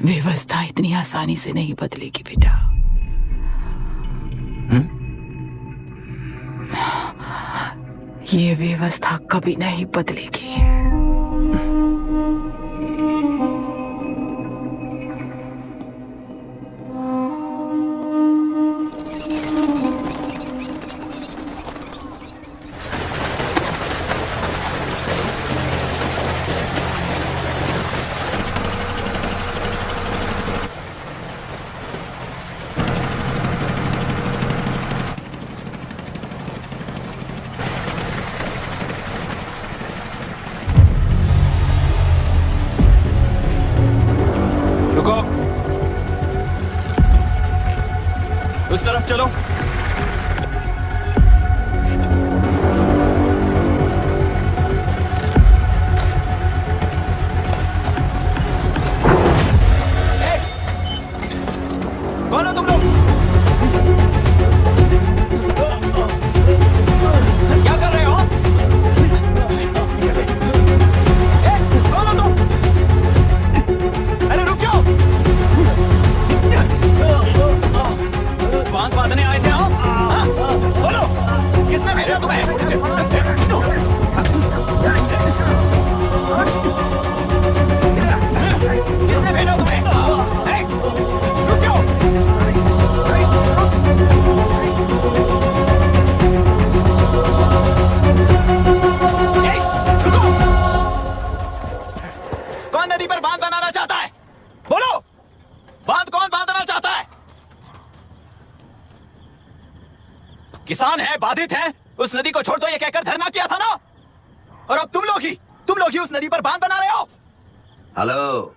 व्यवस्था इतनी आसानी से नहीं बदलेगी बेटा। ये व्यवस्था कभी नहीं बदलेगी। उस तरफ चलो। कौन हो तुम लोग? क्या कर रहे हो? कौन हो तुम? अरे रुक जाओ। बांध बांधने आए थे आप? हाँ? बोलो, किसने भेजा तुम्हें? किसने भेजा तुम्हें? रुक जाओ। कौन नदी पर बांध बनाना चाहता है? बोलो, बांध कौन बांधना चाहता है? किसान है, बाधित है, उस नदी को छोड़ दो ये कहकर धरना किया था ना। और अब तुम लोग ही उस नदी पर बांध बना रहे हो। हेलो,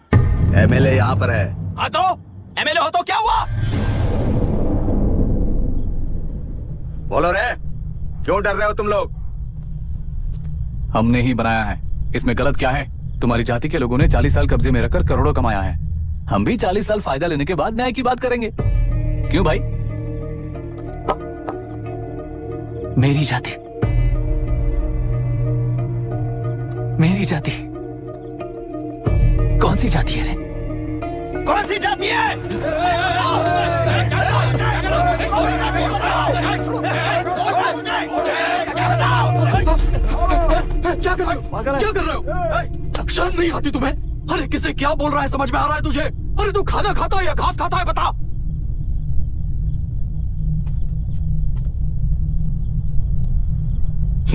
एमएलए यहाँ पर है। हाँ तो एमएलए हो तो क्या हुआ? बोलो रे, क्यों डर रहे हो तुम लोग? हमने ही बनाया है, इसमें गलत क्या है? तुम्हारी जाति के लोगों ने 40 साल कब्जे में रखकर करोड़ों कमाया है। हम भी 40 साल फायदा लेने के बाद न्याय की बात करेंगे। क्यों भाई? मेरी जाति, मेरी जाति कौन सी जाति है रे? कौन सी जाति है? क्या कर रहे हो? क्या कर रहे हो? शर्म नहीं आती तुम्हें? अरे किसे क्या बोल रहा है, समझ में आ रहा है तुझे? अरे तू खाना खाता है या घास खाता है, बता।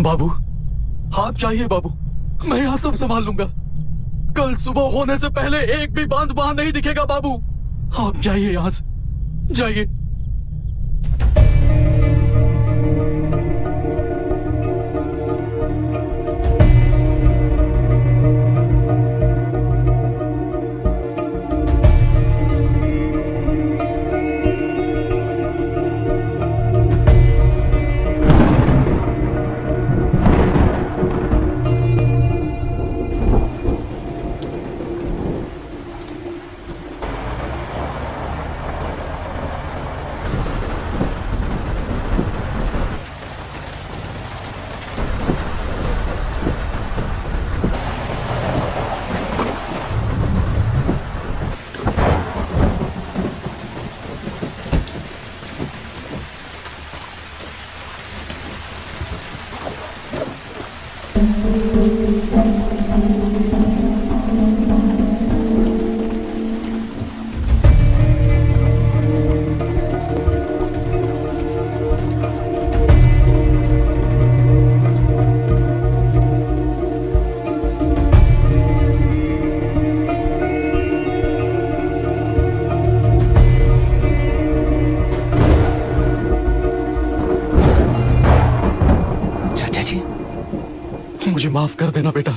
बाबू, आप चाहिए बाबू, मैं यहाँ सब संभाल लूंगा। कल सुबह होने से पहले एक भी बांध वहां नहीं दिखेगा बाबू। आप जाइए यहाँ से, जाइए। मुझे माफ कर देना बेटा।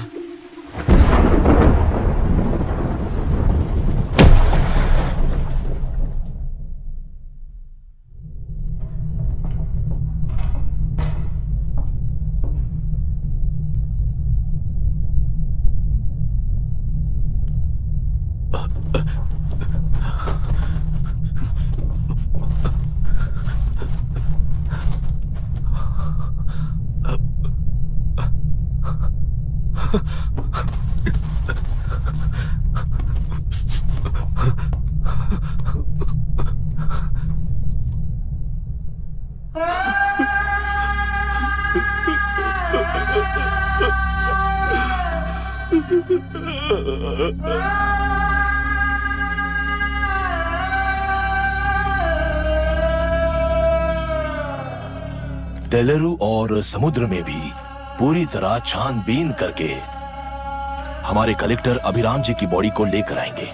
तेलुरु और समुद्र में भी पूरी तरह छानबीन करके हमारे कलेक्टर अभिराम जी की बॉडी को लेकर आएंगे।